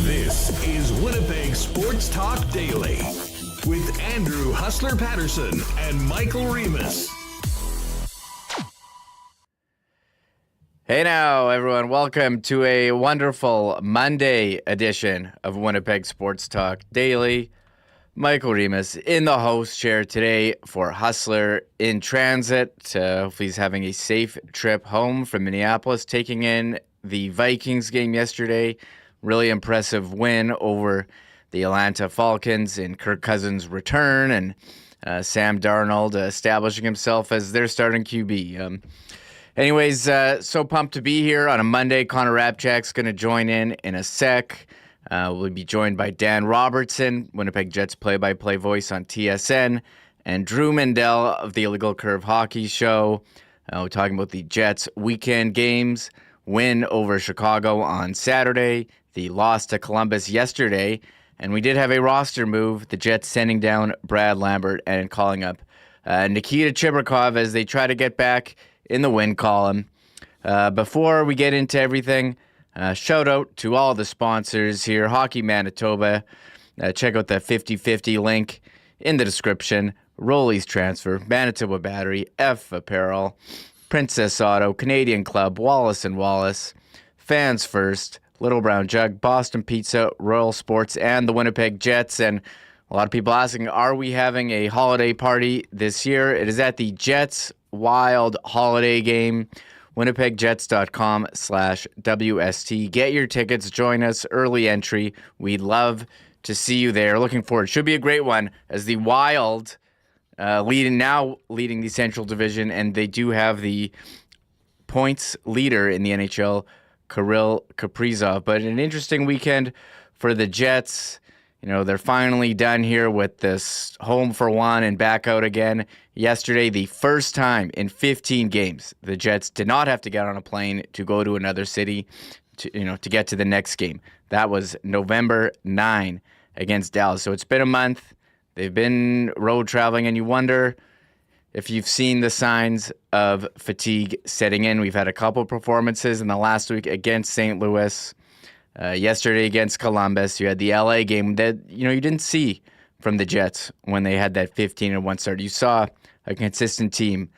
This is Winnipeg Sports Talk Daily with Andrew Hustler Paterson and Michael Remis. Hey now, everyone. Welcome to a wonderful Monday edition of Winnipeg Sports Talk Daily. Michael Remis in the host chair today for Hustler in transit. Hopefully he's having a safe trip home from Minneapolis, taking in the Vikings game yesterday. Really impressive win over the Atlanta Falcons in Kirk Cousins' return, and Sam Darnold establishing himself as their starting QB. Anyways, so pumped to be here on a Monday. Connor Hrabchak's going to join in a sec. We'll be joined by Dan Robertson, Winnipeg Jets play-by-play voice on TSN, and Drew Mindell of the Illegal Curve Hockey Show. We're talking about the Jets' weekend games, win over Chicago on Saturday, the loss to Columbus yesterday, and we did have a roster move, the Jets sending down Brad Lambert and calling up Nikita Chibrikov as they try to get back in the win column. Before we get into everything, shout out to all the sponsors here. Hockey Manitoba. Check out the 50/50 link in the description. Rollies Transfer, Manitoba Battery, F Apparel, Princess Auto, Canadian Club, Wallace & Wallace, Fans First, Little Brown Jug, Boston Pizza, Royal Sports, and the Winnipeg Jets. And a lot of people asking, are we having a holiday party this year? It is at the Jets Wild Holiday Game. WinnipegJets.com/WST. Get your tickets. Join us. Early entry. We'd love to see you there. Looking forward. Should be a great one as the Wild leading the Central Division, and they do have the points leader in the NHL, Kirill Kaprizov. But an interesting weekend for the Jets. You know, they're finally done here with this home for one and back out again. Yesterday, the first time in 15 games, the Jets did not have to get on a plane to go to another city to get to the next game. That was November 9 against Dallas. So it's been a month. They've been road traveling, and you wonder if you've seen the signs of fatigue setting in. We've had a couple performances in the last week against St. Louis. Yesterday against Columbus, you had the LA game that you didn't see from the Jets when they had that 15-1 start. You saw a consistent team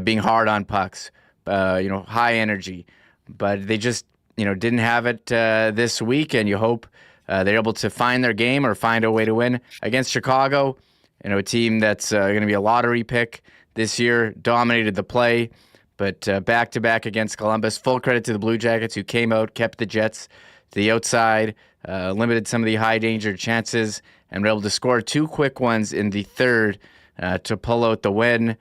being hard on pucks, high energy, but they just didn't have it this week. And you hope they're able to find their game or find a way to win against Chicago. A team that's going to be a lottery pick this year, dominated the play, but back-to-back against Columbus. Full credit to the Blue Jackets who came out, kept the Jets to the outside, limited some of the high-danger chances, and were able to score two quick ones in the third to pull out the win.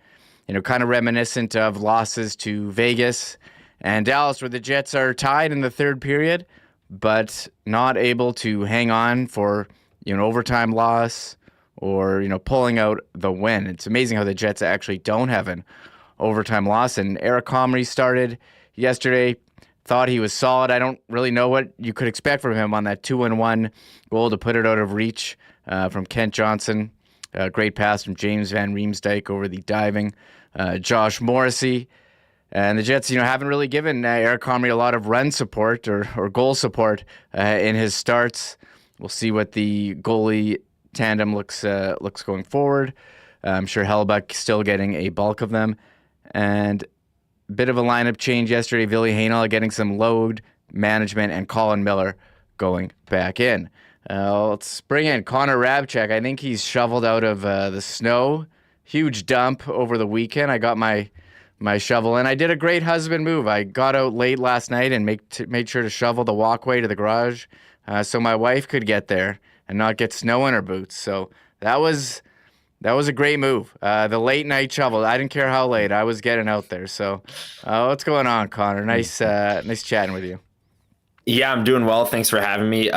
Kind of reminiscent of losses to Vegas and Dallas, where the Jets are tied in the third period, but not able to hang on for an overtime loss or pulling out the win. It's amazing how the Jets actually don't have an overtime loss. And Eric Comrie started yesterday. Thought he was solid. I don't really know what you could expect from him on that 2-1 goal to put it out of reach from Kent Johnson. Great pass from James Van Riemsdyk over the diving Josh Morrissey. And the Jets, haven't really given Eric Comrie a lot of run support or goal support in his starts. We'll see what the goalie tandem looks going forward. I'm sure Hellebuyck still getting a bulk of them. And bit of a lineup change yesterday. Ville Heinola getting some load management and Colin Miller going back in. Let's bring in Connor Hrabchak. I think he's shoveled out of the snow. Huge dump over the weekend. I got my shovel in. I did a great husband move. I got out late last night and made sure to shovel the walkway to the garage so my wife could get there and not get snow in her boots. So that was That was a great move. The late night shovel. I didn't care how late. I was getting out there. So, what's going on, Connor? Nice chatting with you. Yeah, I'm doing well. Thanks for having me.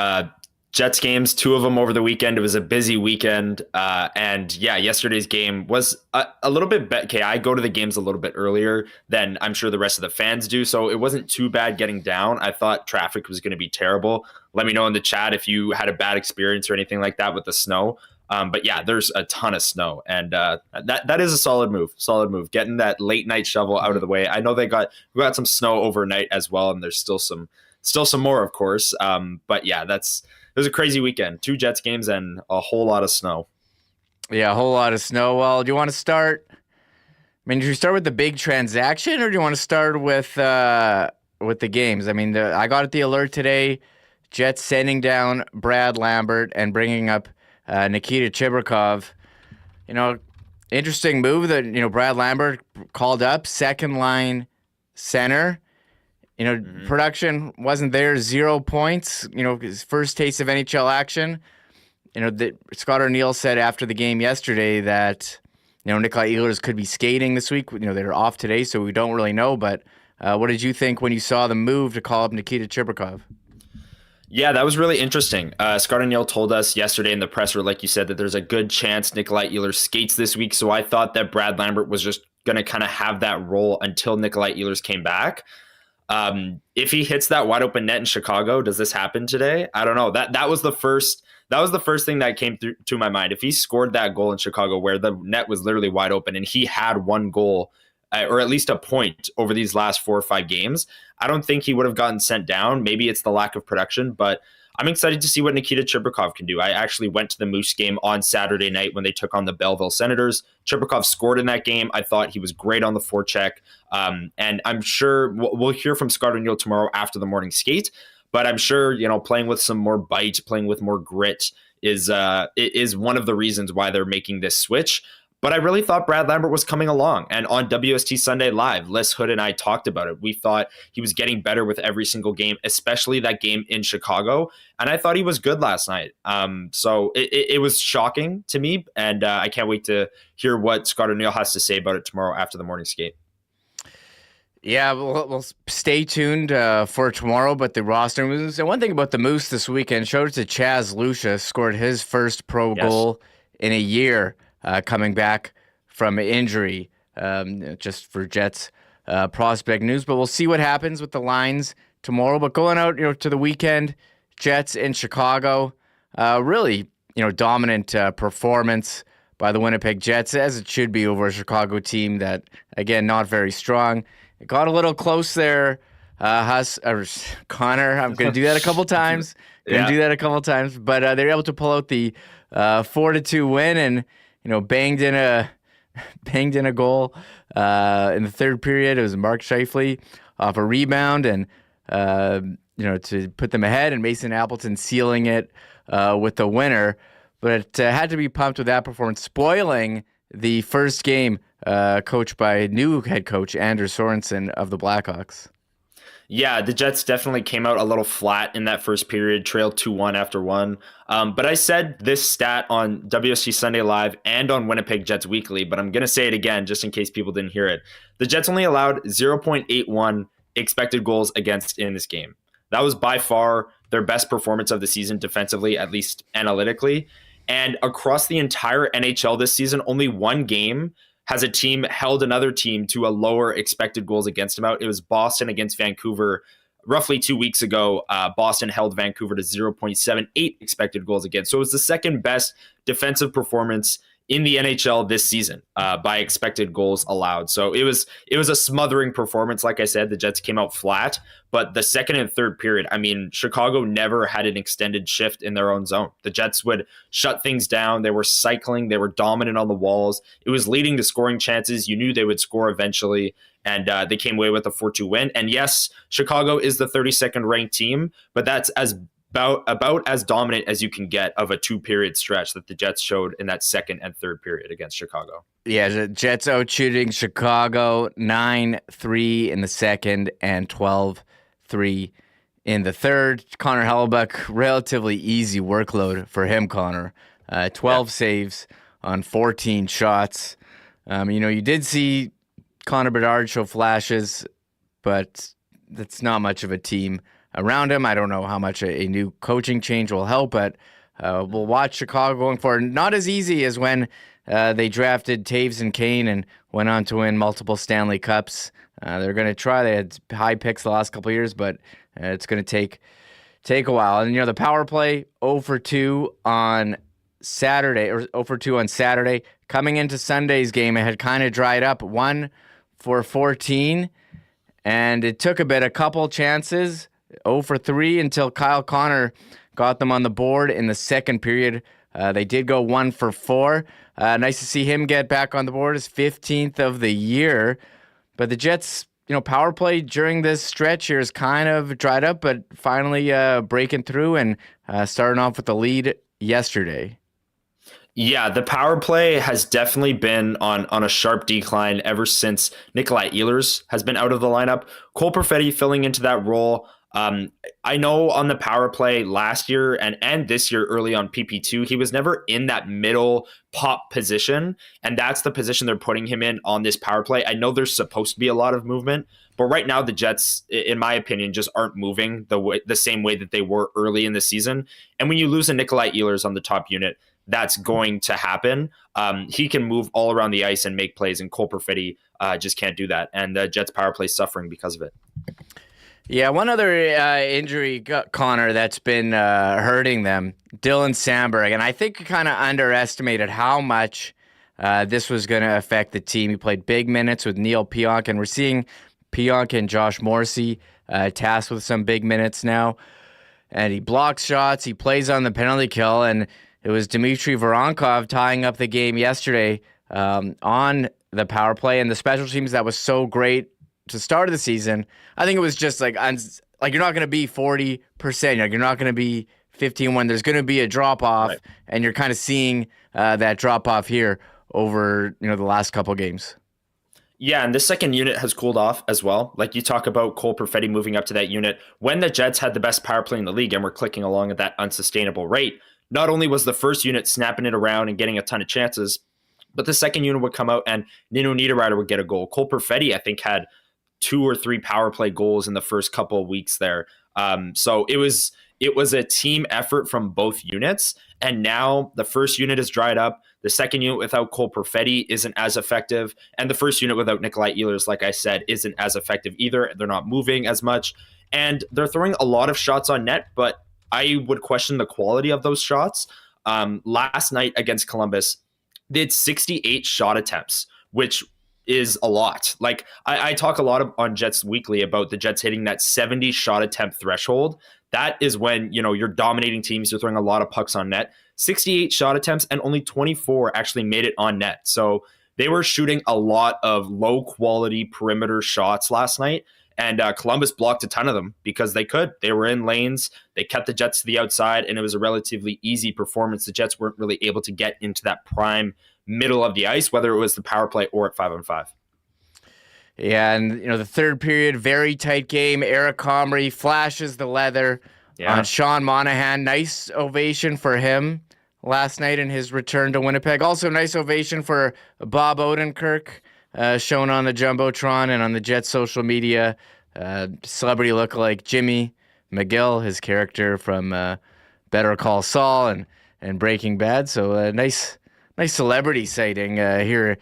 Jets games, 2 of them over the weekend. It was a busy weekend. And yeah, yesterday's game was a little bit okay, I go to the games a little bit earlier than I'm sure the rest of the fans do. So it wasn't too bad getting down. I thought traffic was going to be terrible. Let me know in the chat if you had a bad experience or anything like that with the snow. But yeah, there's a ton of snow, and that is a solid move. Getting that late night shovel out of the way. I know we got some snow overnight as well, and there's still some more, of course. But yeah, it was a crazy weekend. 2 Jets games and a whole lot of snow. Yeah, a whole lot of snow. Well, do you want to start? I mean, do you start with the big transaction, or do you want to start with the games? I mean, I got the alert today. Jets sending down Brad Lambert and bringing up Nikita Chibrikov. Interesting move that Brad Lambert called up, second line center. Production wasn't there, 0 points. His first taste of NHL action. Scott O'Neill said after the game yesterday that Nikolai Ehlers could be skating this week. They're off today, so we don't really know. But what did you think when you saw the move to call up Nikita Chibrikov? Yeah, that was really interesting. Scott O'Neill told us yesterday in the presser, like you said, that there's a good chance Nikolai Ehlers skates this week. So I thought that Brad Lambert was just going to kind of have that role until Nikolai Ehlers came back. If he hits that wide open net in Chicago, does this happen today? I don't know. That was the first thing that came through to my mind. If he scored that goal in Chicago where the net was literally wide open and he had one goal or at least a point over these last 4 or 5 games, I don't think he would have gotten sent down. Maybe it's the lack of production, but I'm excited to see what Nikita Chibrikov can do. I actually went to the Moose game on Saturday night when they took on the Belleville Senators. Chibrikov scored in that game. I thought he was great on the forecheck. And I'm sure we'll hear from Scott O'Neill tomorrow after the morning skate, but I'm sure, playing with some more bite, playing with more grit is one of the reasons why they're making this switch. But I really thought Brad Lambert was coming along. And on WST Sunday Live, Les Hood and I talked about it. We thought he was getting better with every single game, especially that game in Chicago. And I thought he was good last night. So it was shocking to me. And I can't wait to hear what Scott O'Neill has to say about it tomorrow after the morning skate. Yeah, we'll stay tuned for tomorrow, but the roster moves. And one thing about the Moose this weekend, showed it to Chaz Lucia, scored his first pro goal in a year. Coming back from injury, just for Jets prospect news. But we'll see what happens with the lines tomorrow. But going out, to the weekend, Jets in Chicago, really, dominant performance by the Winnipeg Jets, as it should be over a Chicago team that, again, not very strong. It got a little close there, Connor. I'm going to do that a couple times. But they're able to pull out the 4-2 win and banged in a goal in the third period. It was Mark Scheifele off a rebound, and to put them ahead, and Mason Appleton sealing it with the winner. But it had to be pumped with that performance, spoiling the first game coached by new head coach Anders Sorensen of the Blackhawks. Yeah, the Jets definitely came out a little flat in that first period, trailed 2-1 after one. But I said this stat on WSG Sunday Live and on Winnipeg Jets Weekly, but I'm going to say it again just in case people didn't hear it. The Jets only allowed 0.81 expected goals against in this game. That was by far their best performance of the season defensively, at least analytically. And across the entire NHL this season, only one game has a team held another team to a lower expected goals against amount. It was Boston against Vancouver roughly 2 weeks ago. Boston held Vancouver to 0.78 expected goals against. So it was the second best defensive performance in the NHL this season by expected goals allowed. So it was a smothering performance. Like I said, the Jets came out flat, but the second and third period, I mean, Chicago never had an extended shift in their own zone. The Jets would shut things down. They were cycling. They were dominant on the walls. It was leading to scoring chances. You knew they would score eventually, and they came away with a 4-2 win. And yes, Chicago is the 32nd ranked team, but that's about as dominant as you can get of a 2-period stretch that the Jets showed in that second and third period against Chicago. Yeah, the Jets out shooting Chicago 9-3 in the second and 12-3 in the third. Connor Hrabchak, relatively easy workload for him, Connor. 12 saves on 14 shots. You did see Connor Bedard show flashes, but that's not much of a team around him. I don't know how much a new coaching change will help, but we'll watch Chicago going forward. Not as easy as when they drafted Taves and Kane and went on to win multiple Stanley Cups. They're going to try. They had high picks the last couple of years, but it's going to take a while. And, the power play 0 for 2 on Saturday, or 0 for 2 on Saturday. Coming into Sunday's game, it had kind of dried up. 1 for 14, and it took a couple chances, 0 for 3, until Kyle Connor got them on the board in the second period. They did go 1 for 4. Nice to see him get back on the board, his 15th of the year. But the Jets, power play during this stretch here is kind of dried up, but finally breaking through and starting off with the lead yesterday. Yeah, the power play has definitely been on a sharp decline ever since Nikolai Ehlers has been out of the lineup. Cole Perfetti filling into that role. I know on the power play last year and this year early on PP2, he was never in that middle pop position, and that's the position they're putting him in on this power play. I know there's supposed to be a lot of movement, but right now the Jets, in my opinion, just aren't moving the same way that they were early in the season. And when you lose a Nikolai Ehlers on the top unit, that's going to happen. He can move all around the ice and make plays, and Cole Perfetti just can't do that. And the Jets power play is suffering because of it. Yeah, one other injury, Connor, that's been hurting them, Dylan Samberg. And I think we kind of underestimated how much this was going to affect the team. He played big minutes with Neil Pionk, and we're seeing Pionk and Josh Morrissey tasked with some big minutes now. And he blocks shots, he plays on the penalty kill, and it was Dmitry Voronkov tying up the game yesterday on the power play, and the special teams that was so great to start of the season. I think it was just like you're not going to be 40%. You're not going to be 15-1. There's going to be a drop-off, right. And you're kind of seeing that drop-off here over the last couple games. Yeah, and the second unit has cooled off as well. Like you talk about Cole Perfetti moving up to that unit. When the Jets had the best power play in the league and were clicking along at that unsustainable rate, not only was the first unit snapping it around and getting a ton of chances, but the second unit would come out and Nino Niederreiter would get a goal. Cole Perfetti, I think, had 2 or 3 power play goals in the first couple of weeks there. So it was a team effort from both units. And now the first unit is dried up. The second unit without Cole Perfetti isn't as effective. And the first unit without Nikolai Ehlers, like I said, isn't as effective either. They're not moving as much. And they're throwing a lot of shots on net, but I would question the quality of those shots. Last night against Columbus, they had 68 shot attempts, which is a lot. Like I talk a lot on Jets Weekly about the Jets hitting that 70 shot attempt threshold. That is when, you're dominating teams, you're throwing a lot of pucks on net. 68 shot attempts and only 24 actually made it on net. So they were shooting a lot of low quality perimeter shots last night. And Columbus blocked a ton of them because they could. They were in lanes. They kept the Jets to the outside, and it was a relatively easy performance. The Jets weren't really able to get into that prime middle of the ice, whether it was the power play or at 5-on-5. Yeah, and the third period, very tight game. Eric Comrie flashes the leather on Sean Monahan. Nice ovation for him last night in his return to Winnipeg. Also, nice ovation for Bob Odenkirk. Shown on the Jumbotron and on the Jets social media. Celebrity lookalike Jimmy McGill, his character from Better Call Saul and Breaking Bad. So a nice celebrity sighting here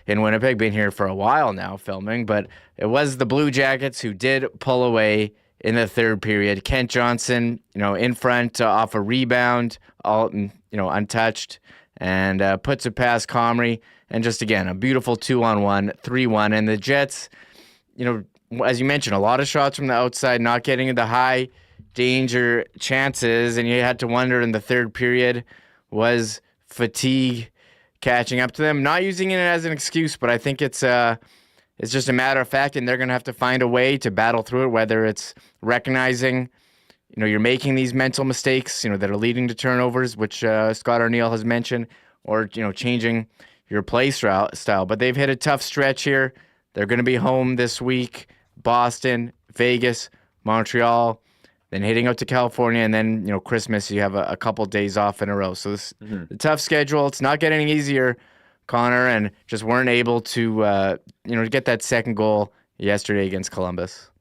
in Winnipeg. Been here for a while now filming, but it was the Blue Jackets who did pull away in the third period. Kent Johnson, in front off a rebound, all untouched, and puts it past Comrie. And just, again, a beautiful 2-on-1, 3-1. And the Jets, as you mentioned, a lot of shots from the outside, not getting into high danger chances. And you had to wonder in the third period, was fatigue catching up to them? Not using it as an excuse, but I think it's just a matter of fact, and they're going to have to find a way to battle through it, whether it's recognizing, you're making these mental mistakes, that are leading to turnovers, which Scott Arniel has mentioned, or, changing your play style. But they've hit a tough stretch here. They're going to be home this week. Boston, Vegas, Montreal. then hitting out to California, and then Christmas. You have a couple days off in a row. So this a tough schedule. It's not getting easier, Connor, and just weren't able to get that second goal yesterday against Columbus.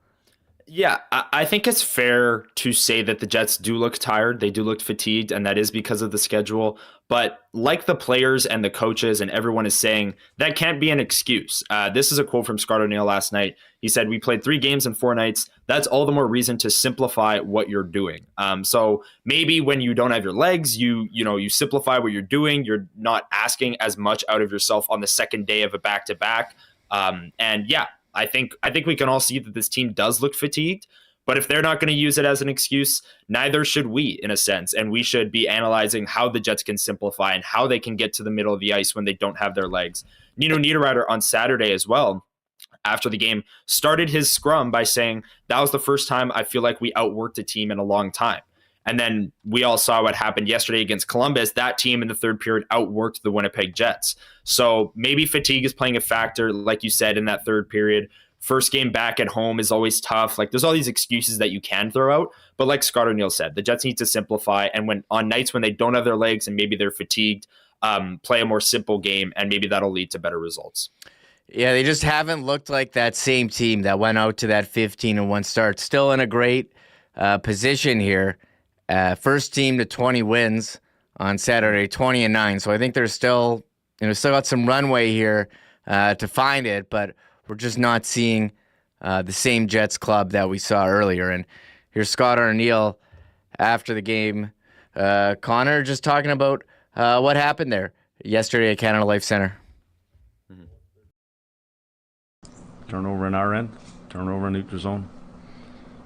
Yeah, I think it's fair to say that the Jets do look tired. They do look fatigued, and that is because of the schedule. But like the players and the coaches and everyone is saying, that can't be an excuse. This is a quote from Scott O'Neill last night. He said, "We played 3 games in 4 nights. That's all the more reason to simplify what you're doing." So maybe when you don't have your legs, you simplify what you're doing. You're not asking as much out of yourself on the second day of a back-to-back. And yeah, I think we can all see that this team does look fatigued, but if they're not going to use it as an excuse, neither should we, in a sense. And we should be analyzing how the Jets can simplify and how they can get to the middle of the ice when they don't have their legs. Nino Niederreiter on Saturday as well, after the game, started his scrum by saying, "That was the first time I feel like we outworked a team in a long time." And then we all saw what happened yesterday against Columbus. That team in the third period outworked the Winnipeg Jets. So maybe fatigue is playing a factor, like you said, in that third period. First game back at home is always tough. Like, there's all these excuses that you can throw out. But like Scott O'Neill said, the Jets need to simplify. And when on nights when they don't have their legs and maybe they're fatigued, play a more simple game, and maybe that'll lead to better results. Yeah, they just haven't looked like that same team that went out to that 15-1 start. Still in a great position here. First team to 20 wins on Saturday, 20-9. So I think there's still got some runway here to find it, but we're just not seeing the same Jets club that we saw earlier. And here's Scott O'Neill after the game. Connor, just talking about what happened there yesterday at Canada Life Center. Turnover in our end, turnover in neutral zone.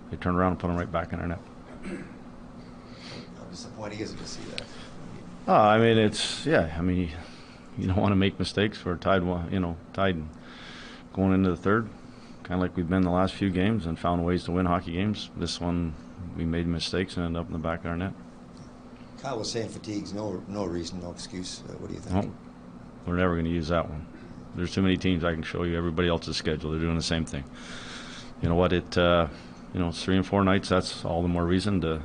They turn around and put them right back in our net. How disappointing is it to see that? I mean, you don't want to make mistakes. We're tied going into the third, kind of like we've been the last few games and found ways to win hockey games. This one, we made mistakes and ended up in the back of our net. Kyle was saying fatigue's no reason, no excuse. What do you think? Well, we're never going to use that one. There's too many teams. I can show you everybody else's schedule. They're doing the same thing. You know what? It's 3 and 4 nights. That's all the more reason to,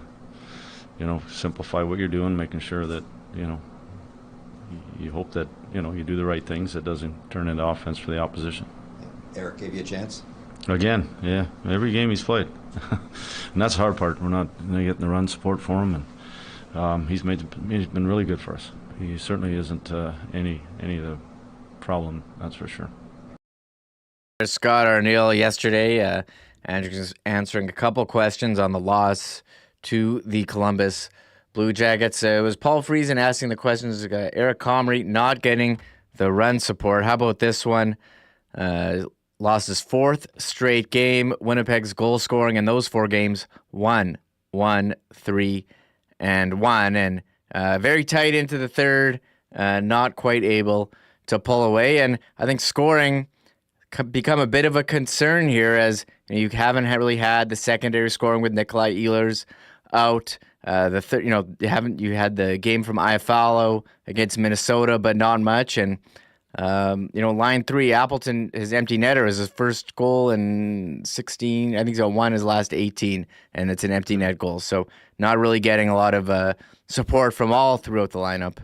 simplify what you're doing, making sure that, you hope that, you do the right things. That doesn't turn into offense for the opposition. Eric gave you a chance? Again, yeah. Every game he's played. And that's the hard part. We're not getting the run support for him. And he's been really good for us. He certainly isn't any of the problem, that's for sure. Scott O'Neill yesterday, answering a couple questions on the loss to the Columbus Blue Jackets. It was Paul Friesen asking the questions. Eric Comrie not getting the run support. How about this one? Lost his 4th straight game. Winnipeg's goal scoring in those 4 games, 1, 1, 3, and 1. And very tight into the third, not quite able to pull away. And I think scoring become a bit of a concern here, as you haven't really had the secondary scoring with Nikolai Ehlers out. You had the game from Iafallo against Minnesota, but not much. And line 3, Appleton, his empty netter, is his first goal in 16. I think he's won his last 18, and it's an empty net goal. So not really getting a lot of support from all throughout the lineup.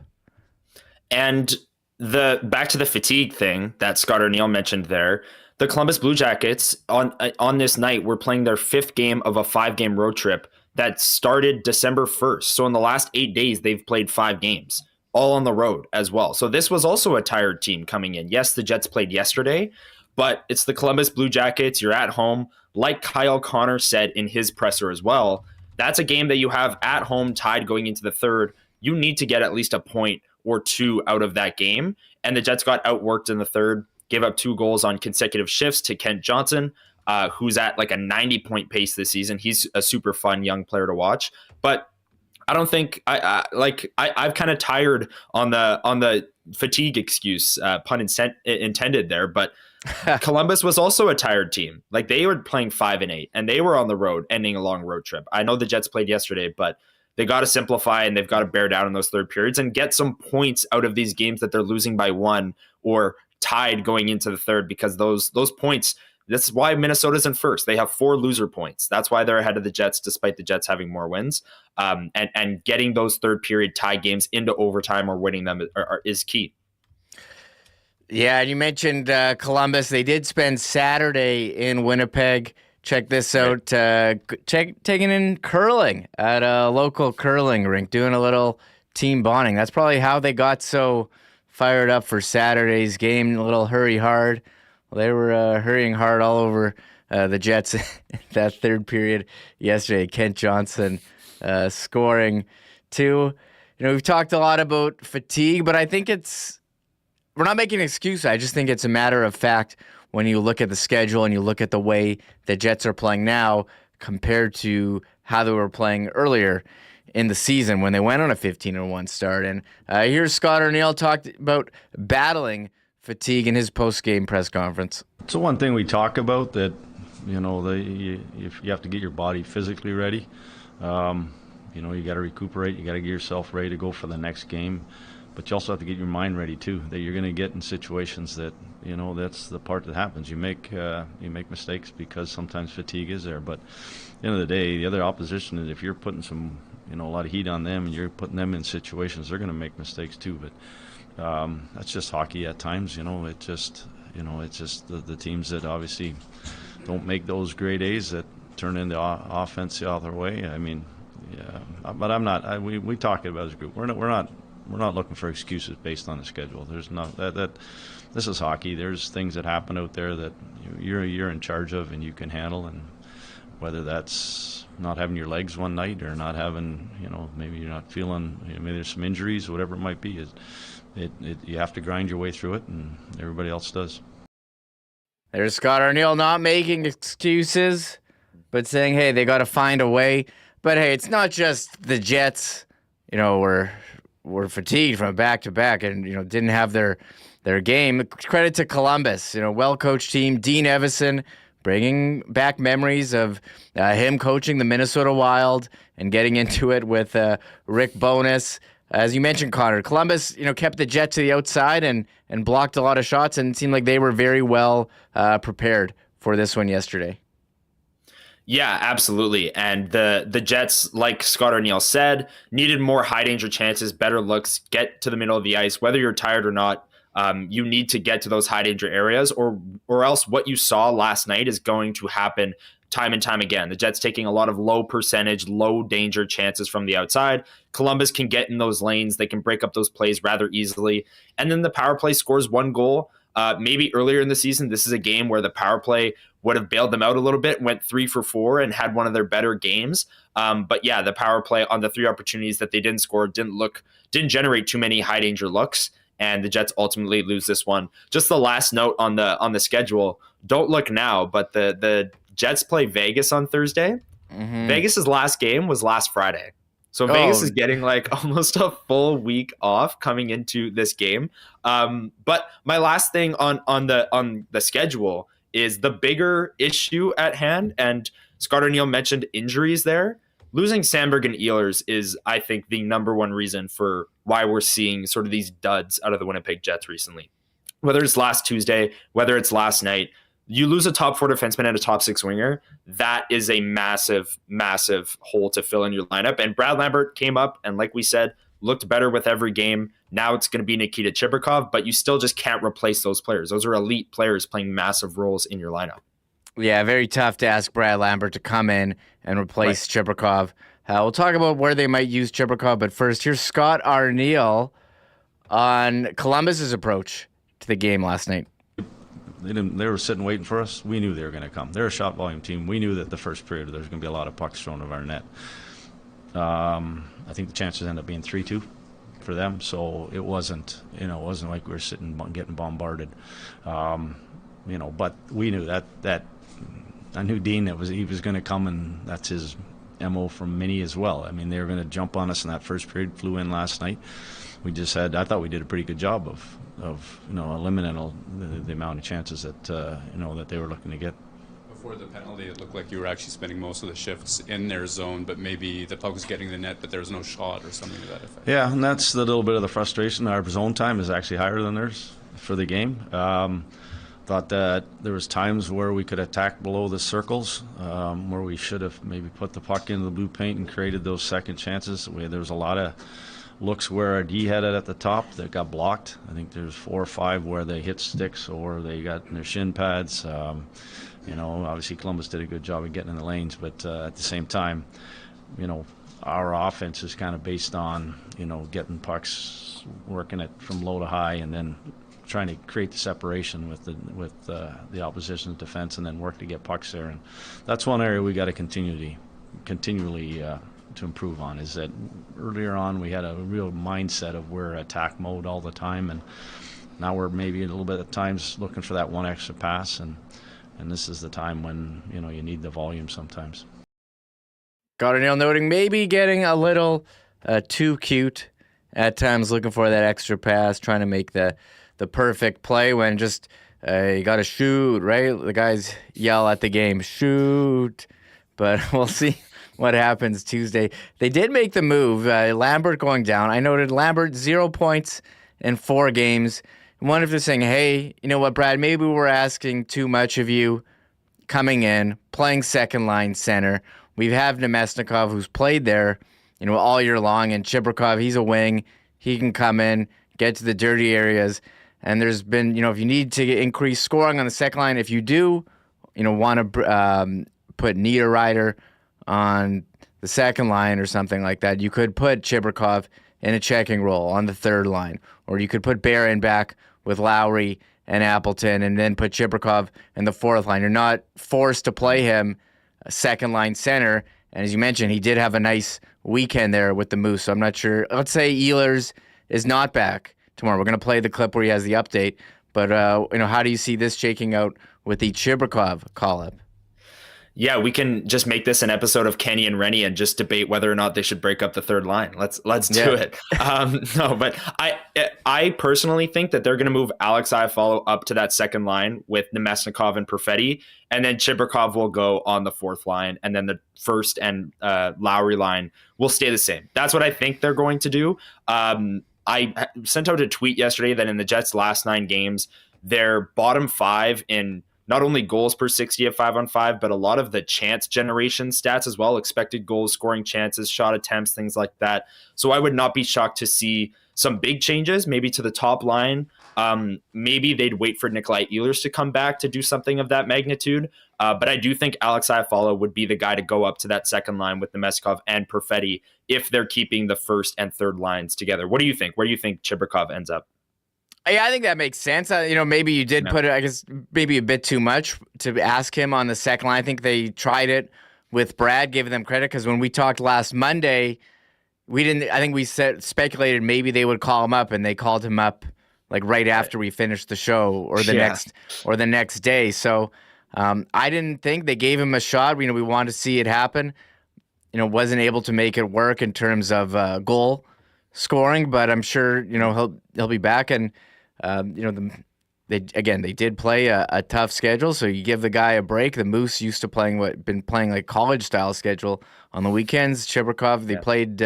And back to the fatigue thing that Scott O'Neill mentioned there, the Columbus Blue Jackets on this night were playing their 5th game of a 5-game road trip that started December 1st. So in the last 8 days, they've played 5 games, all on the road as well. So this was also a tired team coming in. Yes, the Jets played yesterday, but it's the Columbus Blue Jackets. You're at home. Like Kyle Connor said in his presser as well, that's a game that you have at home tied going into the third. You need to get at least a point or 2 out of that game. And the Jets got outworked in the third, gave up 2 goals on consecutive shifts to Kent Johnson, who's at like a 90-point pace this season. He's a super fun young player to watch. But I don't think I've kind of tired on the fatigue excuse, pun intended there. But Columbus was also a tired team. Like, they were playing 5-8, and they were on the road, ending a long road trip. I know the Jets played yesterday, but they got to simplify, and they've got to bear down in those third periods and get some points out of these games that they're losing by 1 or tied going into the third, because those points, This is why Minnesota's in first. They have 4 loser points. That's why they're ahead of the Jets, despite the Jets having more wins. And getting those third period tie games into overtime or winning them is key. Yeah, and you mentioned Columbus. They did spend Saturday in Winnipeg. Check this out. Taking in curling at a local curling rink, doing a little team bonding. That's probably how they got so fired up for Saturday's game. A little hurry hard. Well, they were hurrying hard all over the Jets that third period yesterday. Kent Johnson scoring 2. We've talked a lot about fatigue, but I think we're not making an excuse. I just think it's a matter of fact when you look at the schedule and you look at the way the Jets are playing now compared to how they were playing earlier in the season when they went on a 15-1 start. And here's Scott Arniel talked about battling fatigue in his post-game press conference. It's the one thing we talk about that, if you have to get your body physically ready. You got to recuperate. You got to get yourself ready to go for the next game. But you also have to get your mind ready too. That you're going to get in situations that that's the part that happens. You make mistakes because sometimes fatigue is there. But at the end of the day, the other opposition is if you're putting a lot of heat on them and you're putting them in situations, they're going to make mistakes too. But that's just hockey at times. It's just the teams that obviously don't make those grade A's that turn into offense the other way. I mean, yeah. But I'm not. We talk about it as a group. We're not looking for excuses based on the schedule. There's not that. This is hockey. There's things that happen out there that you're in charge of and you can handle, and whether that's not having your legs one night or not having, maybe you're not feeling, maybe there's some injuries, whatever it might be. You have to grind your way through it, and everybody else does. There's Scott Arniel not making excuses, but saying, hey, they got to find a way. But hey, it's not just the Jets. Were fatigued from back-to-back and, didn't have their game. Credit to Columbus, well-coached team. Dean Evison bringing back memories of him coaching the Minnesota Wild and getting into it with Rick Bowness. As you mentioned, Connor, Columbus, kept the Jets to the outside and blocked a lot of shots, and it seemed like they were very well prepared for this one yesterday. Yeah, absolutely. And the Jets, like Scott Arniel said, needed more high danger chances, better looks, get to the middle of the ice. Whether you're tired or not, you need to get to those high danger areas, or else what you saw last night is going to happen time and time again. The Jets taking a lot of low percentage, low danger chances from the outside. Columbus can get in those lanes. They can break up those plays rather easily. And then the power play scores 1 goal. Maybe earlier in the season, this is a game where the power play would have bailed them out a little bit, went 3 for 4 and had one of their better games. But yeah, the power play on the 3 opportunities that they didn't score didn't generate too many high danger looks, and the Jets ultimately lose this one. Just the last note on the schedule, don't look now, but the Jets play Vegas on Thursday. Mm-hmm. Vegas's last game was last Friday. So Vegas is getting almost a full week off coming into this game. But my last thing on the schedule is the bigger issue at hand. And Scott Arniel mentioned injuries there. Losing Sandberg and Ehlers is, I think, the number one reason for why we're seeing sort of these duds out of the Winnipeg Jets recently. Whether it's last Tuesday, whether it's last night, you lose a top 4 defenseman and a top 6 winger. That is a massive, massive hole to fill in your lineup. And Brad Lambert came up and, like we said, looked better with every game. Now it's going to be Nikita Chibrikov, but you still just can't replace those players. Those are elite players playing massive roles in your lineup. Yeah, very tough to ask Brad Lambert to come in and replace Chibrikov. We'll talk about where they might use Chibrikov, but first, here's Scott Arniel on Columbus's approach to the game last night. They were sitting waiting for us. We knew they were going to come. They're a shot volume team. We knew that the first period there was going to be a lot of pucks thrown of our net. I think the chances ended up being 3-2 for them. So it wasn't like we were sitting getting bombarded. But we knew that I knew Dean he was going to come, and that's his MO from Mini as well. I mean, they were going to jump on us in that first period. Flew in last night. I thought we did a pretty good job of eliminating the amount of chances that that they were looking to get. Before the penalty, it looked like you were actually spending most of the shifts in their zone, but maybe the puck was getting the net, but there was no shot or something to that effect. Yeah, and that's the little bit of the frustration. Our zone time is actually higher than theirs for the game. Thought that there was times where we could attack below the circles, where we should have maybe put the puck into the blue paint and created those second chances. There was a lot of looks where our D had it at the top that got blocked. I think there's 4 or 5 where they hit sticks or they got in their shin pads. Obviously Columbus did a good job of getting in the lanes, but at the same time, our offense is kind of based on, getting pucks, working it from low to high, and then trying to create the separation with the opposition's defense, and then work to get pucks there. And that's one area we got to continually to improve on. Is that earlier on we had a real mindset of we're attack mode all the time, and now we're maybe a little bit at times looking for that one extra pass, and this is the time when you need the volume sometimes. Gardner noting maybe getting a little too cute at times, looking for that extra pass, trying to make the perfect play when just you got to shoot, right? The guys yell at the game, shoot. But we'll see what happens Tuesday. They did make the move. Lambert going down. I noted Lambert 0 points in 4 games. I wonder if they're saying, hey, you know what, Brad, maybe we're asking too much of you coming in, playing second line center. We have Nemesnikov, who's played there, all year long, and Chibrikov, he's a wing. He can come in, get to the dirty areas. And there's been, if you need to increase scoring on the second line, if you do, want to put Niederreiter on the second line or something like that, you could put Chibrikov in a checking role on the third line. Or you could put Barron back with Lowry and Appleton and then put Chibrikov in the fourth line. You're not forced to play him a second line center. And as you mentioned, he did have a nice weekend there with the Moose. So I'm not sure. Let's say Ehlers is not back tomorrow. We're going to play the clip where he has the update. But, how do you see this shaking out with the Chibrikov call-up? Yeah, we can just make this an episode of Kenny and Rennie and just debate whether or not they should break up the third line. Let's do it. No, but I personally think that they're going to move Alex Iafallo up to that second line with Nemesnikov and Perfetti, and then Chibrikov will go on the fourth line, and then the first and Lowry line will stay the same. That's what I think they're going to do. I sent out a tweet yesterday that in the Jets' last 9 games, their bottom 5 in not only goals per 60 at 5-on-5, but a lot of the chance generation stats as well, expected goals, scoring chances, shot attempts, things like that. So I would not be shocked to see some big changes, maybe to the top line. Maybe they'd wait for Nikolai Ehlers to come back to do something of that magnitude. But I do think Alex Iafallo would be the guy to go up to that second line with Nemesnikov and Perfetti if they're keeping the first and third lines together. What do you think? Where do you think Chibrikov ends up? Yeah, I think that makes sense. Maybe you did put it, I guess, maybe a bit too much to ask him on the second line. I think they tried it with Brad, giving them credit, because when we talked last Monday, I think we speculated maybe they would call him up, and they called him up like right after we finished the show or the next day. So I didn't think they gave him a shot. We wanted to see it happen. Wasn't able to make it work in terms of goal scoring, but I'm sure he'll be back. And they did play a tough schedule, so you give the guy a break. The Moose used to been playing like college style schedule on the weekends. Chibrikov, they played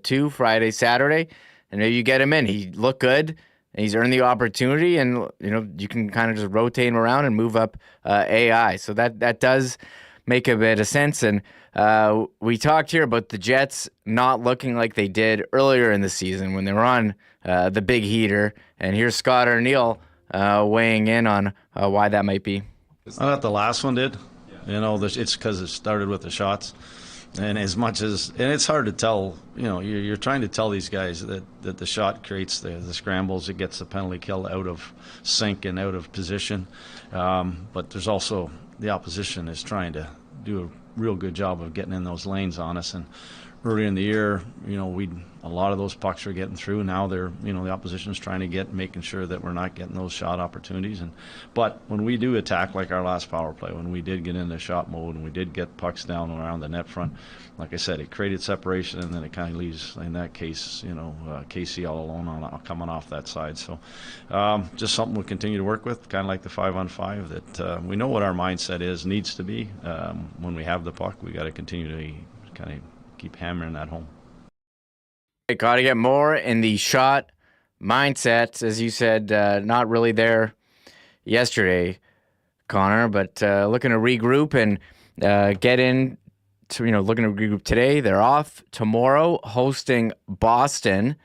2 Friday, Saturday, and maybe you get him in. He looked good, and he's earned the opportunity, and you can kind of just rotate him around and move up AI. So that does make a bit of sense. And we talked here about the Jets not looking like they did earlier in the season when they were on the big heater. And here's Scott Arniel weighing in on why that might be. I thought the last one did. It's because it started with the shots. And as much as, and it's hard to tell, you're trying to tell these guys that the shot creates the scrambles, it gets the penalty kill out of sync and out of position. But there's also the opposition is trying to do a real good job of getting in those lanes on us. And earlier in the year, a lot of those pucks are getting through. Now they're, the opposition's trying to making sure that we're not getting those shot opportunities. But when we do attack, like our last power play, when we did get into shot mode and we did get pucks down around the net front, like I said, it created separation, and then it kind of leaves, in that case, Casey all alone coming off that side. So just something we'll continue to work with, kind of like the 5-on-5, that we know what our mindset needs to be. When we have the puck, we got to continue to kind of keep hammering that home. Got to get more in the shot mindset, as you said, not really there yesterday, Connor, but looking to regroup and get in to, looking to regroup today. They're off tomorrow hosting Boston,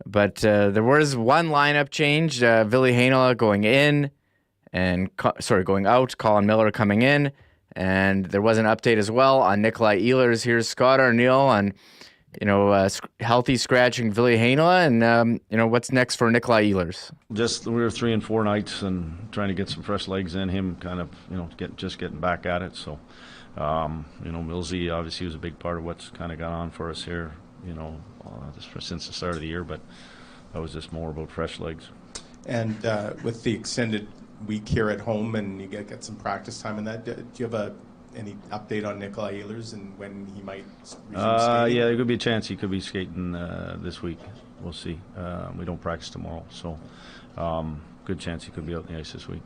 but there was one lineup change. Ville Heinola going in and, going out, Colin Miller coming in, and there was an update as well on Nikolai Ehlers. Here's Scott Arniel on healthy scratching Ville Heinola, and what's next for Nikolai Ehlers. Just we were 3 and 4 nights and trying to get some fresh legs in him, kind of getting back at it. So Millsy obviously was a big part of what's kind of gone on for us here, since the start of the year. But that was just more about fresh legs. And with the extended week here at home, and you get some practice time in that, do you have any update on Nikolai Ehlers and when he might resume skating? Yeah, there could be a chance he could be skating this week. We'll see. We don't practice tomorrow, so good chance he could be out on the ice this week.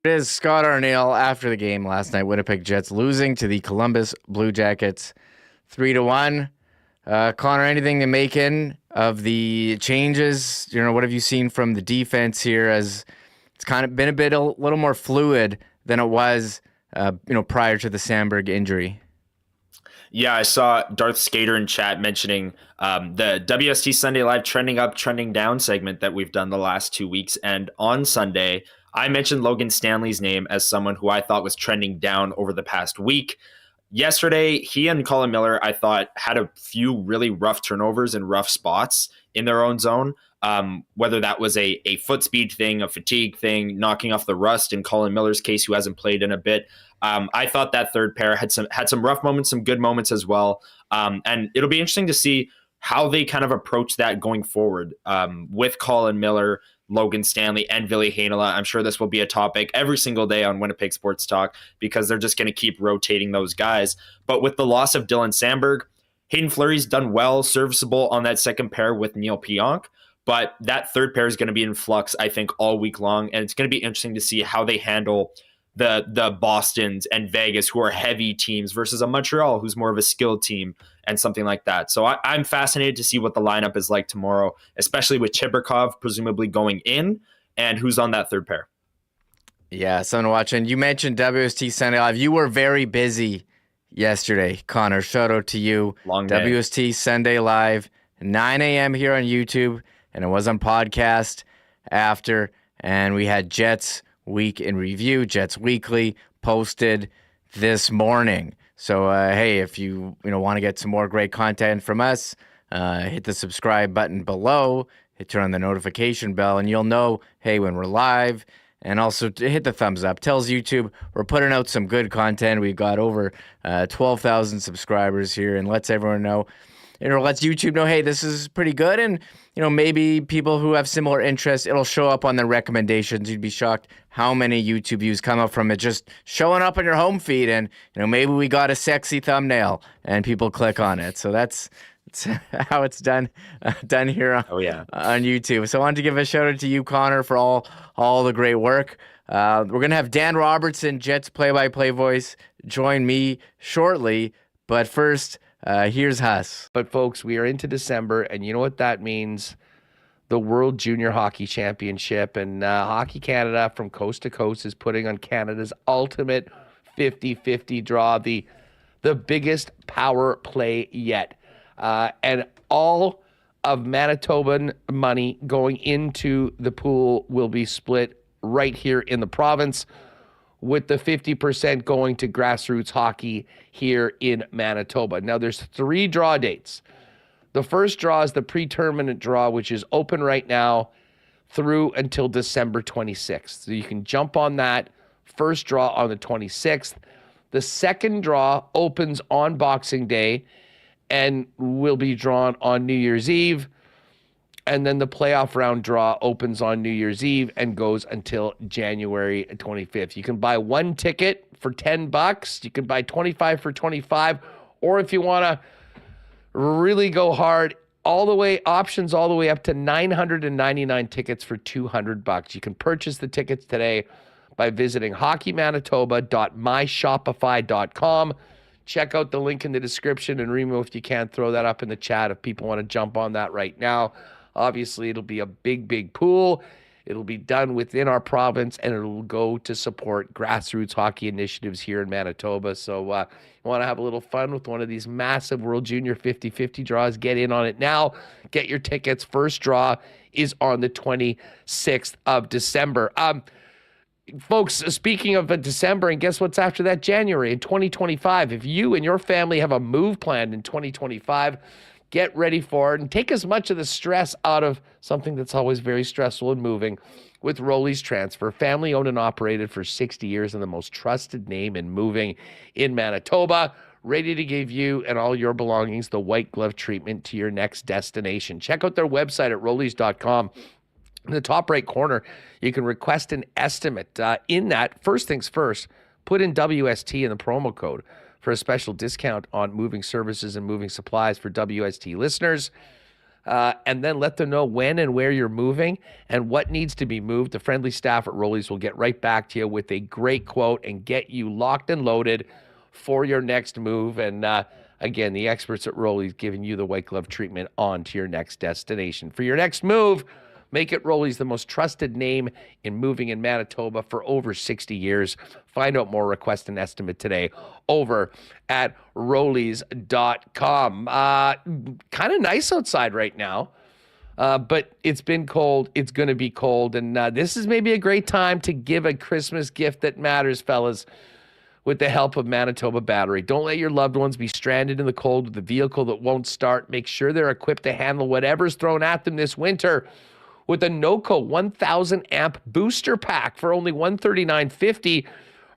It is Scott Arniel after the game last night. Winnipeg Jets losing to the Columbus Blue Jackets 3-1. Connor, anything to make in of the changes? What have you seen from the defense here, as it's kind of been a little more fluid than it was, prior to the Sandberg injury? Yeah, I saw Darth Skater in chat mentioning the WST Sunday Live Trending Up, Trending Down segment that we've done the last 2 weeks. And on Sunday, I mentioned Logan Stanley's name as someone who I thought was trending down over the past week. Yesterday, he and Colin Miller, I thought, had a few really rough turnovers and rough spots in their own zone. Whether that was a foot speed thing, a fatigue thing, knocking off the rust in Colin Miller's case, who hasn't played in a bit. I thought that third pair had some rough moments, some good moments as well. And it'll be interesting to see how they kind of approach that going forward with Colin Miller, Logan Stanley, and Ville Heinola. I'm sure this will be a topic every single day on Winnipeg Sports Talk, because they're just going to keep rotating those guys. But with the loss of Dylan Sandberg, Hayden Fleury's done well, serviceable on that second pair with Neil Pionk. But that third pair is going to be in flux, I think, all week long. And it's going to be interesting to see how they handle the Bostons and Vegas, who are heavy teams, versus a Montreal, who's more of a skilled team and something like that. So I'm fascinated to see what the lineup is like tomorrow, especially with Chibrikov presumably going in, and who's on that third pair. Yeah, something to watch. And you mentioned WST Sunday Live. You were very busy yesterday, Connor. Shout out to you. Long day. WST Sunday Live, 9 a.m. here on YouTube. And it was on podcast after, and we had Jets Week in Review, Jets Weekly, posted this morning. So, hey, if you want to get some more great content from us, hit the subscribe button below, turn on the notification bell, and you'll know, hey, when we're live. And also hit the thumbs up. Tells YouTube we're putting out some good content. We've got over 12,000 subscribers here, and lets everyone know. Lets YouTube know, hey, this is pretty good, and maybe people who have similar interests, it'll show up on the recommendations. You'd be shocked how many YouTube views come up from it just showing up on your home feed, and maybe we got a sexy thumbnail and people click on it. So that's how it's done here on YouTube. So I wanted to give a shout out to you, Connor, for all the great work. We're gonna have Dan Robertson, Jets play-by-play voice, join me shortly, but first. Here's Huss. But folks, we are into December, and you know what that means? The World Junior Hockey Championship, and Hockey Canada from coast to coast is putting on Canada's ultimate 50-50 draw, the biggest power play yet. And all of Manitoban money going into the pool will be split right here in the province, with the 50% going to grassroots hockey here in Manitoba. Now, there's 3 draw dates. The first draw is the pre-tournament draw, which is open right now through until December 26th. So you can jump on that first draw on the 26th. The second draw opens on Boxing Day and will be drawn on New Year's Eve. And then the playoff round draw opens on New Year's Eve and goes until January 25th. You can buy 1 ticket for $10. You can buy 25 for $25. Or if you want to really go hard, options all the way up to 999 tickets for $200. You can purchase the tickets today by visiting hockeymanitoba.myshopify.com. Check out the link in the description. And Remo, if you can, throw that up in the chat if people want to jump on that right now. Obviously, it'll be a big, big pool. It'll be done within our province, and it'll go to support grassroots hockey initiatives here in Manitoba. So you want to have a little fun with one of these massive World Junior 50-50 draws, get in on it now. Get your tickets. First draw is on the 26th of December. Folks, speaking of December, and guess what's after that? January in 2025. If you and your family have a move planned in 2025, get ready for it and take as much of the stress out of something that's always very stressful in moving with Rolly's Transfer. Family owned and operated for 60 years and the most trusted name in moving in Manitoba. Ready to give you and all your belongings the white glove treatment to your next destination. Check out their website at rollys.com. In the top right corner, you can request an estimate. In that, first things first, put in WST in the promo code for a special discount on moving services and moving supplies for WST listeners. And then let them know when and where you're moving and what needs to be moved. The friendly staff at Rolly's will get right back to you with a great quote and get you locked and loaded for your next move. And again, the experts at Rolly's giving you the white glove treatment on to your next destination. For your next move, make it Rolly's, the most trusted name in moving in Manitoba for over 60 years. Find out more, request an estimate today over at rollys.com. Kind of nice outside right now, but it's been cold. It's going to be cold, and this is maybe a great time to give a Christmas gift that matters, fellas, with the help of Manitoba Battery. Don't let your loved ones be stranded in the cold with a vehicle that won't start. Make sure they're equipped to handle whatever's thrown at them this winter with a NOCO 1000 amp booster pack for only $139.50,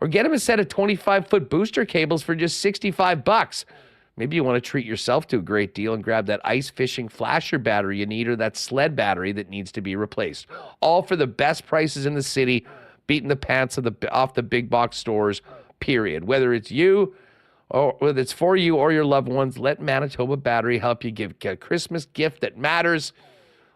or get them a set of 25-foot booster cables for just $65. Maybe you want to treat yourself to a great deal and grab that ice fishing flasher battery you need, or that sled battery that needs to be replaced. All for the best prices in the city, beating the pants off the big box stores, period. Whether it's you or whether it's for you or your loved ones, let Manitoba Battery help you get a Christmas gift that matters.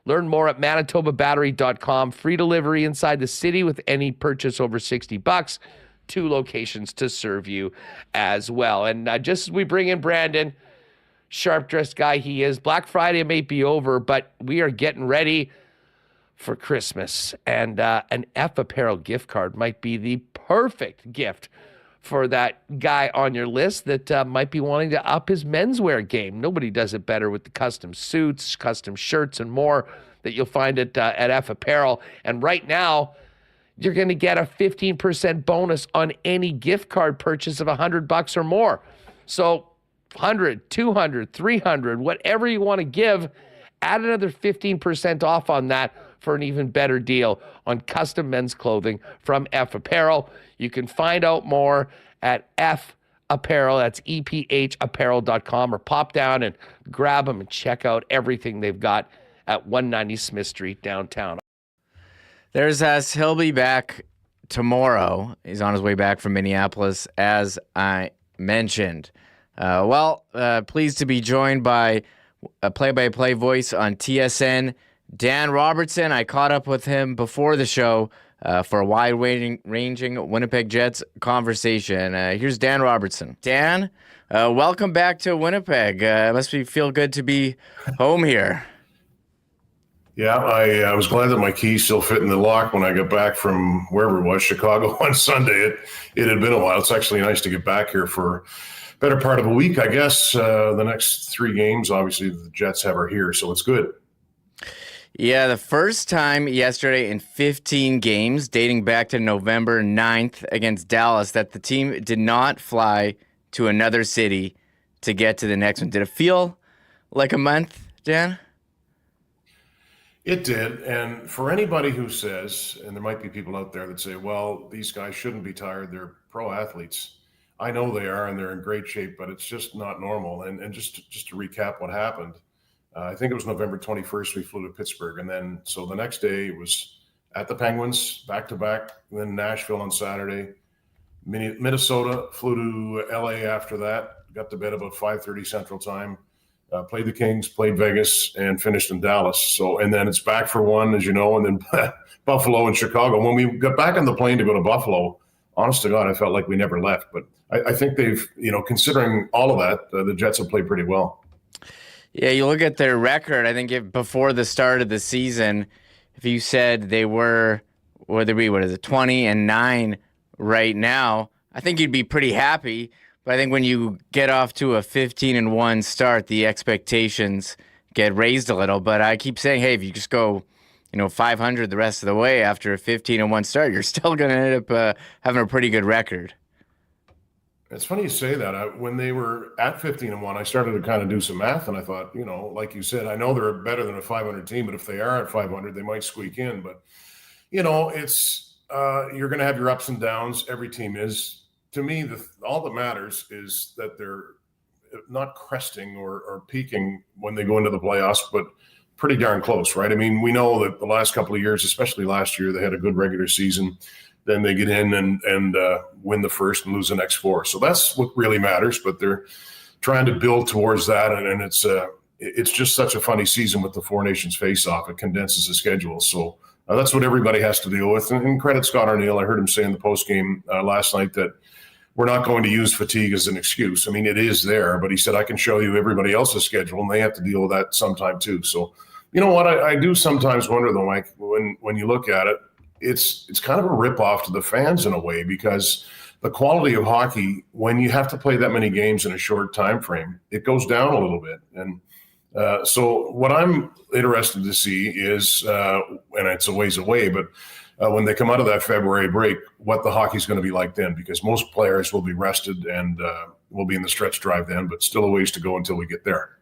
Learn more at manitobabattery.com. Free delivery inside the city with any purchase over $60. 2 locations to serve you as well. And just as we bring in Brandon, sharp-dressed guy he is, Black Friday may be over, but we are getting ready for Christmas. And an F Apparel gift card might be the perfect gift for that guy on your list that might be wanting to up his menswear game. Nobody does it better with the custom suits, custom shirts, and more that you'll find at F Apparel. And right now, you're going to get a 15% bonus on any gift card purchase of $100 or more. So 100, 200, 300, whatever you want to give, add another 15% off on that for an even better deal on custom men's clothing from F Apparel. You can find out more at F Apparel, that's EPHapparel.com, or pop down and grab them and check out everything they've got at 190 Smith Street downtown. There's us. He'll be back tomorrow. He's on his way back from Minneapolis, as I mentioned. Pleased to be joined by a play-by-play voice on TSN, Dan Robertson. I caught up with him before the show for a wide-ranging Winnipeg Jets conversation. Here's Dan Robertson. Dan, welcome back to Winnipeg. Must feel good to be home here. Yeah, I was glad that my keys still fit in the lock when I got back from wherever it was, Chicago on Sunday. It had been a while. It's actually nice to get back here for a better part of a week, I guess. The next 3 games, obviously, the Jets have her here, so it's good. Yeah, the first time yesterday in 15 games, dating back to November 9th against Dallas, that the team did not fly to another city to get to the next one. Did it feel like a month, Dan? It did, and for anybody who says, and there might be people out there that say, well, these guys shouldn't be tired, they're pro athletes. I know they are, and they're in great shape, but it's just not normal. And just to recap what happened, I think it was November 21st we flew to Pittsburgh, and then so the next day it was at the Penguins, back-to-back, then Nashville on Saturday, Minnesota, flew to LA after that, got to bed about 5:30 Central Time. Played the Kings, played Vegas, and finished in Dallas. So, and then it's back for one, as you know, and then Buffalo and Chicago. When we got back on the plane to go to Buffalo, honest to God, I felt like we never left. But I think they've, considering all of that, the Jets have played pretty well. Yeah, you look at their record. I think before the start of the season, if you said they were, what is it, 20-9 right now, I think you'd be pretty happy. But I think when you get off to a 15-1 start, the expectations get raised a little. But I keep saying, hey, if you just go, 500 the rest of the way after a 15-1 start, you're still going to end up having a pretty good record. It's funny you say that. When they were at 15-1, I started to kind of do some math, and I thought, like you said, I know they're better than a 500 team, but if they are at 500, they might squeak in. But, it's you're going to have your ups and downs. Every team is. To me, all that matters is that they're not cresting or peaking when they go into the playoffs, but pretty darn close, right? I mean, we know that the last couple of years, especially last year, they had a good regular season. Then they get in and win the first and lose the next 4. So that's what really matters. But they're trying to build towards that, and it's just such a funny season with the Four Nations face-off. It condenses the schedule. So that's what everybody has to deal with. And credit Scott Arniel. I heard him say in the postgame last night that we're not going to use fatigue as an excuse. I mean, it is there, but he said, I can show you everybody else's schedule, and they have to deal with that sometime too. So, you know what? I do sometimes wonder, though, Mike, when you look at it, it's kind of a ripoff to the fans in a way, because the quality of hockey, when you have to play that many games in a short time frame, it goes down a little bit. And so what I'm interested to see is, and it's a ways away, but when they come out of that February break, what the hockey's going to be like then, because most players will be rested and will be in the stretch drive then, but still a ways to go until we get there.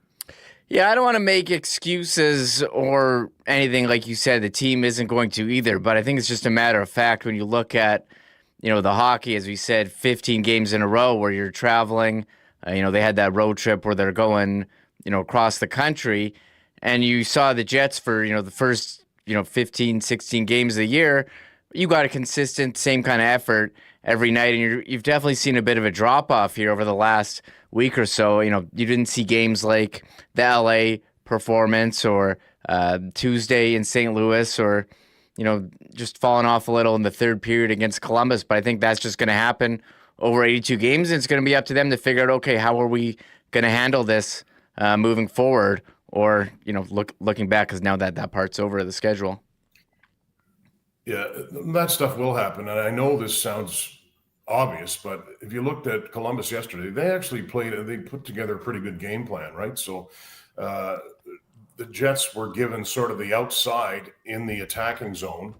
Yeah, I don't want to make excuses or anything. Like you said, the team isn't going to either, but I think it's just a matter of fact when you look at, the hockey, as we said, 15 games in a row where you're traveling. They had that road trip where they're going, across the country, and you saw the Jets for, the first 15, 16 games of the year, you got a consistent same kind of effort every night. And you've definitely seen a bit of a drop off here over the last week or so. You didn't see games like the LA performance or Tuesday in St. Louis, or, just falling off a little in the third period against Columbus. But I think that's just going to happen over 82 games. And it's going to be up to them to figure out, okay, how are we going to handle this moving forward? Or, looking back, because now that part's over the schedule. Yeah, that stuff will happen. And I know this sounds obvious, but if you looked at Columbus yesterday, they actually they put together a pretty good game plan, right? So the Jets were given sort of the outside in the attacking zone,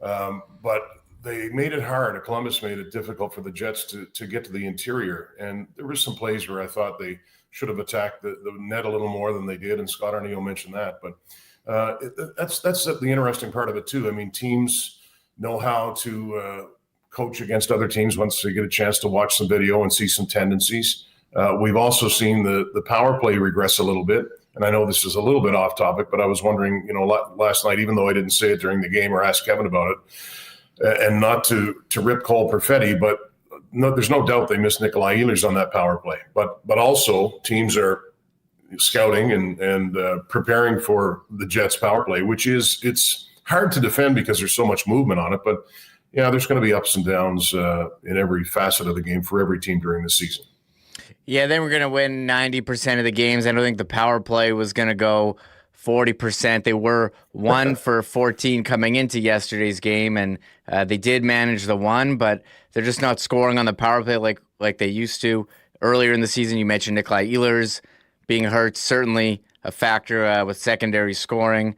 but they made it hard. Columbus made it difficult for the Jets to get to the interior. And there were some plays where I thought they should have attacked the net a little more than they did, and Scott Arniel mentioned that. But that's the interesting part of it too. I mean, teams know how to coach against other teams once they get a chance to watch some video and see some tendencies. We've also seen the power play regress a little bit, and I know this is a little bit off topic, but I was wondering, last night, even though I didn't say it during the game or ask Kevin about it, and not to rip Cole Perfetti, but no, there's no doubt they missed Nikolai Ehlers on that power play. But also teams are scouting and preparing for the Jets power play, which it's hard to defend because there's so much movement on it. But yeah, there's going to be ups and downs in every facet of the game for every team during the season. Yeah, then we're going to win 90% of the games. I don't think the power play was going to go 40%. They were 1 for 14 coming into yesterday's game, and they did manage the 1, but they're just not scoring on the power play like they used to. Earlier in the season, you mentioned Nikolai Ehlers being hurt, certainly a factor with secondary scoring.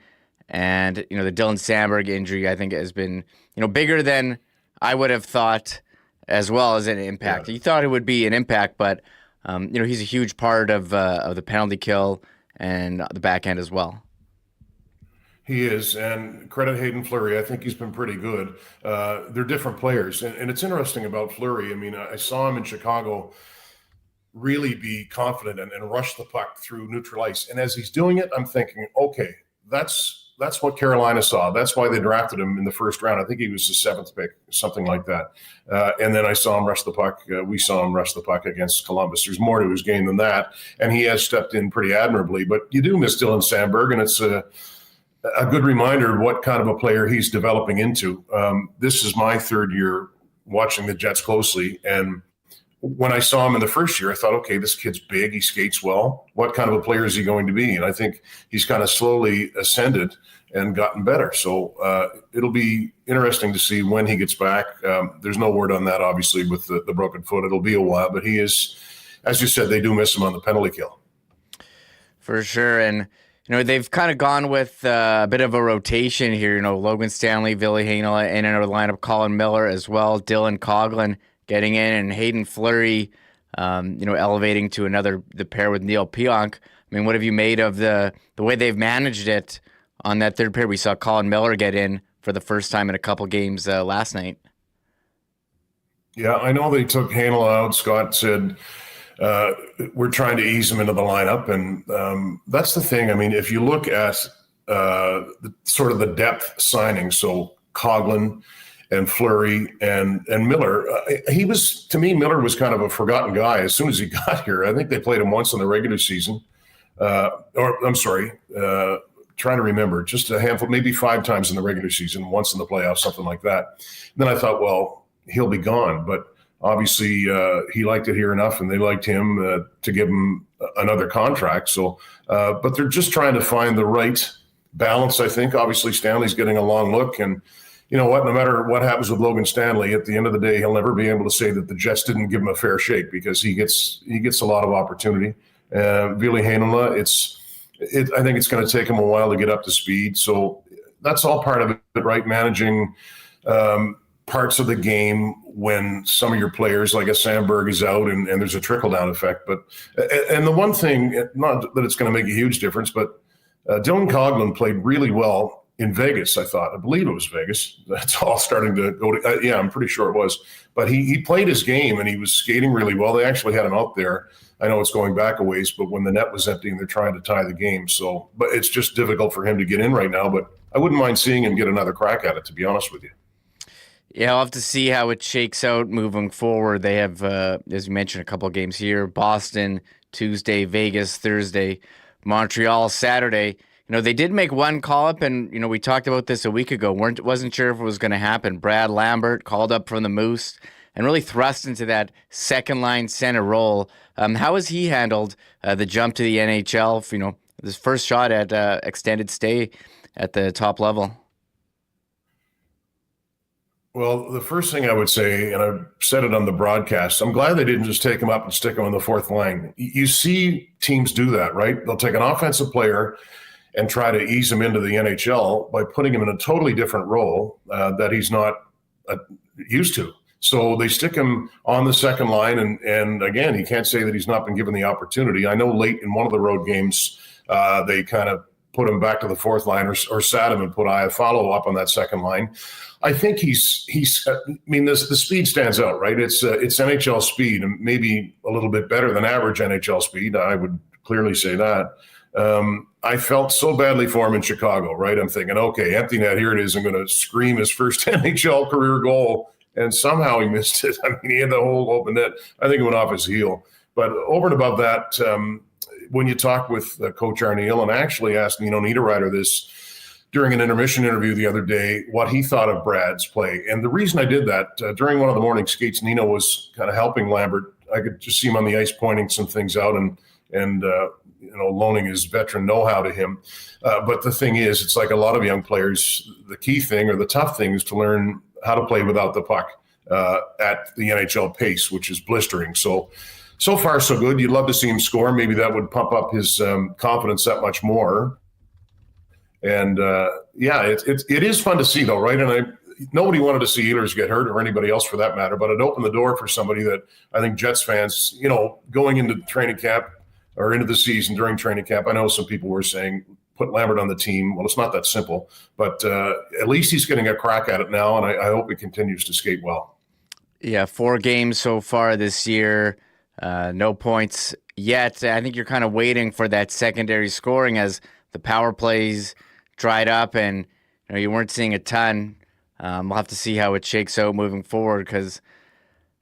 And, the Dylan Sandberg injury, I think, has been, bigger than I would have thought, as well as an impact. You thought it would be an impact, but, he's a huge part of the penalty kill and the back end as well. He is, and credit Hayden Fleury. I think he's been pretty good. They're different players, and it's interesting about Fleury. I mean, I saw him in Chicago really be confident and rush the puck through neutral ice. And as he's doing it, I'm thinking, okay, that's what Carolina saw. That's why they drafted him in the first round. I think he was the 7th pick, something like that. And then I saw him rush the puck. We saw him rush the puck against Columbus. There's more to his game than that, and he has stepped in pretty admirably. But you do miss Dylan Sandberg, and it's a good reminder of what kind of a player he's developing into. This is my 3rd year watching the Jets closely, and when I saw him in the first year, I thought, okay, this kid's big, he skates well. What kind of a player is he going to be? And I think he's kind of slowly ascended and gotten better. So it'll be interesting to see when he gets back. There's no word on that, obviously, with the broken foot. It'll be a while, but he is, as you said, they do miss him on the penalty kill. For sure. And, they've kind of gone with a bit of a rotation here. Logan Stanley, Ville Heinola in and out of the lineup, Colin Miller as well, Dylan Coghlan getting in, and Hayden Fleury, elevating to the pair with Neil Pionk. I mean, what have you made of the way they've managed it on that third pair? We saw Colin Miller get in for the first time in a couple games last night. Yeah, I know they took Heinola out. Scott said, we're trying to ease him into the lineup, and that's the thing. I mean, if you look at sort of the depth signing, so Coghlan and Fleury and Miller, Miller was kind of a forgotten guy as soon as he got here. I think they played him once in the regular season, trying to remember, just a handful, maybe 5 times in the regular season, once in the playoffs, something like that. And then I thought, well, he'll be gone, but obviously, he liked it here enough, and they liked him to give him another contract. So, but they're just trying to find the right balance, I think. Obviously, Stanley's getting a long look, and you know what? No matter what happens with Logan Stanley, at the end of the day, he'll never be able to say that the Jets didn't give him a fair shake, because he gets a lot of opportunity. Ville Heinola, I think it's going to take him a while to get up to speed. So that's all part of it, right? Managing parts of the game when some of your players, like a Sandberg, is out, and there's a trickle-down effect. But and the one thing, not that it's going to make a huge difference, but Dylan Coghlan played really well in Vegas, I thought. I believe it was Vegas. That's all starting to go to yeah, I'm pretty sure it was. But he played his game, and he was skating really well. They actually had him out there. I know it's going back a ways, but when the net was empty and they're trying to tie the game. So, but it's just difficult for him to get in right now. But I wouldn't mind seeing him get another crack at it, to be honest with you. Yeah, I'll have to see how it shakes out moving forward. They have, as you mentioned, a couple of games here. Boston, Tuesday, Vegas, Thursday, Montreal, Saturday. They did make one call-up, and, we talked about this a week ago. Wasn't sure if it was going to happen. Brad Lambert called up from the Moose and really thrust into that second-line center role. How has he handled the jump to the NHL, this first shot at extended stay at the top level? Well, the first thing I would say, and I've said it on the broadcast, I'm glad they didn't just take him up and stick him on the fourth line. You see teams do that, right? They'll take an offensive player and try to ease him into the NHL by putting him in a totally different role that he's not used to. So they stick him on the second line, and again, you can't say that he's not been given the opportunity. I know late in one of the road games, they kind of put him back to the fourth line or sat him and put Iafallo up on that second line. I think the speed stands out, right? It's NHL speed, and maybe a little bit better than average NHL speed. I would clearly say that. I felt so badly for him in Chicago, right? I'm thinking, okay, empty net, here it is. I'm going to scream his first NHL career goal, and somehow he missed it. I mean, he had the whole open net. I think it went off his heel. But over and above that, when you talk with Coach Arneal, and I actually asked Nino Niederreiter this during an intermission interview the other day, what he thought of Brad's play. And the reason I did that, during one of the morning skates, Nino was kind of helping Lambert. I could just see him on the ice pointing some things out and loaning his veteran know-how to him. But the thing is, it's like a lot of young players, the key thing or the tough thing is to learn how to play without the puck at the NHL pace, which is blistering. So far, so good. You'd love to see him score. Maybe that would pump up his confidence that much more. And it is fun to see, though, right? And nobody wanted to see Ehlers get hurt, or anybody else for that matter, but it opened the door for somebody that I think Jets fans, going into training camp or into the season during training camp, I know some people were saying, put Lambert on the team. Well, it's not that simple, but at least he's getting a crack at it now, and I hope he continues to skate well. Yeah, 4 games so far this year, no points yet. I think you're kind of waiting for that secondary scoring as the power plays dried up, and you weren't seeing a ton. We'll have to see how it shakes out moving forward, because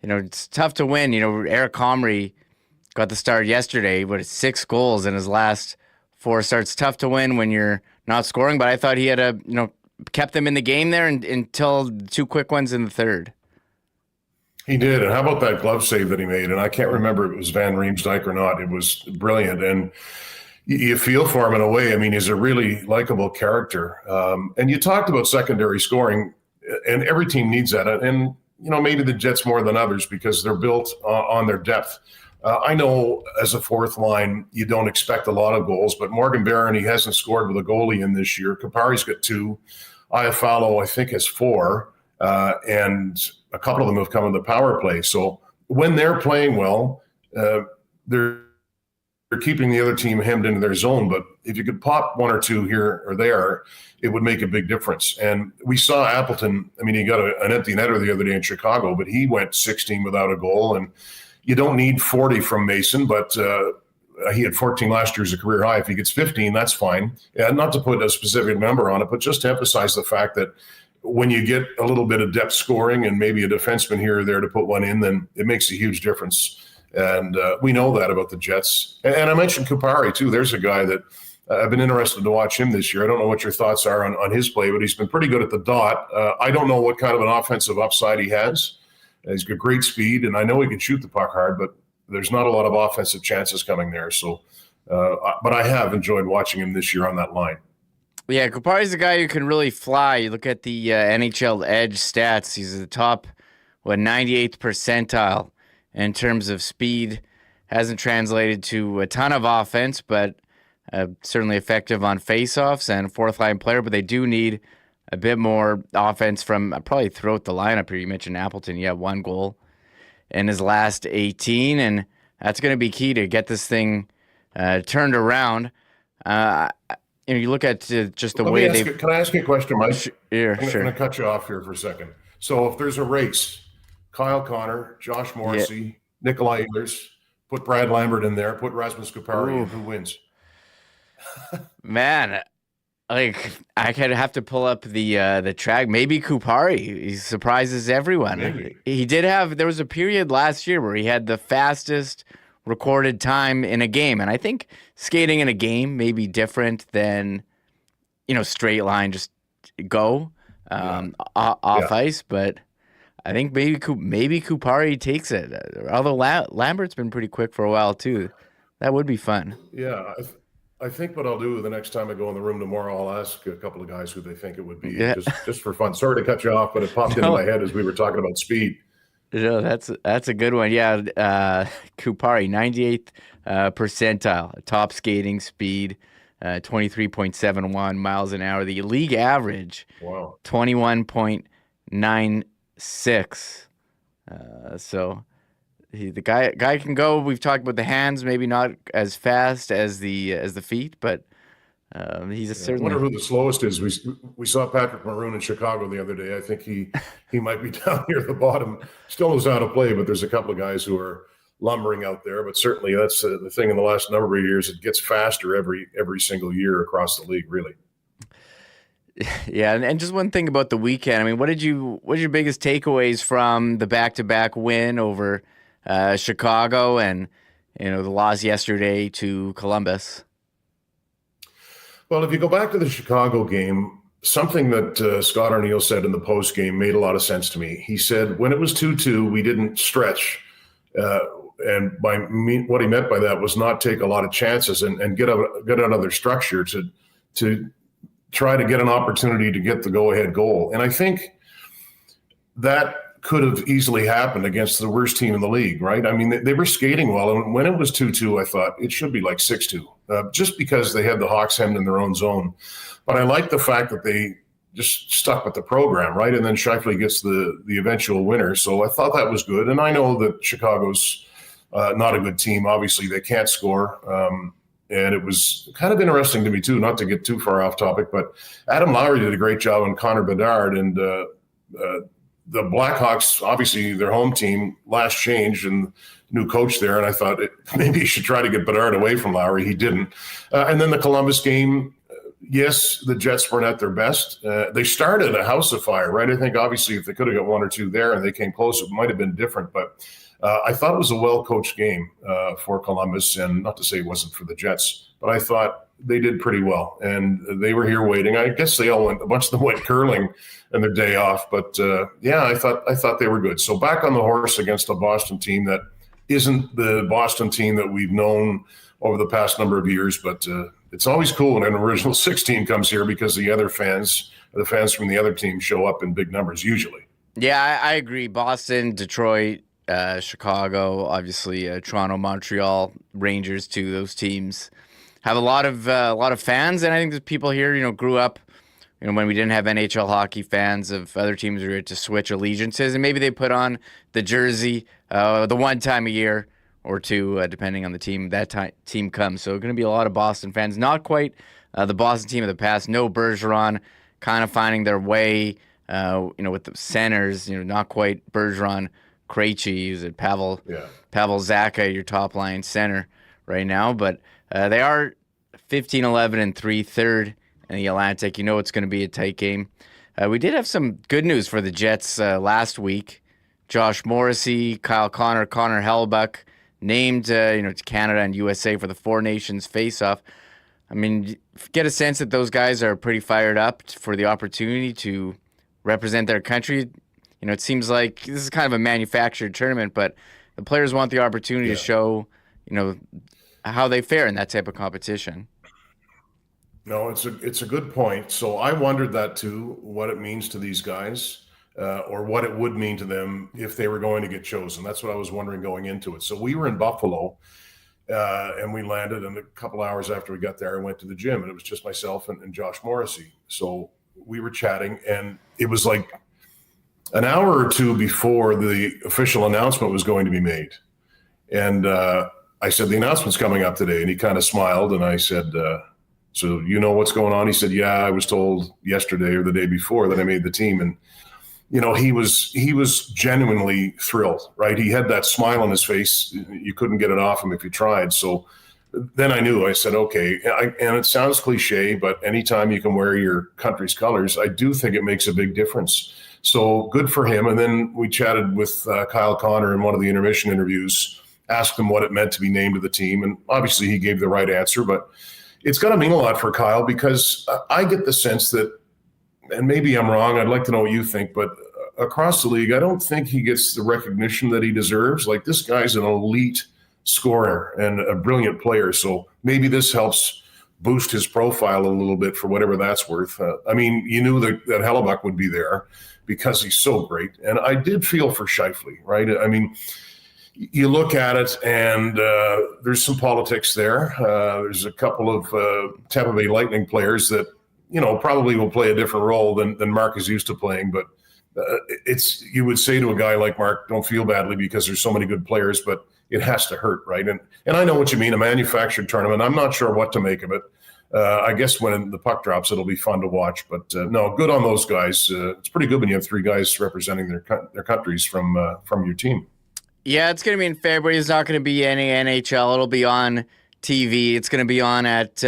it's tough to win. Eric Comrie got the start yesterday, but 6 goals in his last 4 starts. Tough to win when you're not scoring, but I thought he had kept them in the game there until 2 quick ones in the third. He did. And how about that glove save that he made? And I can't remember if it was Van Riemsdyk or not. It was brilliant. And you feel for him in a way. I mean, he's a really likable character. And you talked about secondary scoring, and every team needs that. And, maybe the Jets more than others because they're built on their depth. I know as a fourth line, you don't expect a lot of goals, but Morgan Barron, he hasn't scored with a goalie in this year. Kupari's got 2. Iafallo, I think, has 4. And a couple of them have come in the power play. So when they're playing well, they're keeping the other team hemmed into their zone. But if you could pop 1 or 2 here or there, it would make a big difference. And we saw Appleton. I mean, he got an empty netter the other day in Chicago, but he went 16 without a goal. And you don't need 40 from Mason, but he had 14 last year as a career high. If he gets 15, that's fine. And not to put a specific number on it, but just to emphasize the fact that when you get a little bit of depth scoring and maybe a defenseman here or there to put one in, then it makes a huge difference. And we know that about the Jets. And I mentioned Kupari, too. There's a guy that I've been interested to watch him this year. I don't know what your thoughts are on his play, but he's been pretty good at the dot. I don't know what kind of an offensive upside he has. He's got great speed, and I know he can shoot the puck hard, but there's not a lot of offensive chances coming there. So, but I have enjoyed watching him this year on that line. Yeah, Kupari's a guy who can really fly. You look at the NHL Edge stats. He's the top, 98th percentile in terms of speed. Hasn't translated to a ton of offense, but certainly effective on faceoffs and fourth-line player. But they do need a bit more offense from probably throughout the lineup here. You mentioned Appleton. Yeah, 1 goal in his last 18, and that's going to be key to get this thing turned around. You look at just the way they. Can I ask you a question, Mike? Sure. I'm going to cut you off here for a second. So if there's a race, Kyle Connor, Josh Morrissey, Nikolai Ehlers, put Brad Lambert in there, put Rasmus Kupari in, who wins? Man, like I could have to pull up the track. Maybe Kupari. He surprises everyone. Maybe. He did have. There was a period last year where he had the fastest recorded time in a game, and I think skating in a game may be different than straight line, just go off ice. But I think maybe Kupari takes it. Although Lambert's been pretty quick for a while too. That would be fun. Yeah. I think what I'll do the next time I go in the room tomorrow, I'll ask a couple of guys who they think it would be, just for fun. Sorry to cut you off, but it popped into my head as we were talking about speed. No, that's a good one. Yeah, Kupari, 98th percentile, top skating speed, 23.71 miles an hour. The league average, 21.96. So the guy can go. We've talked about the hands, maybe not as fast as the feet, but he's certainly. I wonder who the slowest is. We saw Patrick Maroon in Chicago the other day. I think he might be down near the bottom. Still knows how to play, but there's a couple of guys who are lumbering out there. But certainly that's the thing in the last number of years. It gets faster every single year across the league, really. Yeah, and just one thing about the weekend. I mean, what are your biggest takeaways from the back-to-back win over Chicago and the loss yesterday to Columbus? Well, if you go back to the Chicago game, something that Scott Arniel said in the post game made a lot of sense to me. He said when it was 2-2, we didn't stretch, and what he meant by that was not take a lot of chances and get another structure to try to get an opportunity to get the go-ahead goal. And I think that could have easily happened against the worst team in the league, right? I mean, they were skating well, and when it was 2-2, I thought it should be like 6-2, just because they had the Hawks hemmed in their own zone. But I like the fact that they just stuck with the program, right? And then Scheifele gets the eventual winner. So I thought that was good. And I know that Chicago's not a good team. Obviously, they can't score. And it was kind of interesting to me, too, not to get too far off topic, but Adam Lowry did a great job on Connor Bedard. And the Blackhawks, obviously their home team, last change and new coach there. And I thought maybe he should try to get Bedard away from Lowry. He didn't. And then the Columbus game, yes, the Jets weren't at their best. They started a house of fire, right? I think obviously if they could have got 1 or 2 there and they came close, it might have been different. But I thought it was a well-coached game for Columbus, and not to say it wasn't for the Jets, but I thought they did pretty well. And they were here waiting. I guess a bunch of them went curling on their day off. But I thought they were good. So back on the horse against a Boston team that isn't the Boston team that we've known over the past number of years. But it's always cool when an original 16 comes here because the other fans, the fans from the other team, show up in big numbers usually. Yeah, I agree. Boston, Detroit, Chicago, obviously Toronto, Montreal, Rangers too. Those teams have a lot of fans, and I think the people here, grew up, when we didn't have NHL hockey fans of other teams, we were to switch allegiances, and maybe they put on the jersey the one time a year or two, depending on the team that team comes. So going to be a lot of Boston fans. Not quite the Boston team of the past. No Bergeron, kind of finding their way. With the centers, not quite Bergeron, Krejci, who's at Pavel Zacha, your top line center right now. But they are 15-11-3, third in the Atlantic. It's going to be a tight game. We did have some good news for the Jets last week. Josh Morrissey, Kyle Connor, Connor Hrabchak named to Canada and USA for the Four Nations face-off. I mean, get a sense that those guys are pretty fired up for the opportunity to represent their country. It seems like this is kind of a manufactured tournament, but the players want the opportunity to show, how they fare in that type of competition. No, it's a good point. So I wondered that too, what it means to these guys, or what it would mean to them if they were going to get chosen. That's what I was wondering going into it. So we were in Buffalo, and we landed, and a couple hours after we got there, I went to the gym, and it was just myself and Josh Morrissey. So we were chatting, and it was like an hour or two before the official announcement was going to be made. And I said, the announcement's coming up today. And he kind of smiled, and I said, so you know what's going on? He said, yeah, I was told yesterday or the day before that I made the team. And, he was genuinely thrilled, right? He had that smile on his face. You couldn't get it off him if you tried. So then I knew. I said, okay. And it sounds cliche, but anytime you can wear your country's colors, I do think it makes a big difference. So good for him. And then we chatted with Kyle Connor in one of the intermission interviews, asked him what it meant to be named to the team. And obviously he gave the right answer, but it's got to mean a lot for Kyle, because I get the sense that, and maybe I'm wrong, I'd like to know what you think, but across the league, I don't think he gets the recognition that he deserves. Like, this guy's an elite scorer and a brilliant player. So maybe this helps boost his profile a little bit for whatever that's worth. You knew that Hrabchak would be there because he's so great. And I did feel for Scheifele, right? You look at it, and there's some politics there. There's a couple of Tampa Bay Lightning players that, probably will play a different role than Mark is used to playing. But you would say to a guy like Mark, don't feel badly because there's so many good players, but it has to hurt, right? And I know what you mean, a manufactured tournament. I'm not sure what to make of it. I guess when the puck drops, it'll be fun to watch. But no, good on those guys. It's pretty good when you have three guys representing their countries from your team. Yeah, it's going to be in February. It's not going to be any NHL. It'll be on TV. It's going to be on at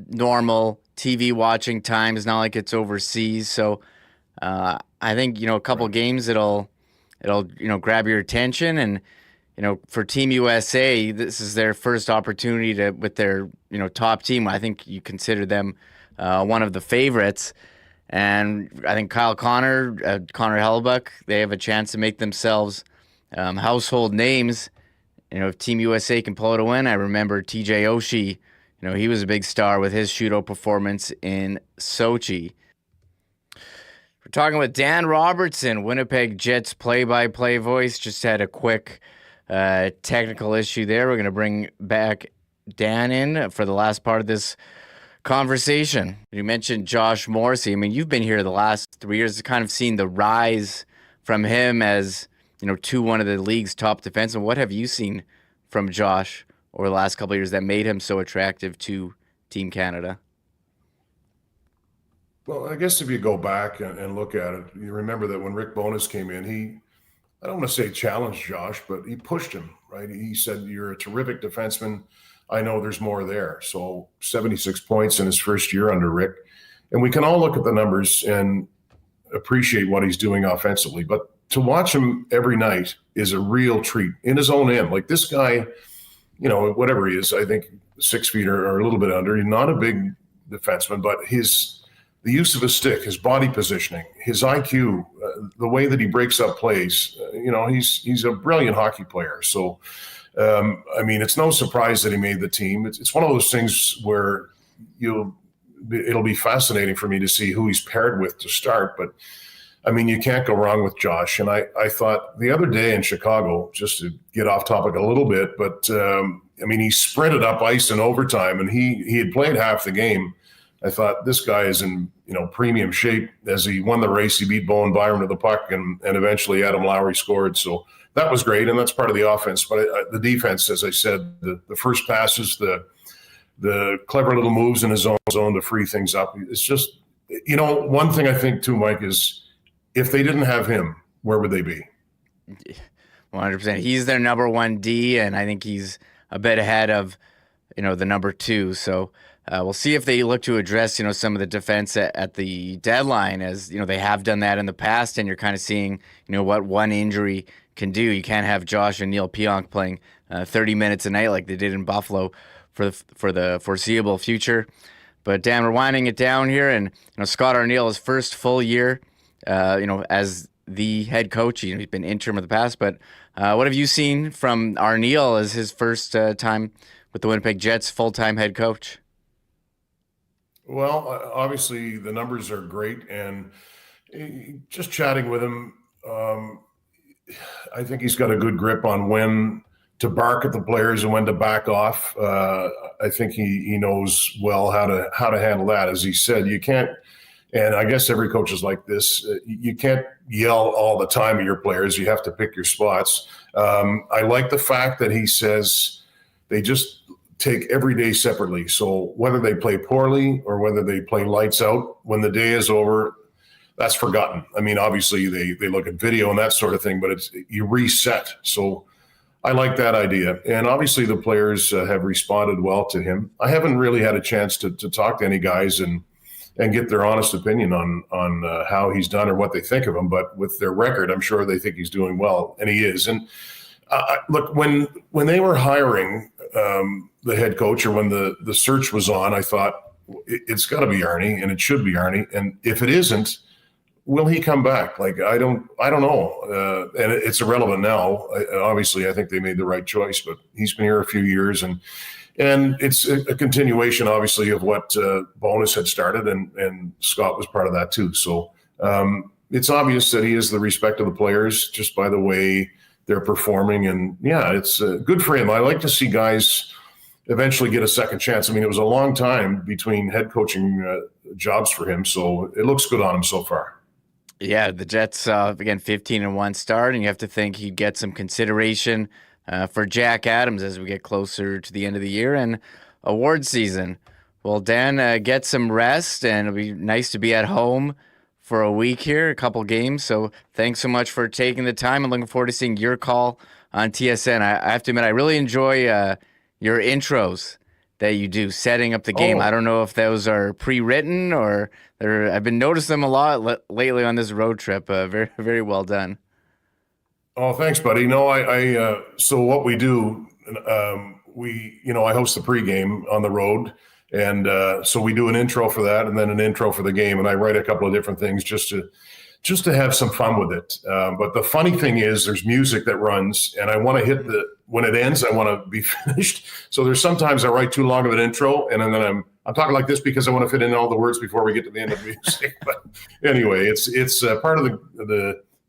normal TV watching time. It's not like it's overseas. So I think a couple games it'll grab your attention. And for Team USA, this is their first opportunity with their top team. I think you consider them one of the favorites. And I think Kyle Connor, Connor Hrabchak, they have a chance to make themselves household names. If Team USA can pull it a win, I remember TJ Oshie. He was a big star with his shootout performance in Sochi. We're talking with Dan Robertson, Winnipeg Jets play-by-play voice. Just had a quick technical issue there. We're going to bring back Dan in for the last part of this conversation. You mentioned Josh Morrissey. You've been here the last 3 years, kind of seen the rise from him as to one of the league's top defensemen. What have you seen from Josh over the last couple of years that made him so attractive to Team Canada? Well, I guess if you go back and look at it, you remember that when Rick Bowness came in, I don't want to say challenged Josh, but he pushed him, right? He said, you're a terrific defenseman. I know there's more there. So 76 points in his first year under Rick. And we can all look at the numbers and appreciate what he's doing offensively. But to watch him every night is a real treat in his own end. Like, this guy, whatever he is, I think 6 feet or a little bit under. He's not a big defenseman, but the use of his stick, his body positioning, his IQ, the way that he breaks up plays, he's a brilliant hockey player. So I mean, it's no surprise that he made the team. It's one of those things where it'll be fascinating for me to see who he's paired with to start. But I mean, you can't go wrong with Josh. And I thought the other day in Chicago, just to get off topic a little bit, but I mean, he sprinted up ice in overtime, and he had played half the game. I thought this guy is in premium shape. As he won the race, he beat Bowen Byram to the puck, and eventually Adam Lowry scored. So that was great, and that's part of the offense. But the defense, as I said, the first passes, the clever little moves in his own zone to free things up. It's just, one thing I think too, Mike, is if they didn't have him, where would they be? 100%. He's their number 1D, and I think he's a bit ahead of, the number 2. So we'll see if they look to address, some of the defense at the deadline, as, they have done that in the past, and you're kind of seeing, what one injury can do. You can't have Josh and Neil Pionk playing 30 minutes a night like they did in Buffalo for the foreseeable future. But Dan, we're winding it down here, and Scott Arniel, his first full year, as the head coach. He's been interim in the past, but what have you seen from Arniel as his first time with the Winnipeg Jets, full-time head coach? Well, obviously the numbers are great, and just chatting with him, I think he's got a good grip on when to bark at the players and when to back off. I think he knows well how to handle that. As he said, you can't, and I guess every coach is like this, you can't yell all the time at your players. You have to pick your spots. I like the fact that he says they just take every day separately. So whether they play poorly or whether they play lights out, when the day is over, that's forgotten. I mean, obviously they look at video and that sort of thing, but you reset. So I like that idea. And obviously the players have responded well to him. I haven't really had a chance to talk to any guys and get their honest opinion on how he's done or what they think of him. But with their record, I'm sure they think he's doing well, and he is. And look, when they were hiring the head coach, or when the search was on, I thought it's got to be Arnie, and it should be Arnie. And if it isn't, will he come back? Like, I don't know. And it's irrelevant now. Obviously, I think they made the right choice, but he's been here a few years, and it's a continuation, obviously, of what Bonus had started, and Scott was part of that too. So it's obvious that he is the respect of the players just by the way they're performing. And yeah, it's good for him. I like to see guys eventually get a second chance. I mean, it was a long time between head coaching jobs for him, so it looks good on him so far. Yeah, the Jets, again, 15-1 start, and you have to think he'd get some consideration for Jack Adams as we get closer to the end of the year and award season. Well, Dan, get some rest, and it'll be nice to be at home for a week here, a couple games. So thanks so much for taking the time. I'm looking forward to seeing your call on TSN. I have to admit, I really enjoy your intros that you do, setting up the game. I don't know if those are pre-written or I've been noticing them a lot lately on this road trip. Very, very well done. Oh, thanks, buddy. No, I so what we do, I host the pregame on the road, and so we do an intro for that, and then an intro for the game, and I write a couple of different things just to have some fun with it. But the funny thing is, there's music that runs, and I want to hit when it ends, I want to be finished. So there's sometimes I write too long of an intro, and then I'm talking like this because I want to fit in all the words before we get to the end of the music. But anyway, it's part of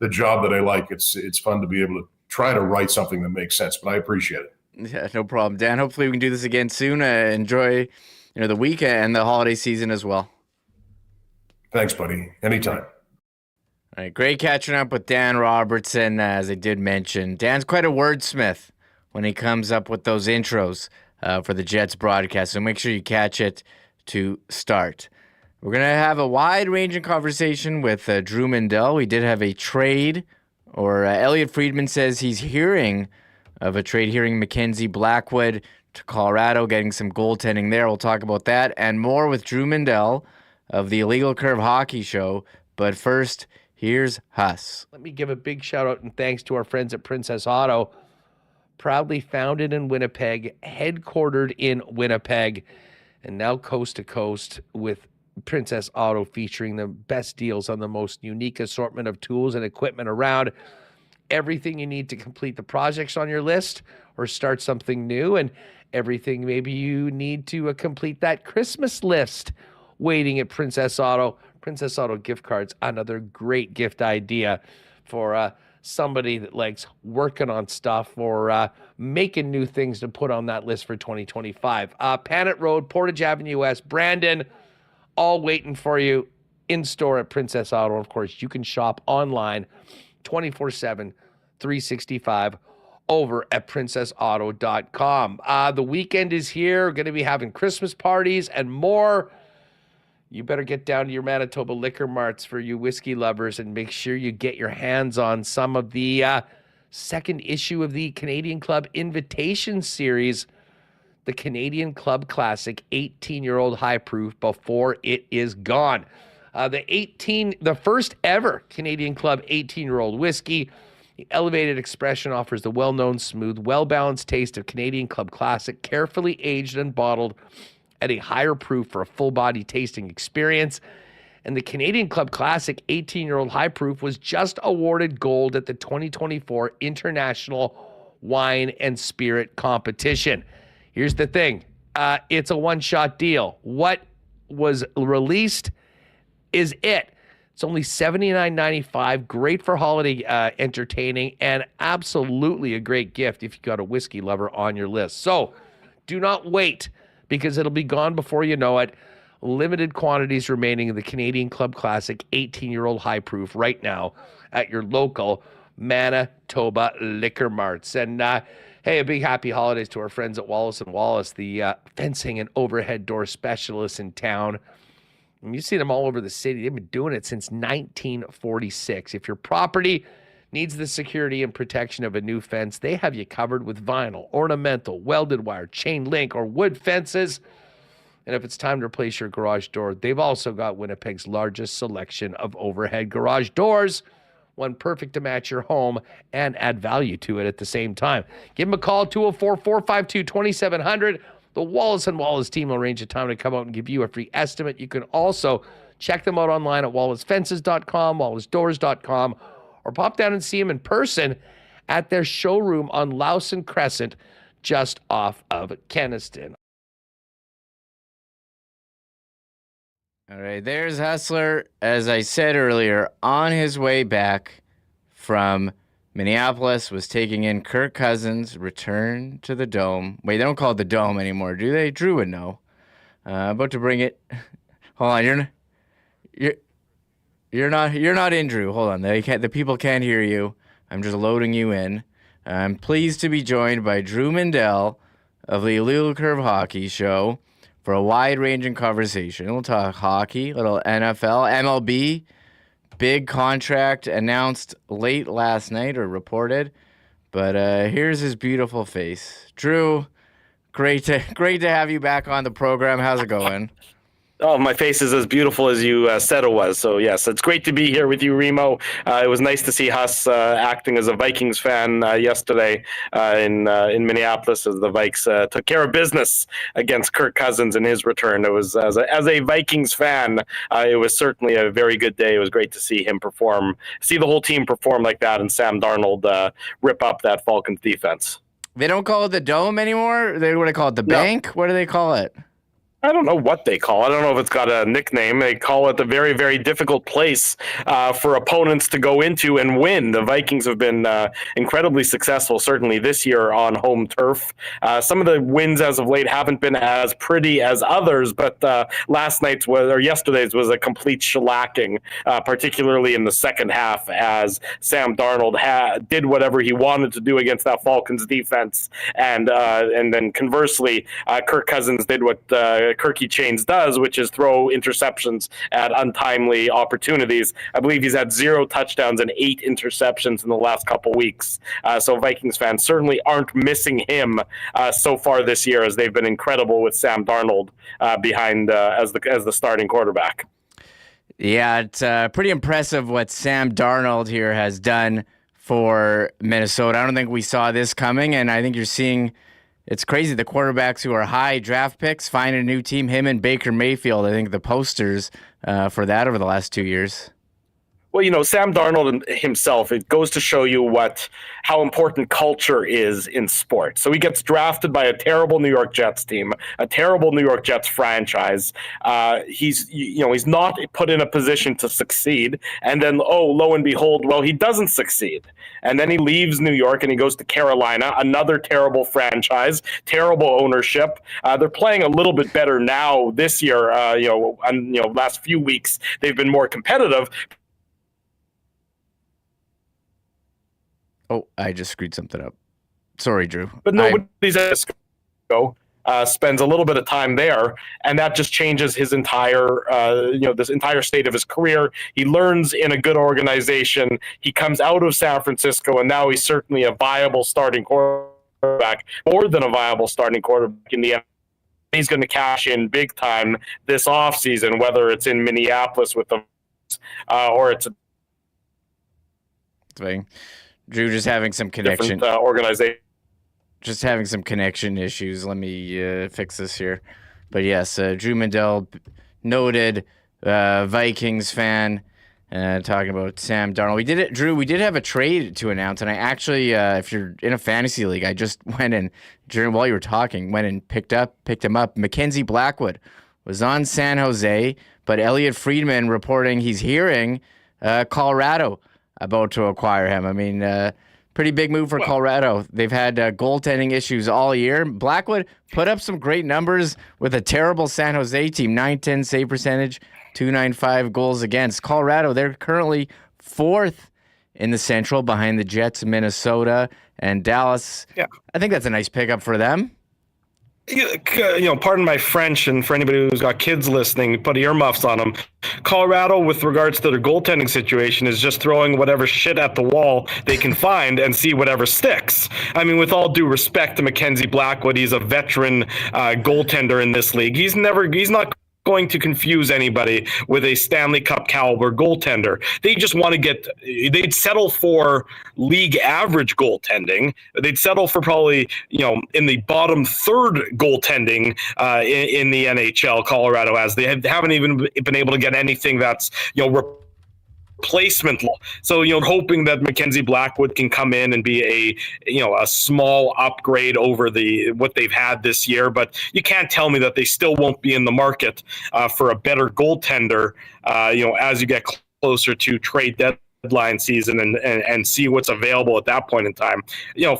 the job that I like. It's fun to be able to try to write something that makes sense, but I appreciate it. Yeah, no problem, Dan. Hopefully we can do this again soon. Enjoy, the week and the holiday season as well. Thanks, buddy. Anytime. All right, great catching up with Dan Robertson. As I did mention, Dan's quite a wordsmith when he comes up with those intros for the Jets broadcast, so make sure you catch it to start. We're going to have a wide-ranging conversation with Drew Mindell. We did have a trade, or Elliot Friedman says he's hearing of a trade, hearing Mackenzie Blackwood to Colorado, getting some goaltending there. We'll talk about that and more with Drew Mindell of the Illegal Curve Hockey Show. But first, here's Huss. Let me give a big shout-out and thanks to our friends at Princess Auto. Proudly founded in Winnipeg, headquartered in Winnipeg, and now coast to coast with Princess Auto, featuring the best deals on the most unique assortment of tools and equipment around. Everything you need to complete the projects on your list or start something new, and everything maybe you need to complete that Christmas list waiting at Princess Auto. Princess Auto gift cards, another great gift idea for somebody that likes working on stuff or making new things to put on that list for 2025. Panet Road, Portage Avenue West, Brandon, all waiting for you in store at Princess Auto. Of course, you can shop online 24/7, 365 over at princessauto.com. The weekend is here. We're going to be having Christmas parties and more. You better get down to your Manitoba liquor marts for you whiskey lovers and make sure you get your hands on some of the second issue of the Canadian Club Invitation Series, the Canadian Club Classic 18-year-old high proof before it is gone. The first ever Canadian Club 18-year-old whiskey. The elevated expression offers the well-known, smooth, well-balanced taste of Canadian Club Classic, carefully aged and bottled at a higher proof for a full-body tasting experience. And the Canadian Club Classic 18-year-old high proof was just awarded gold at the 2024 International Wine and Spirit Competition. Here's the thing. It's a one-shot deal. What was released is it. It's only $79.95, great for holiday entertaining, and absolutely a great gift if you got a whiskey lover on your list. So do not wait, because it'll be gone before you know it. Limited quantities remaining of the Canadian Club Classic 18-year-old high proof right now at your local Manitoba liquor marts. And hey, a big happy holidays to our friends at Wallace & Wallace, the fencing and overhead door specialists in town. And you see them all over the city. They've been doing it since 1946. If your property needs the security and protection of a new fence, they have you covered with vinyl, ornamental, welded wire, chain link, or wood fences. And if it's time to replace your garage door, they've also got Winnipeg's largest selection of overhead garage doors, one perfect to match your home and add value to it at the same time. Give them a call, 204-452-2700. The Wallace & Wallace team will arrange a time to come out and give you a free estimate. You can also check them out online at wallacefences.com, wallacedoors.com, or pop down and see them in person at their showroom on Lawson Crescent, just off of Kenaston. All right, there's Hustler, as I said earlier, on his way back from Minneapolis, was taking in Kirk Cousins' return to the Dome. Wait, they don't call it the Dome anymore, do they? Drew would know. About to bring it. Hold on, you're not in, Drew. Hold on, the people can't hear you. I'm just loading you in. I'm pleased to be joined by Drew Mindell of the Little Curve Hockey Show for a wide-ranging conversation. We'll talk hockey, little NFL, MLB. Big contract announced late last night or reported, but here's his beautiful face. Drew, great to have you back on the program. How's it going? Oh, my face is as beautiful as you said it was. So, yes, it's great to be here with you, Remo. It was nice to see Huss acting as a Vikings fan yesterday in Minneapolis as the Vikes took care of business against Kirk Cousins in his return. It was, as a Vikings fan, it was certainly a very good day. It was great to see him perform, see the whole team perform like that, and Sam Darnold rip up that Falcons defense. They don't call it the Dome anymore? What do they call it, the bank? What do they call it? I don't know what they call it. I don't know if it's got a nickname. They call it a very, very difficult place for opponents to go into and win. The Vikings have been incredibly successful, certainly this year on home turf. Some of the wins as of late haven't been as pretty as others, but yesterday's was a complete shellacking, particularly in the second half, as Sam Darnold did whatever he wanted to do against that Falcons defense, and then conversely, Kirk Cousins did what Kirky Chains does, which is throw interceptions at untimely opportunities. I believe he's had 0 touchdowns and 8 interceptions in the last couple weeks. So Vikings fans certainly aren't missing him so far this year, as they've been incredible with Sam Darnold behind as the starting quarterback. Yeah, it's pretty impressive what Sam Darnold here has done for Minnesota. I don't think we saw this coming, and I think you're seeing. It's crazy. The quarterbacks who are high draft picks find a new team. Him and Baker Mayfield, I think the posters for that over the last 2 years. Well, Sam Darnold himself, it goes to show you how important culture is in sports. So he gets drafted by a terrible New York Jets team, a terrible New York Jets franchise. He's not put in a position to succeed. And then, lo and behold, he doesn't succeed. And then he leaves New York and he goes to Carolina, another terrible franchise, terrible ownership. They're playing a little bit better now this year. Last few weeks they've been more competitive. Oh, I just screwed something up. Sorry, Drew. But nobody's at spends a little bit of time there, and that just changes his entire, this entire state of his career. He learns in a good organization. He comes out of San Francisco, and now he's certainly a viable starting quarterback, more than a viable starting quarterback in the NFL. He's going to cash in big time this offseason, whether it's in Minneapolis with them or it's Drew just having some connection organization. Just having some connection issues. Let me fix this here. But yes, Drew Mindell, noted Vikings fan, talking about Sam Darnold. Drew, we did have a trade to announce, and I actually, if you're in a fantasy league, I just went and, while you were talking, went and picked him up. Mackenzie Blackwood was on San Jose, but Elliot Friedman reporting he's hearing Colorado about to acquire him. I mean, pretty big move for Colorado. They've had goaltending issues all year. Blackwood put up some great numbers with a terrible San Jose team, .910 save percentage, .295 goals against. Colorado, they're currently 4th in the Central behind the Jets, Minnesota, and Dallas. Yeah. I think that's a nice pickup for them. Pardon my French, and for anybody who's got kids listening, put earmuffs on them. Colorado, with regards to their goaltending situation, is just throwing whatever shit at the wall they can find and see whatever sticks. I mean, with all due respect to Mackenzie Blackwood, he's a veteran goaltender in this league. He's not going to confuse anybody with a Stanley Cup caliber goaltender. They just want to they'd settle for league average goaltending. They'd settle for probably, in the bottom third goaltending in the NHL, Colorado has. They haven't even been able to get anything that's, replacement. So, hoping that Mackenzie Blackwood can come in and be a small upgrade over what they've had this year. But you can't tell me that they still won't be in the market for a better goaltender, as you get closer to trade deadline season and see what's available at that point in time.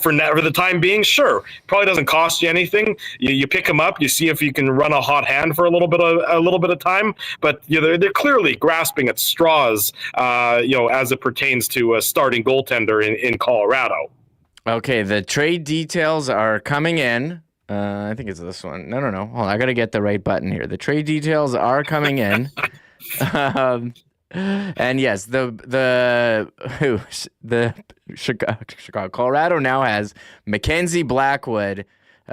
For the time being, sure, probably doesn't cost you anything. You pick them up, you see if you can run a hot hand for a little bit of time. But they're clearly grasping at straws, as it pertains to a starting goaltender in Colorado. Okay, the trade details are coming in. I think it's this one. No. Hold on, I got to get the right button here. The trade details are coming in. And yes, the Chicago, Colorado now has Mackenzie Blackwood,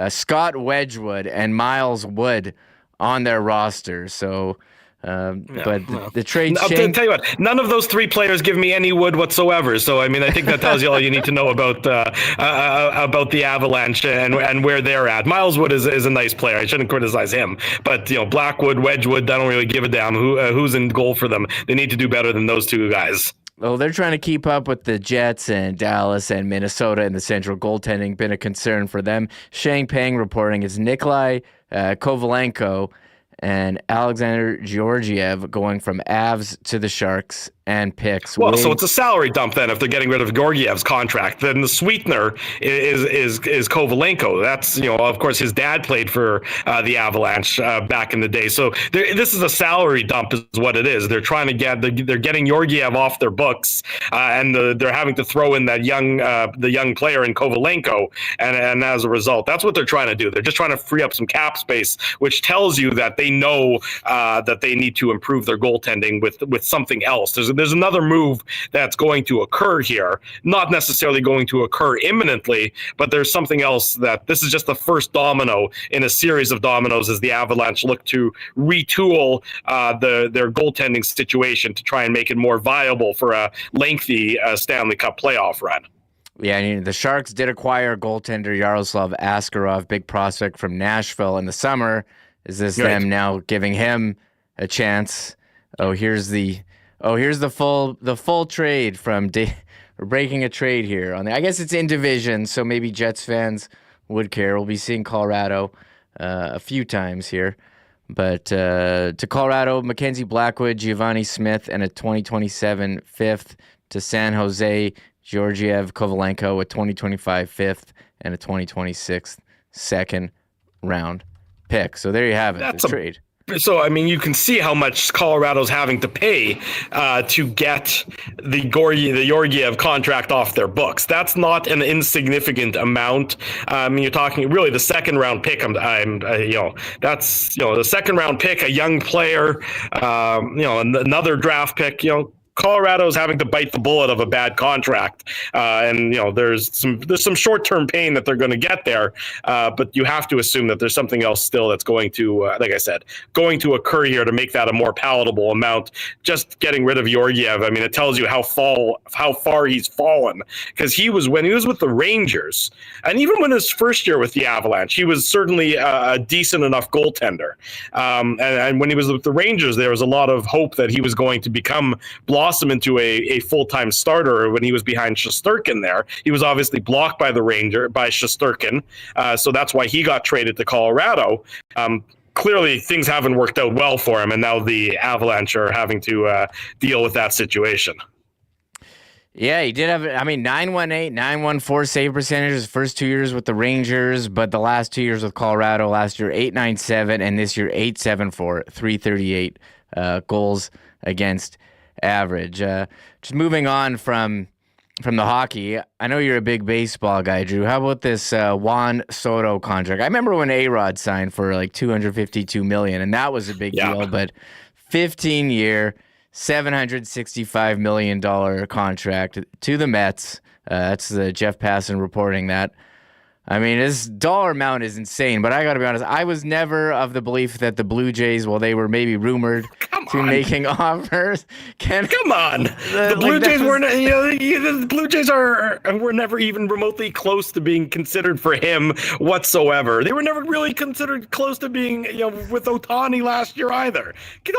Scott Wedgwood, and Miles Wood on their roster. So, the trade. I'll tell you what, none of those three players give me any wood whatsoever. So, I mean, I think that tells you all you need to know about the Avalanche and where they're at. Miles Wood is a nice player. I shouldn't criticize him, but Blackwood, Wedgwood, I don't really give a damn who's in goal for them. They need to do better than those two guys. Well, they're trying to keep up with the Jets and Dallas and Minnesota, and the Central goaltending been a concern for them. Shang Peng reporting it's Nikolai Kovalenko and Alexander Georgiev going from Avs to the Sharks and picks. Well, so it's a salary dump then if they're getting rid of Georgiev's contract. Then the sweetener is Kovalenko. That's, of course, his dad played for the Avalanche back in the day. So this is a salary dump is what it is. They're trying to they're getting Georgiev off their books and they're having to throw in that the young player in Kovalenko. And as a result, that's what they're trying to do. They're just trying to free up some cap space, which tells you that they know that they need to improve their goaltending with something else. There's another move that's going to occur here, not necessarily going to occur imminently, but there's something else that this is just the first domino in a series of dominoes as the Avalanche look to retool their goaltending situation to try and make it more viable for a lengthy Stanley Cup playoff run. Yeah, the Sharks did acquire goaltender Yaroslav Askarov, big prospect from Nashville in the summer. Is this them now giving him a chance? Oh, here's the Oh, here's the full trade from we're breaking a trade here on I guess it's in division, so maybe Jets fans would care. We'll be seeing Colorado a few times here. But to Colorado, Mackenzie Blackwood, Giovanni Smith, and a 2027 fifth. To San Jose, Georgiev Kovalenko, a 2025 fifth and a 2026 second round pick. So there you have it. That's the trade. So, I mean, you can see how much Colorado's having to pay to get the Georgiev contract off their books. That's not an insignificant amount. I mean, you're talking really the second round pick. That's the second round pick, a young player, another draft pick. Colorado's having to bite the bullet of a bad contract, and there's some short-term pain that they're going to get there, but you have to assume that there's something else still that's going to, like I said, going to occur here to make that a more palatable amount. Just getting rid of Georgiev, I mean, it tells you how far he's fallen, because when he was with the Rangers, and even when his first year with the Avalanche, he was certainly a decent enough goaltender, and when he was with the Rangers, there was a lot of hope that he was going to blossom into a full-time starter when he was behind Shesterkin there. He was obviously blocked by Shesterkin, so that's why he got traded to Colorado. Clearly, things haven't worked out well for him, and now the Avalanche are having to deal with that situation. Yeah, he did have, 918, 914 save percentage his first 2 years with the Rangers, but the last 2 years with Colorado, last year 897, and this year 874, 338 goals against average. Just moving on from the hockey, I know you're a big baseball guy, Drew. How about this Juan Soto contract? I remember when A-Rod signed for like $252 million, and that was a big deal, but 15-year, $765 million contract to the Mets. That's Jeff Passan reporting that. I mean, his dollar amount is insane, but I got to be honest, I was never of the belief that the Blue Jays, they were maybe rumored to be making offers. Come on. The Blue Jays weren't, the Blue Jays were never even remotely close to being considered for him whatsoever. They were never really considered close to being, with Ohtani last year either. Give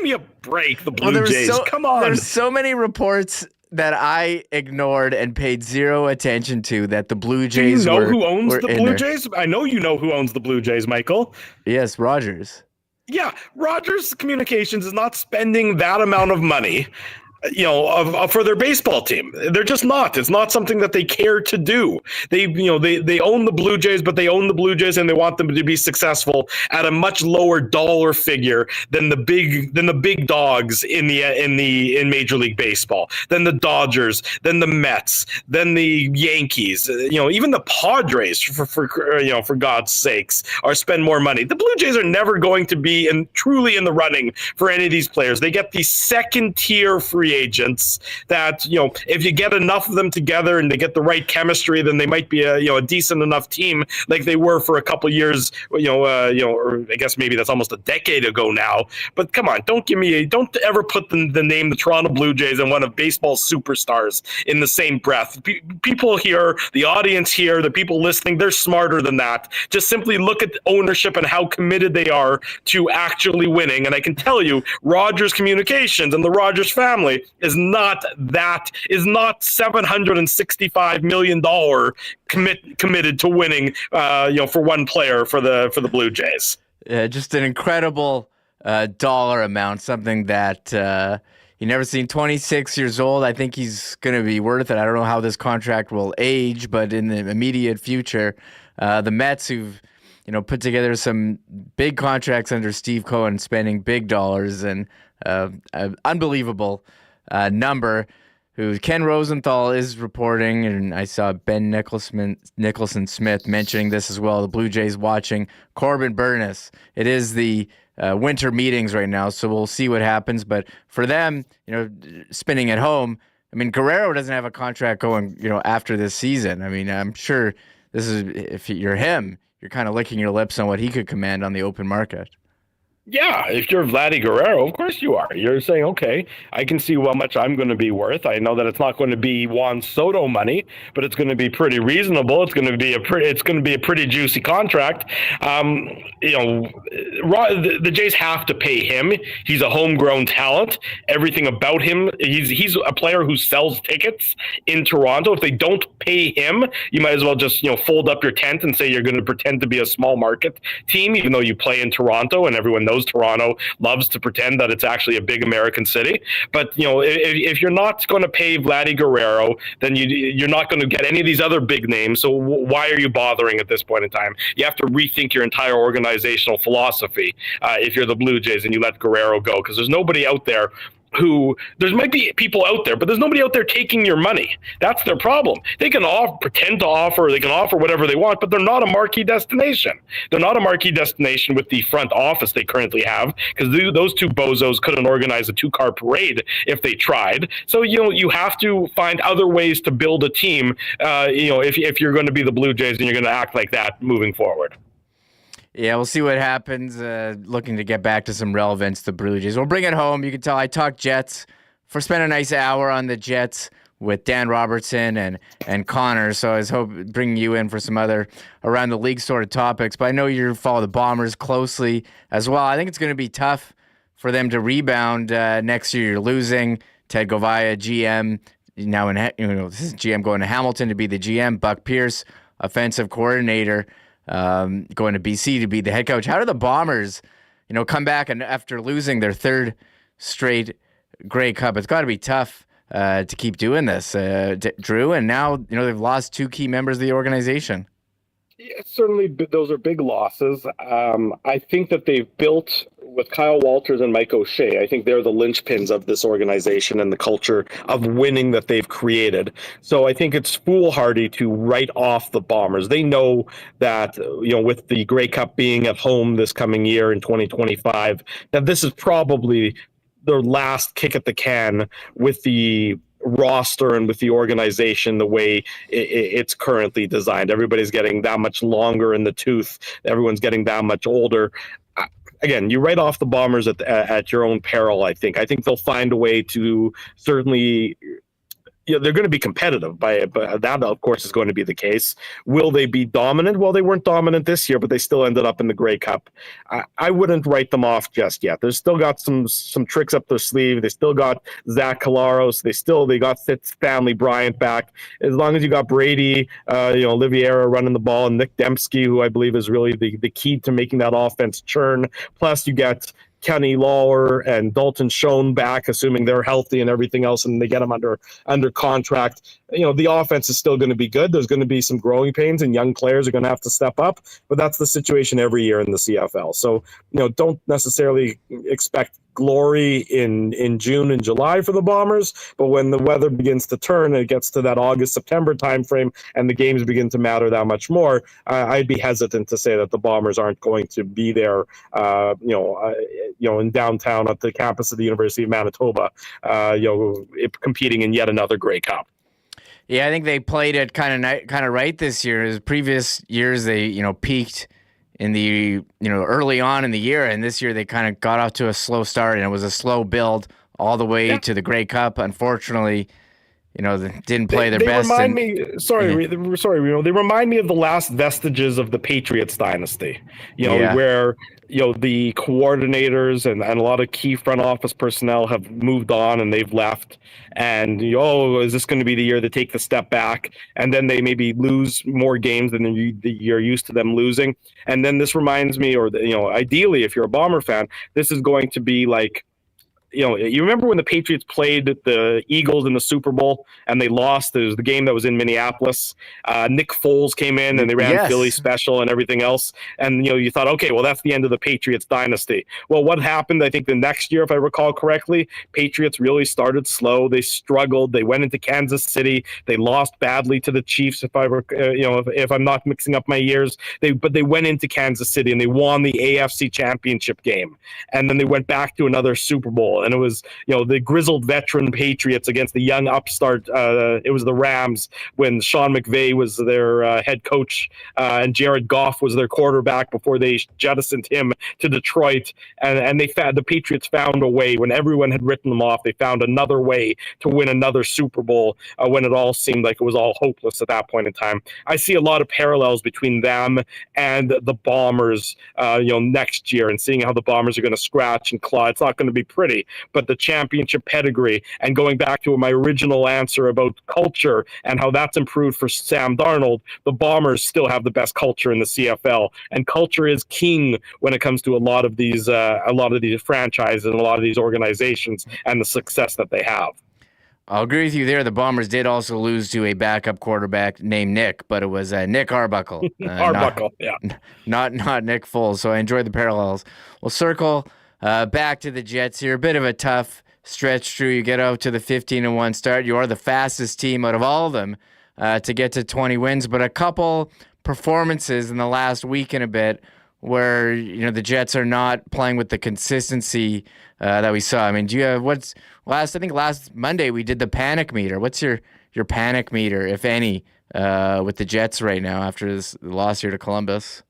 me a break, the Blue Jays. Come on. There's so many reports that I ignored and paid zero attention to that the Blue Jays Do you know who owns the Blue Jays? I know you know who owns the Blue Jays, Michael. Yes, Rogers. Yeah, Rogers Communications is not spending that amount of money for their baseball team. They're just not. It's not something that they care to do. They own the Blue Jays, but they own the Blue Jays and they want them to be successful at a much lower dollar figure than the big dogs in Major League Baseball, than the Dodgers, than the Mets, than the Yankees. Even the Padres, for God's sakes, spend more money. The Blue Jays are never going to be truly in the running for any of these players. They get the second tier free agents that, if you get enough of them together and they get the right chemistry, then they might be a decent enough team like they were for a couple years, or I guess maybe that's almost a decade ago now. But come on, don't ever put the name the Toronto Blue Jays and one of baseball's superstars in the same breath. People here, the audience here, the people listening, they're smarter than that. Just simply look at ownership and how committed they are to actually winning. And I can tell you, Rogers Communications and the Rogers family is not $765 million committed to winning, for one player for the Blue Jays. Just an incredible dollar amount, something that you never seen. 26 years old. I think he's going to be worth it. I don't know how this contract will age, but in the immediate future, the Mets, who've put together some big contracts under Steve Cohen, spending big dollars, and unbelievable number, who Ken Rosenthal is reporting, and I saw Ben Nicholson Smith mentioning this as well. The Blue Jays watching Corbin Burness. It is the winter meetings right now, so we'll see what happens. But for them, spinning at home, Guerrero doesn't have a contract going, after this season. I'm sure this is, if you're him, you're kind of licking your lips on what he could command on the open market. Yeah, if you're Vladdy Guerrero, of course you are. You're saying, okay, I can see how much I'm going to be worth. I know that it's not going to be Juan Soto money, but it's going to be pretty reasonable. It's going to be a pretty juicy contract. The Jays have to pay him. He's a homegrown talent. Everything about him, he's a player who sells tickets in Toronto. If they don't pay him, you might as well just fold up your tent and say you're going to pretend to be a small market team, even though you play in Toronto and everyone knows Toronto loves to pretend that it's actually a big American city. But if you're not going to pay Vladdy Guerrero, then you're not going to get any of these other big names. So why are you bothering at this point in time? You have to rethink your entire organizational philosophy if you're the Blue Jays and you let Guerrero go, because there's nobody out there there might be people out there, but there's nobody out there taking your money. That's their problem. They can pretend to offer, they can offer whatever they want, but they're not a marquee destination. They're not a marquee destination with the front office they currently have, because those two bozos couldn't organize a 2-car parade if they tried. So, you have to find other ways to build a team, if you're going to be the Blue Jays and you're going to act like that moving forward. Yeah, we'll see what happens. Looking to get back to some relevance, the Blue Jays. We'll bring it home. You can tell I talked Jets spent a nice hour on the Jets with Dan Robertson and Connor. So I was bringing you in for some other around the league sort of topics. But I know you follow the Bombers closely as well. I think it's going to be tough for them to rebound next year. You're losing Ted Govaya, GM. Now this is GM going to Hamilton to be the GM. Buck Pierce, offensive coordinator. Going to BC to be the head coach. How do the Bombers, come back and after losing their third straight Grey Cup? It's got to be tough to keep doing this, Drew. And now, they've lost 2 key members of the organization. Yeah, certainly those are big losses. I think that they've built, with Kyle Walters and Mike O'Shea, I think they're the linchpins of this organization and the culture of winning that they've created. So I think it's foolhardy to write off the Bombers. They know that, with the Grey Cup being at home this coming year in 2025, that this is probably their last kick at the can with the roster and with the organization the way it's currently designed. Everybody's getting that much longer in the tooth. Everyone's getting that much older. Again, you write off the Bombers at your own peril, I think. I think they'll find a way to certainly... they're going to be competitive, but that, of course, is going to be the case. Will they be dominant? Well, they weren't dominant this year, but they still ended up in the Grey Cup. I wouldn't write them off just yet. They've still got some tricks up their sleeve. They still got Zach Collaros. They got Stanley Bryant back. As long as you got Brady, Oliveira running the ball, and Nick Dembski, who I believe is really the key to making that offense churn. Plus, you get Kenny Lawler and Dalton Schoen back, assuming they're healthy and everything else, and they get them under contract. The offense is still going to be good. There's going to be some growing pains, and young players are going to have to step up. But that's the situation every year in the CFL. So, don't necessarily expect glory in June and July for the Bombers, but when the weather begins to turn and it gets to that August-September timeframe and the games begin to matter that much more, I'd be hesitant to say that the Bombers aren't going to be there, in downtown at the campus of the University of Manitoba, competing in yet another Grey Cup. Yeah, I think they played it kind of right this year. As previous years, they peaked in the early on in the year, and this year they kind of got off to a slow start, and it was a slow build all the way to the Grey Cup. Unfortunately, they didn't play their best. They remind me of the last vestiges of the Patriots dynasty. Where the coordinators and a lot of key front office personnel have moved on and they've left. And is this going to be the year they take the step back? And then they maybe lose more games than you're used to them losing. And then this reminds me, ideally, if you're a Bomber fan, this is going to be like, you remember when the Patriots played the Eagles in the Super Bowl and they lost? It was the game that was in Minneapolis. Nick Foles came in and they ran Philly special and everything else. And, you thought, okay, well, that's the end of the Patriots dynasty. Well, what happened, I think the next year, if I recall correctly, Patriots really started slow. They struggled. They went into Kansas City. They lost badly to the Chiefs, if I'm not mixing up my years. But they went into Kansas City and they won the AFC Championship game. And then they went back to another Super Bowl. Bowl, and it was the grizzled veteran Patriots against the young upstart. It was the Rams when Sean McVay was their head coach and Jared Goff was their quarterback before they jettisoned him to Detroit, and the Patriots found a way when everyone had written them off. They found another way to win another Super Bowl when it all seemed like it was all hopeless at that point in time. I see a lot of parallels between them and the Bombers, next year, and seeing how the Bombers are going to scratch and claw. It's not going to be pretty, but the championship pedigree, and going back to my original answer about culture and how that's improved for Sam Darnold, the Bombers still have the best culture in the CFL, and culture is king when it comes to a lot of these franchises and a lot of these organizations and the success that they have. I'll agree with you there. The Bombers did also lose to a backup quarterback named Nick, but it was Nick Arbuckle. Arbuckle, not Nick Foles. So I enjoyed the parallels. We'll circle back to the Jets here. A bit of a tough stretch, Drew. You get out to the 15-1 start. You are the fastest team out of all of them to get to 20 wins, but a couple performances in the last week and a bit where the Jets are not playing with the consistency that we saw. I mean, do you have I think last Monday we did the panic meter. What's your panic meter, if any, with the Jets right now after this loss here to Columbus?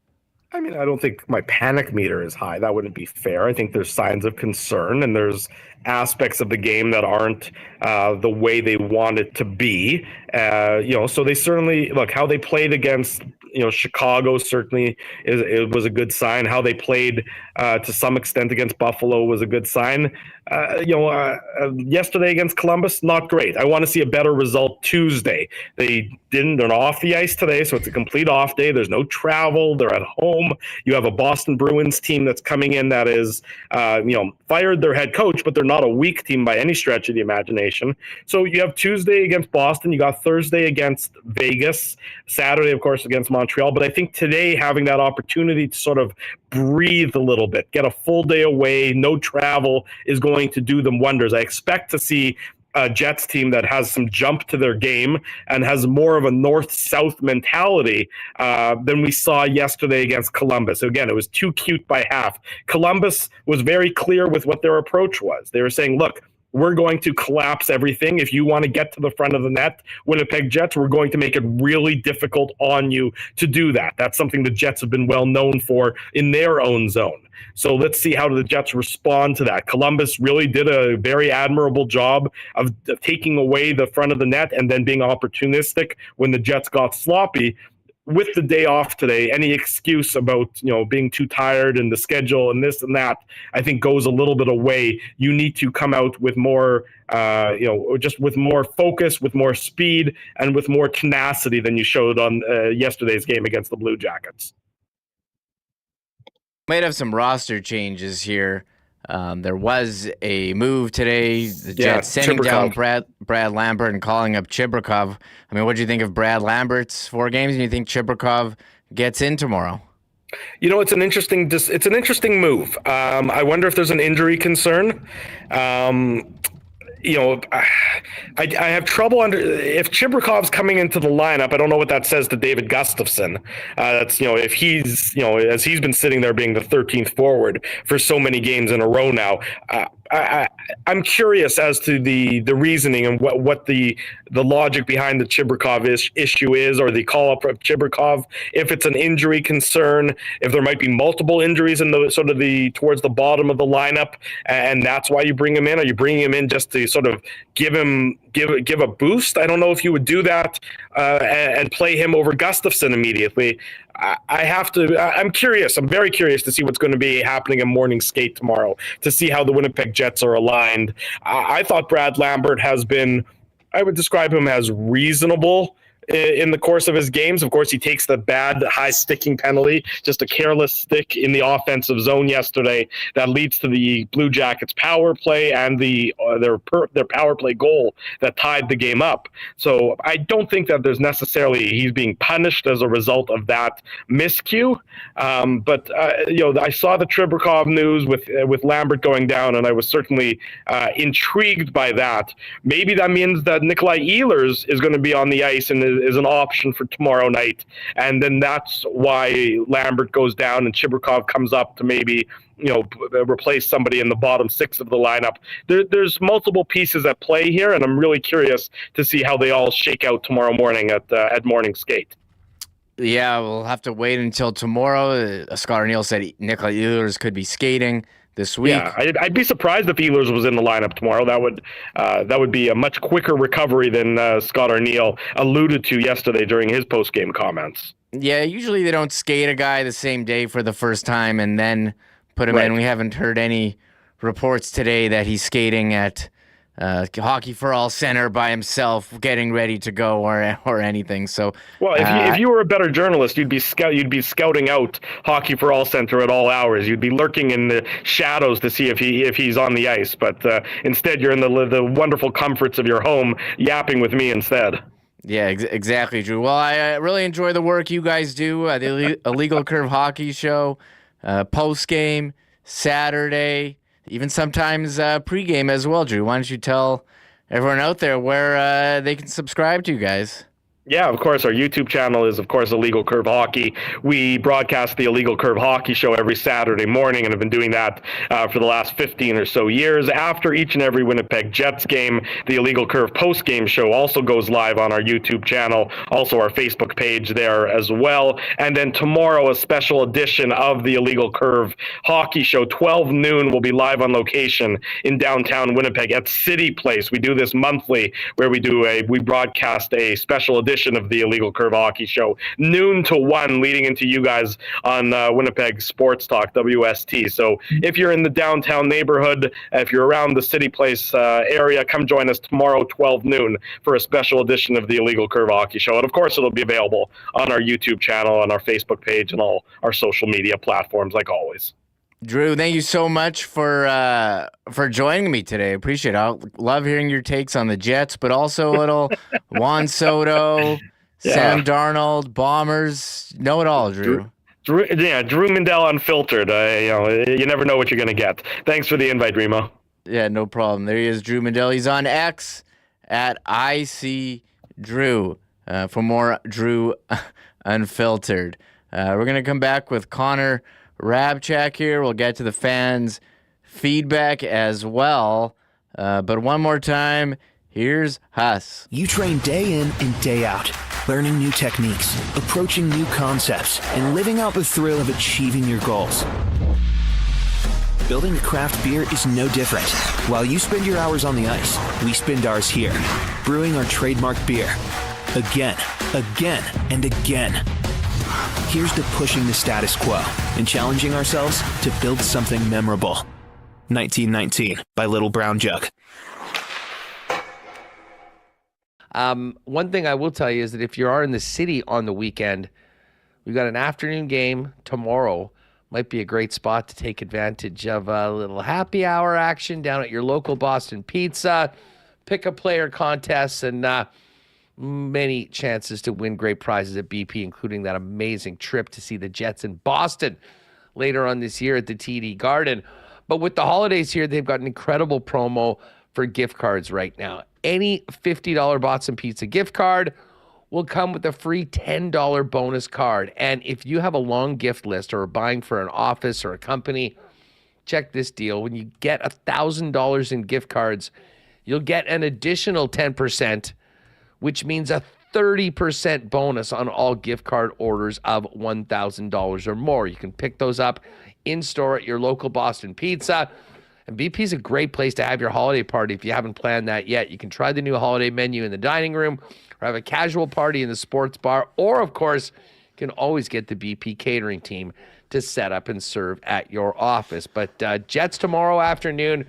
I mean, I don't think my panic meter is high. That wouldn't be fair. I think there's signs of concern, and there's aspects of the game that aren't the way they want it to be. So they certainly look how they played against Chicago. Certainly it was a good sign. How they played to some extent against Buffalo was a good sign. Yesterday against Columbus, not great. I want to see a better result Tuesday. They're off the ice today, so it's a complete off day. There's no travel. They're at home. You have a Boston Bruins team that's coming in that is, fired their head coach, but they're not a weak team by any stretch of the imagination. So you have Tuesday against Boston. You got Thursday against Vegas. Saturday, of course, against Montreal. But I think today having that opportunity to sort of breathe a little bit, get a full day away, no travel is going to do them wonders. I expect to see a Jets team that has some jump to their game and has more of a north-south mentality than we saw yesterday against Columbus. So again, it was too cute by half. Columbus was very clear with what their approach was. They were saying, look, we're going to collapse everything. If you want to get to the front of the net, Winnipeg Jets, we're going to make it really difficult on you to do that. That's something the Jets have been well known for in their own zone. So let's see how the Jets respond to that. Columbus really did a very admirable job of taking away the front of the net and then being opportunistic when the Jets got sloppy. With the day off today, any excuse about being too tired and the schedule and this and that, I think goes a little bit away. You need to come out with more, just with more focus, with more speed, and with more tenacity than you showed on yesterday's game against the Blue Jackets. Might have some roster changes here. There was a move today. The Jets sending down Brad Lambert and calling up Chibrikov. I mean, what do you think of Brad Lambert's 4 games? And you think Chibrikov gets in tomorrow? It's an interesting move. I wonder if there's an injury concern. I have trouble if Chibrikov's coming into the lineup. I don't know what that says to David Gustafsson. That's if he's as he's been sitting there being the 13th forward for so many games in a row now. I'm curious as to the reasoning and what the logic behind the Chibrikov issue is, or the call up of Chibrikov. If it's an injury concern, if there might be multiple injuries in the sort of towards the bottom of the lineup, and that's why you bring him in. Are you bringing him in just to sort of give a boost? I don't know if you would do that and play him over Gustafsson immediately. I'm curious. I'm very curious to see what's going to be happening in morning skate tomorrow, to see how the Winnipeg Jets are aligned. I thought Brad Lambert has been, I would describe him as reasonable in the course of his games. Of course, he takes the bad high sticking penalty, just a careless stick in the offensive zone yesterday that leads to the Blue Jackets power play and their power play goal that tied the game up. So I don't think that there's necessarily he's being punished as a result of that miscue. But I saw the Chibrikov news with Lambert going down, and I was certainly intrigued by that. Maybe that means that Nikolai Ehlers is going to be on the ice and is an option for tomorrow night. And then that's why Lambert goes down and Chibrikov comes up to maybe, replace somebody in the bottom six of the lineup. There's multiple pieces at play here, and I'm really curious to see how they all shake out tomorrow morning at morning skate. Yeah, we'll have to wait until tomorrow. Scott O'Neill said Nikolai Ehlers could be skating this week. Yeah, I'd be surprised if Ehlers was in the lineup tomorrow. That would be a much quicker recovery than Scott O'Neill alluded to yesterday during his post-game comments. Yeah, usually they don't skate a guy the same day for the first time and then put him in. We haven't heard any reports today that he's skating at Hockey for All Center by himself, getting ready to go or anything. So, well, if you were a better journalist, you'd be scouting out Hockey for All Center at all hours. You'd be lurking in the shadows to see if he's on the ice. But instead, you're in the wonderful comforts of your home, yapping with me instead. Yeah, exactly, Drew. Well, I really enjoy the work you guys do at the Illegal Curve Hockey Show, post game, Saturday. Even sometimes pregame as well, Drew. Why don't you tell everyone out there where they can subscribe to you guys? Yeah, of course. Our YouTube channel is, of course, Illegal Curve Hockey. We broadcast the Illegal Curve Hockey Show every Saturday morning and have been doing that for the last 15 or so years. After each and every Winnipeg Jets game, the Illegal Curve post-game show also goes live on our YouTube channel, also our Facebook page there as well. And then tomorrow, a special edition of the Illegal Curve Hockey Show, 12 noon, will be live on location in downtown Winnipeg at City Place. We do this monthly where we broadcast a special edition of the Illegal Curve Hockey Show, noon to 1, leading into you guys on Winnipeg Sports Talk, WST. So if you're in the downtown neighborhood, if you're around the City Place area, come join us tomorrow, 12 noon, for a special edition of the Illegal Curve Hockey Show. And of course, it'll be available on our YouTube channel, on our Facebook page, and all our social media platforms, like always. Drew, thank you so much for joining me today. Appreciate it. I love hearing your takes on the Jets, but also a little Juan Soto, Sam Darnold, Bombers. Know it all, Drew. Drew Mindell Unfiltered. You never know what you're going to get. Thanks for the invite, Remo. Yeah, no problem. There he is, Drew Mindell. He's on X at IC Drew for more Drew Unfiltered. We're going to come back with Connor Hrabchak here. We'll get to the fans' feedback as well. But one more time, here's Huss. You train day in and day out, learning new techniques, approaching new concepts, and living out the thrill of achieving your goals. Building a craft beer is no different. While you spend your hours on the ice, we spend ours here, brewing our trademark beer. Again, and again. Here's to pushing the status quo and challenging ourselves to build something memorable. 1919 by Little Brown Jug. One thing I will tell you is that if you are in the city on the weekend, we've got an afternoon game tomorrow. Might be a great spot to take advantage of a little happy hour action down at your local Boston Pizza, pick a player contests, and many chances to win great prizes at BP, including that amazing trip to see the Jets in Boston later on this year at the TD Garden. But with the holidays here, they've got an incredible promo for gift cards right now. Any $50 Boston Pizza gift card will come with a free $10 bonus card. And if you have a long gift list or are buying for an office or a company, check this deal. When you get $1,000 in gift cards, you'll get an additional 10%, which means a 30% bonus on all gift card orders of $1,000 or more. You can pick those up in-store at your local Boston Pizza. And BP is a great place to have your holiday party if you haven't planned that yet. You can try the new holiday menu in the dining room or have a casual party in the sports bar. Or, of course, you can always get the BP catering team to set up and serve at your office. But Jets tomorrow afternoon,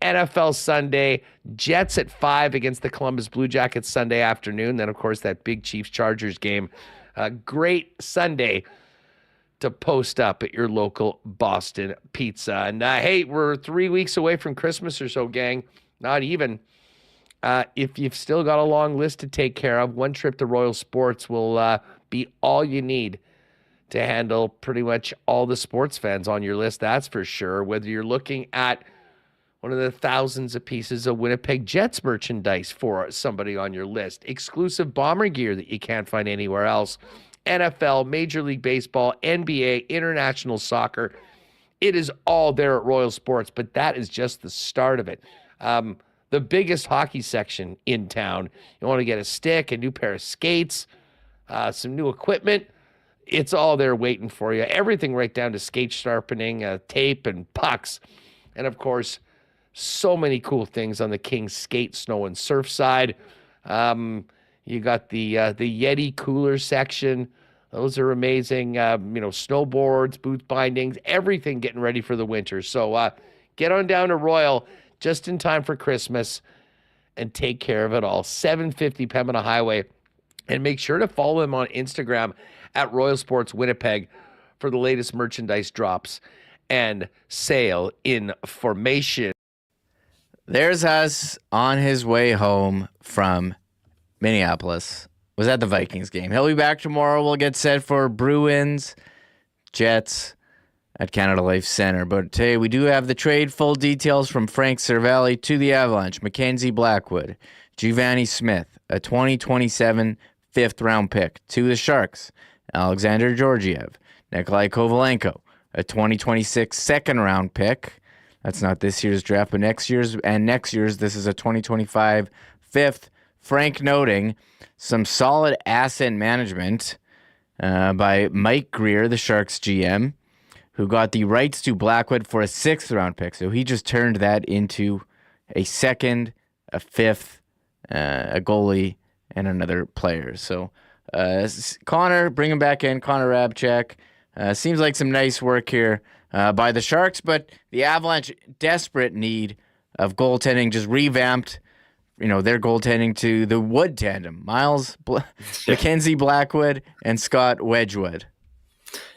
NFL Sunday, Jets at 5 against the Columbus Blue Jackets Sunday afternoon. Then, of course, that big Chiefs-Chargers game. Great Sunday to post up at your local Boston Pizza. And, hey, we're 3 weeks away from Christmas or so, gang. Not even. If you've still got a long list to take care of, one trip to Royal Sports will be all you need to handle pretty much all the sports fans on your list, that's for sure. Whether you're looking at one of the thousands of pieces of Winnipeg Jets merchandise for somebody on your list, exclusive bomber gear that you can't find anywhere else, NFL, Major League Baseball, NBA, international soccer. It is all there at Royal Sports, but that is just the start of it. The biggest hockey section in town. You want to get a stick, a new pair of skates, some new equipment. It's all there waiting for you. Everything right down to skate sharpening, tape, and pucks. And, of course, so many cool things on the King's skate, snow, and surf side. You got the Yeti cooler section. Those are amazing. Snowboards, boot bindings, everything getting ready for the winter. So get on down to Royal just in time for Christmas and take care of it all. 750 Pembina Highway. And make sure to follow them on Instagram at Royal Sports Winnipeg for the latest merchandise drops and sale information. There's us on his way home from Minneapolis. Was at the Vikings game. He'll be back tomorrow. We'll get set for Bruins, Jets at Canada Life Center. But today we do have the trade. Full details from Frank Cervelli to the Avalanche, Mackenzie Blackwood, Giovanni Smith, a 2027 fifth-round pick to the Sharks, Alexander Georgiev, Nikolai Kovalenko, a 2026 second-round pick. That's not this year's draft, but next year's. And next year's, this is a 2025 fifth. Frank noting some solid asset management by Mike Greer, the Sharks GM, who got the rights to Blackwood for a sixth-round pick. So he just turned that into a second, a fifth, a goalie, and another player. So Connor, bring him back in, Connor Hrabchak. Seems like some nice work here by the Sharks, but the Avalanche, desperate need of goaltending, just revamped their goaltending to the Wood tandem, Mackenzie Blackwood and Scott Wedgwood.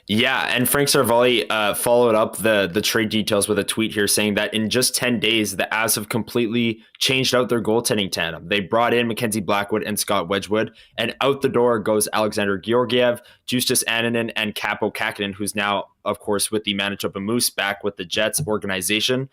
Yeah, and Frank Cervelli followed up the trade details with a tweet here saying that in just 10 days, the Avs have completely changed out their goaltending tandem. They brought in Mackenzie Blackwood and Scott Wedgwood, and out the door goes Alexander Georgiev, Justus Annunen, and Kaapo Kähkönen, who's now, of course, with the Manitoba Moose back with the Jets organization.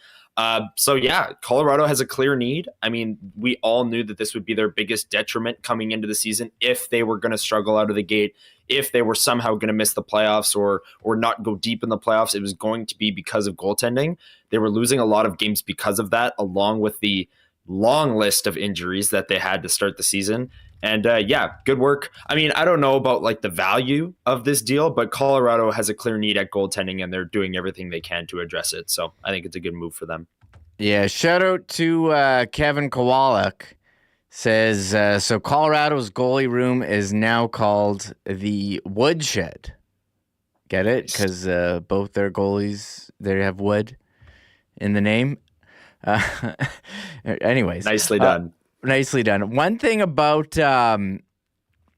So yeah, Colorado has a clear need. I mean, we all knew that this would be their biggest detriment coming into the season if they were going to struggle out of the gate, if they were somehow going to miss the playoffs or not go deep in the playoffs. It was going to be because of goaltending. They were losing a lot of games because of that, along with the long list of injuries that they had to start the season. And yeah, good work. I mean, I don't know about like the value of this deal, but Colorado has a clear need at goaltending and they're doing everything they can to address it. So I think it's a good move for them. Yeah, shout out to Kevin Kowalik. Says, so Colorado's goalie room is now called the Woodshed. Get it? Because both their goalies, they have wood in the name. Anyways. Nicely done. Nicely done. One thing about the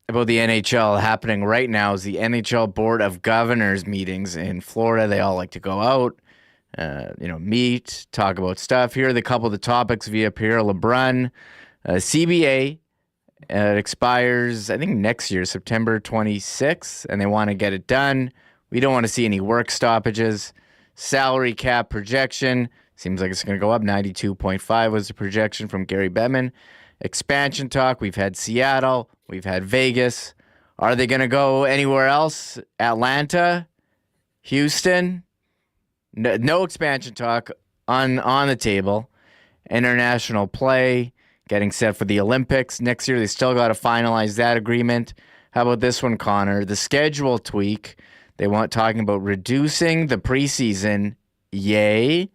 NHL happening right now is the NHL Board of Governors meetings in Florida. They all like to go out, meet, talk about stuff. Here are the couple of the topics via Pierre LeBrun. CBA expires, I think, next year, September 26th, and they want to get it done. We don't want to see any work stoppages. Salary cap projection seems like it's going to go up. 92.5 was the projection from Gary Bettman. Expansion talk. We've had Seattle. We've had Vegas. Are they going to go anywhere else? Atlanta? Houston? No expansion talk on the table. International play. Getting set for the Olympics. Next year, they still got to finalize that agreement. How about this one, Connor? The schedule tweak. They want talking about reducing the preseason. Yay.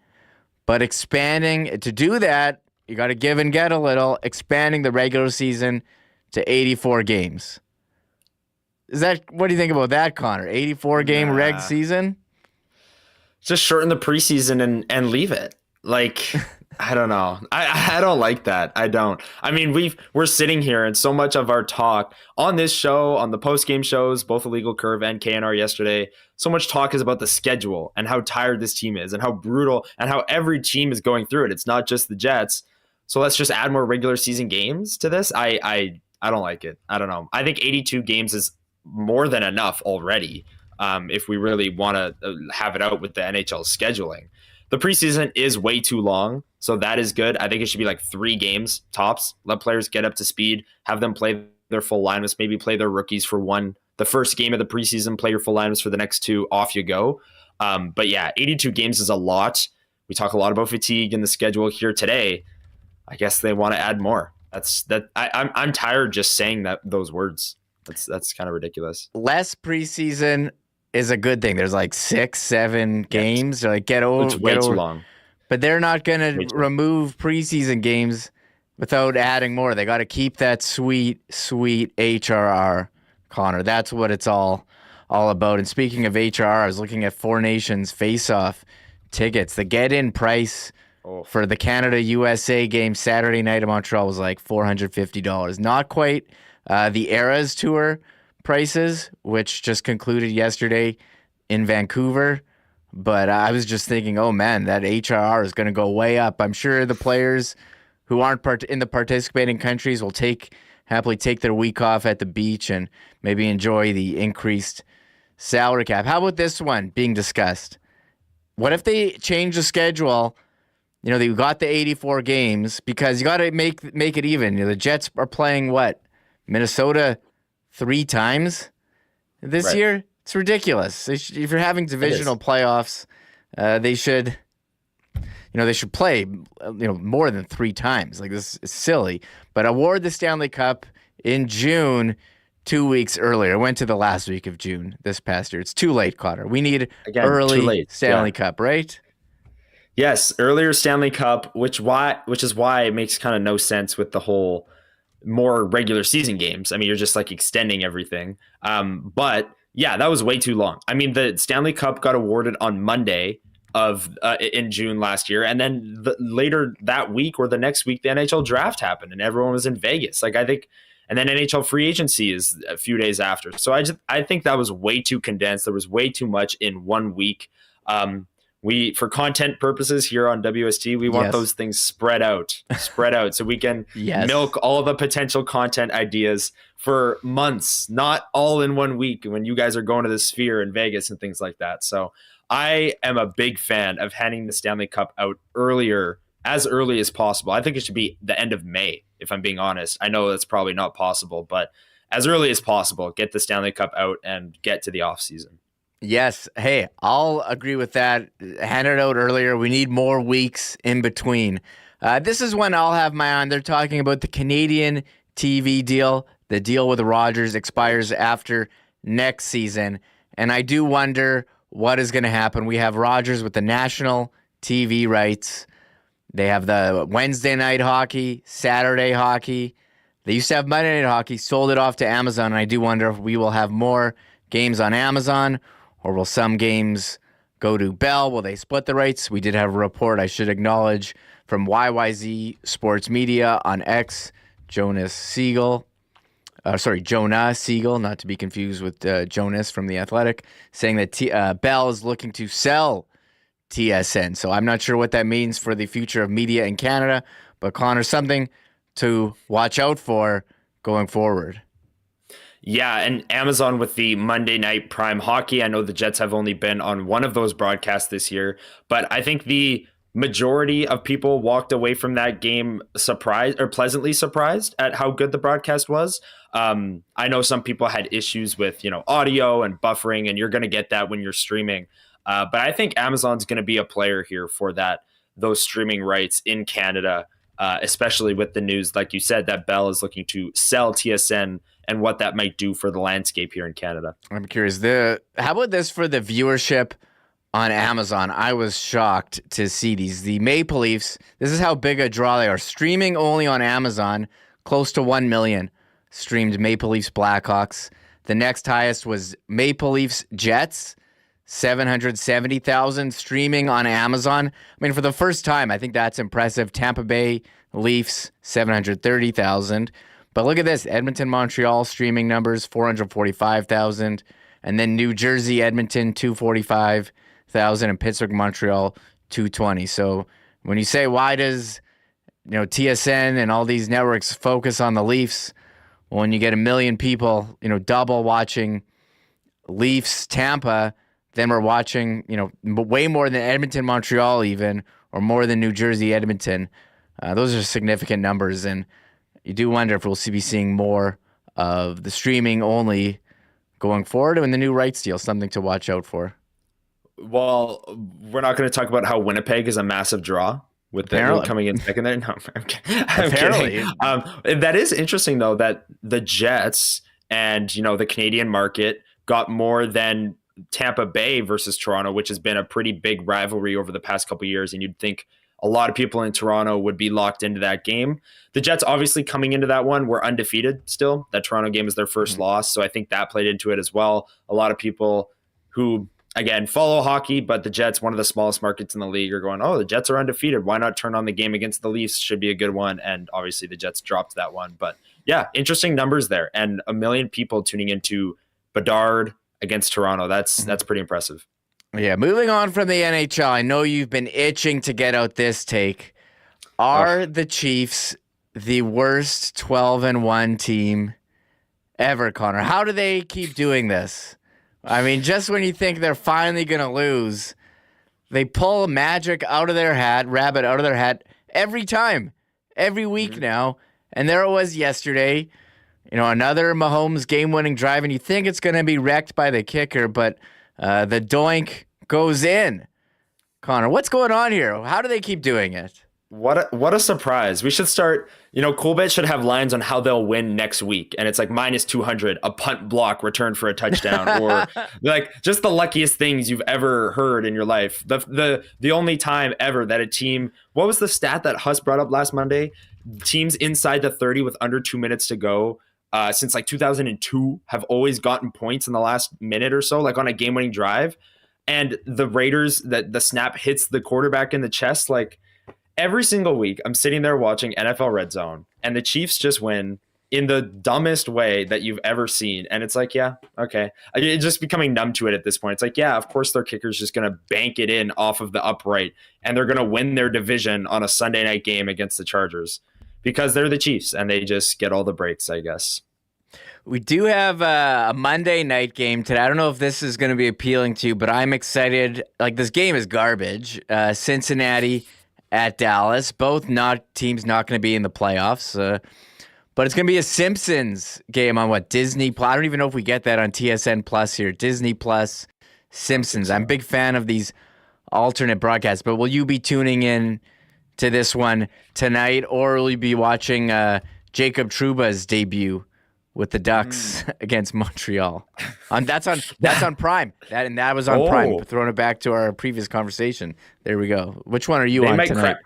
But expanding, to do that, you got to give and get a little, expanding the regular season to 84 games. What do you think about that, Connor? 84-game reg season? Just shorten the preseason and leave it. Like, I don't know. I don't like that. I don't. I mean, we're sitting here and so much of our talk on this show, on the post-game shows, both Illegal Curve and KNR yesterday, so much talk is about the schedule and how tired this team is and how brutal and how every team is going through it. It's not just the Jets. So let's just add more regular season games to this. I don't like it. I don't know. I think 82 games is more than enough already if we really want to have it out with the NHL scheduling. the preseason is way too long. So that is good. I think it should be like 3 games tops. Let players get up to speed, have them play their full lineups, maybe play their rookies for the first game of the preseason, play your full lineups for the next 2, off you go. But yeah, 82 games is a lot. We talk a lot about fatigue in the schedule here today. I guess they want to add more. I'm tired just saying those words. That's kind of ridiculous. Less preseason is a good thing. There's like 6-7 games. They're like It's way too long. But they're not going to remove preseason games without adding more. They got to keep that sweet HRR, Connor. That's what it's all about. And speaking of HRR, I was looking at Four Nations face-off tickets. The get-in price for the Canada-USA game Saturday night in Montreal was like $450. Not quite the Eras Tour prices, which just concluded yesterday in Vancouver. But I was just thinking, oh man, that HRR is going to go way up. I'm sure the players who aren't in the participating countries will happily take their week off at the beach and maybe enjoy the increased salary cap. How about this one being discussed? What if they change the schedule? You know, they got the 84 games because you got to make it even. You know, the Jets are playing Minnesota 3 times this year. It's ridiculous. If you're having divisional playoffs, they should play, more than 3 times. Like, this is silly. But award the Stanley Cup in June, 2 weeks earlier. It went to the last week of June this past year. It's too late, Connor. We need early Stanley Cup, right? Yes, earlier Stanley Cup, which is why it makes kind of no sense with the whole more regular season games. I mean, you're just like extending everything. But yeah, that was way too long. I mean, the Stanley Cup got awarded on Monday in June last year, and then later that week or the next week, the NHL draft happened, and everyone was in Vegas. Like, I think, and then NHL free agency is a few days after. So I think that was way too condensed. There was way too much in 1 week. For content purposes here on WST, we want those things spread out so we can milk all the potential content ideas for months, not all in 1 week when you guys are going to the Sphere in Vegas and things like that. So I am a big fan of handing the Stanley Cup out as early as possible. I think it should be the end of May, if I'm being honest. I know that's probably not possible, but as early as possible, get the Stanley Cup out and get to the off season. Yes. Hey, I'll agree with that. Hand it out earlier. We need more weeks in between. This is when I'll have my eye on. They're talking about the Canadian TV deal. The deal with Rogers expires after next season. And I do wonder what is going to happen. We have Rogers with the national TV rights. They have the Wednesday night hockey, Saturday hockey. They used to have Monday night hockey, sold it off to Amazon. And I do wonder if we will have more games on Amazon, or will some games go to Bell? Will they split the rights? We did have a report, I should acknowledge, from YYZ Sports Media on X, Jonah Siegel, not to be confused with Jonas from The Athletic, saying that Bell is looking to sell TSN. So I'm not sure what that means for the future of media in Canada, but Connor, something to watch out for going forward. Yeah, and Amazon with the Monday Night Prime Hockey. I know the Jets have only been on one of those broadcasts this year, but I think the majority of people walked away from that game pleasantly surprised at how good the broadcast was. I know some people had issues with, audio and buffering, and you're going to get that when you're streaming. But I think Amazon's going to be a player here for those streaming rights in Canada, especially with the news, like you said, that Bell is looking to sell TSN and what that might do for the landscape here in Canada. I'm curious. How about this for the viewership on Amazon? I was shocked to see these. The Maple Leafs, this is how big a draw they are. Streaming only on Amazon, close to 1 million streamed Maple Leafs Blackhawks. The next highest was Maple Leafs Jets, 770,000 streaming on Amazon. I mean, for the first time, I think that's impressive. Tampa Bay Leafs, 730,000. But look at this, Edmonton, Montreal streaming numbers, 445,000. And then New Jersey, Edmonton, 245,000. And Pittsburgh, Montreal, 220. So when you say, why does TSN and all these networks focus on the Leafs, when you get 1 million people, double watching Leafs Tampa than we're watching, way more than Edmonton, Montreal even, or more than New Jersey, Edmonton. Those are significant numbers, and you do wonder if we'll be seeing more of the streaming only going forward and the new rights deal, something to watch out for. Well, we're not going to talk about how Winnipeg is a massive draw with the coming in second there. No, I'm kidding. That is interesting, though, that the Jets and, the Canadian market got more than Tampa Bay versus Toronto, which has been a pretty big rivalry over the past couple of years. And you'd think a lot of people in Toronto would be locked into that game. The Jets, obviously, coming into that one, were undefeated still. That Toronto game is their first loss. So I think that played into it as well. A lot of people who, again, follow hockey, but the Jets, one of the smallest markets in the league, are going, oh, the Jets are undefeated. Why not turn on the game against the Leafs? Should be a good one. And obviously the Jets dropped that one. But yeah, interesting numbers there. And 1 million people tuning into Bedard against Toronto. That's pretty impressive. Yeah, moving on from the NHL, I know you've been itching to get out this take. Are the Chiefs the worst 12-1 team ever, Connor? How do they keep doing this? I mean, just when you think they're finally going to lose, they pull magic out of their hat, rabbit out of their hat every time, every week now. And there it was yesterday, another Mahomes game-winning drive, and you think it's going to be wrecked by the kicker, but the doink goes in. Connor, what's going on here? How do they keep doing it? What a surprise. We should start, Coolbet should have lines on how they'll win next week. And it's like -200, a punt block return for a touchdown, or like just the luckiest things you've ever heard in your life. The only time ever that a team, what was the stat that Huss brought up last Monday? Teams inside the 30 with under 2 minutes to go since like 2002 have always gotten points in the last minute or so, like on a game-winning drive. And the Raiders, that the snap hits the quarterback in the chest, like, every single week, I'm sitting there watching NFL Red Zone, and the Chiefs just win in the dumbest way that you've ever seen. And it's like, yeah, okay. It's just becoming numb to it at this point. It's like, yeah, of course their kicker's just going to bank it in off of the upright, and they're going to win their division on a Sunday night game against the Chargers because they're the Chiefs, and they just get all the breaks, I guess. We do have a Monday night game today. I don't know if this is going to be appealing to you, but I'm excited. Like, this game is garbage. Cincinnati at Dallas. Both teams not going to be in the playoffs. But it's going to be a Simpsons game on Disney Plus. I don't even know if we get that on TSN Plus here. Disney Plus, Simpsons. I'm a big fan of these alternate broadcasts. But will you be tuning in to this one tonight, or will you be watching Jacob Trouba's debut with the Ducks against Montreal? That's on Prime. That was on Prime. Throwing it back to our previous conversation. There we go. Which one are you on tonight?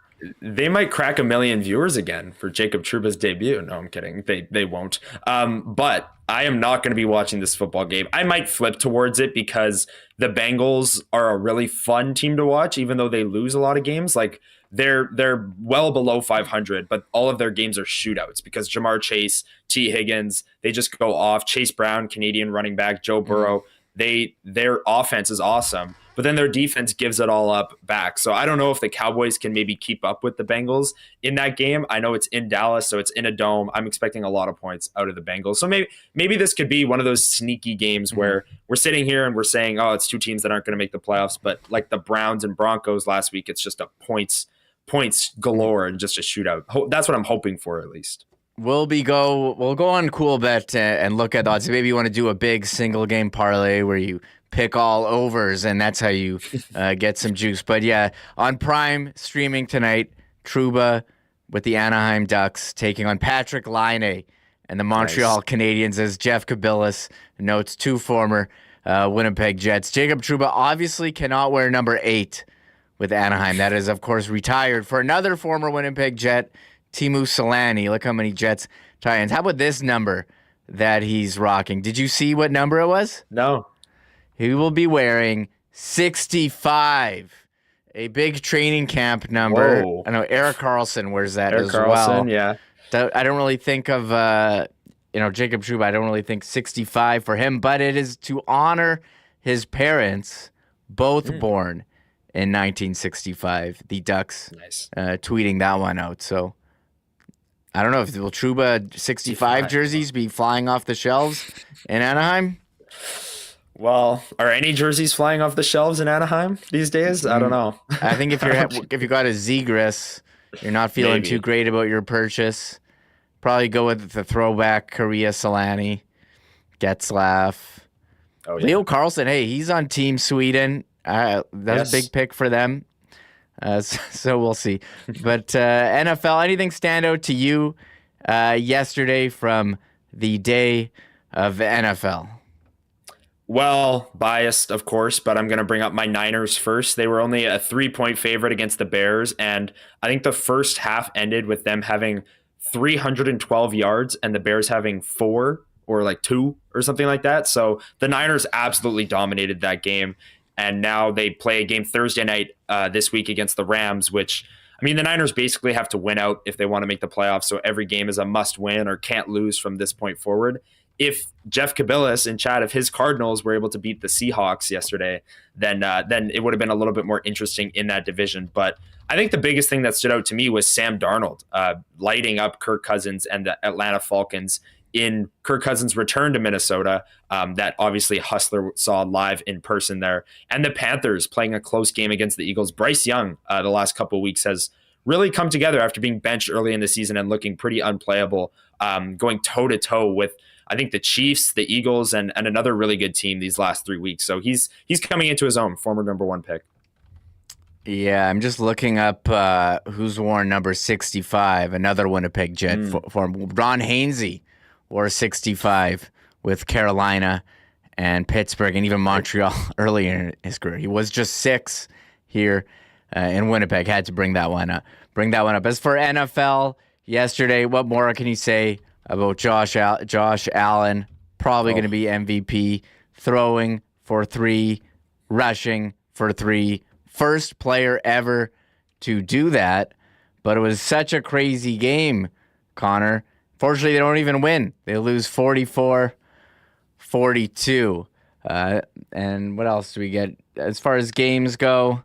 They might crack 1 million viewers again for Jacob Trouba's debut. No, I'm kidding. They won't. But I am not going to be watching this football game. I might flip towards it because the Bengals are a really fun team to watch, even though they lose a lot of games. Like, they're well below 500, but all of their games are shootouts because Jamar Chase, T. Higgins, they just go off. Chase Brown, Canadian running back, Joe Burrow, their offense is awesome, but then their defense gives it all up back. So I don't know if the Cowboys can maybe keep up with the Bengals in that game. I know it's in Dallas, so it's in a dome. I'm expecting a lot of points out of the Bengals. So maybe this could be one of those sneaky games where we're sitting here and we're saying, oh, it's two teams that aren't going to make the playoffs, but like the Browns and Broncos last week, it's just a points galore and just a shootout. That's what I'm hoping for, at least. We'll go on Coolbet and look at odds. Maybe you want to do a big single game parlay where you pick all overs, and that's how you get some juice. But yeah, on Prime streaming tonight, Trouba with the Anaheim Ducks taking on Patrick Laine and the Montreal Canadiens, as Jeff Kabilis notes, two former Winnipeg Jets. Jacob Trouba obviously cannot wear number 8 with Anaheim. That is, of course, retired for another former Winnipeg Jet, Teemu Selanne. Look how many Jets tie-ins. How about this number that he's rocking? Did you see what number it was? No. He will be wearing 65, a big training camp number. Whoa. I know Erik Karlsson wears that Erik as Karlsson, well. Yeah. I don't really think of Jacob Trouba. I don't really think 65 for him, but it is to honor his parents, both born in 1965. The Ducks tweeting that one out. So I don't know if will Trouba 65 jerseys be flying off the shelves in Anaheim? Well, are any jerseys flying off the shelves in Anaheim these days? I don't know. I think if you got a Zegras, you're not feeling Maybe. too great about your purchase. Probably go with the throwback Korea Solani, Getzlaff. Oh, yeah. Leo Carlson, hey, he's on Team Sweden. That's a big pick for them. So we'll see. But NFL, anything stand out to you yesterday from the day of NFL? Well, biased, of course, but I'm going to bring up my Niners first. They were only a 3-point favorite against the Bears, and I think the first half ended with them having 312 yards and the Bears having 4 or like 2 or something like that. So the Niners absolutely dominated that game, and now they play a game Thursday night this week against the Rams, which, I mean, the Niners basically have to win out if they want to make the playoffs, so every game is a must-win or can't lose from this point forward. If Jeff Kabilis and Chad, if his Cardinals were able to beat the Seahawks yesterday, then it would have been a little bit more interesting in that division. But I think the biggest thing that stood out to me was Sam Darnold lighting up Kirk Cousins and the Atlanta Falcons in Kirk Cousins' return to Minnesota, that obviously Hustler saw live in person there. And the Panthers playing a close game against the Eagles. Bryce Young, the last couple of weeks, has really come together after being benched early in the season and looking pretty unplayable, going toe-to-toe with, I think, the Chiefs, the Eagles, and another really good team these last 3 weeks. So he's coming into his own, former number 1 pick. Yeah, I'm just looking up who's worn number 65, another Winnipeg Jet for Ron Hainsey wore 65 with Carolina and Pittsburgh and even Montreal earlier in his career. He was just 6 here in Winnipeg. Had to bring that one up. As for NFL yesterday, what more can you say about Josh Allen? Probably going to be MVP, throwing for 3, rushing for 3. First player ever to do that, but it was such a crazy game, Connor. Fortunately, they don't even win. They lose 44-42. And what else do we get? As far as games go,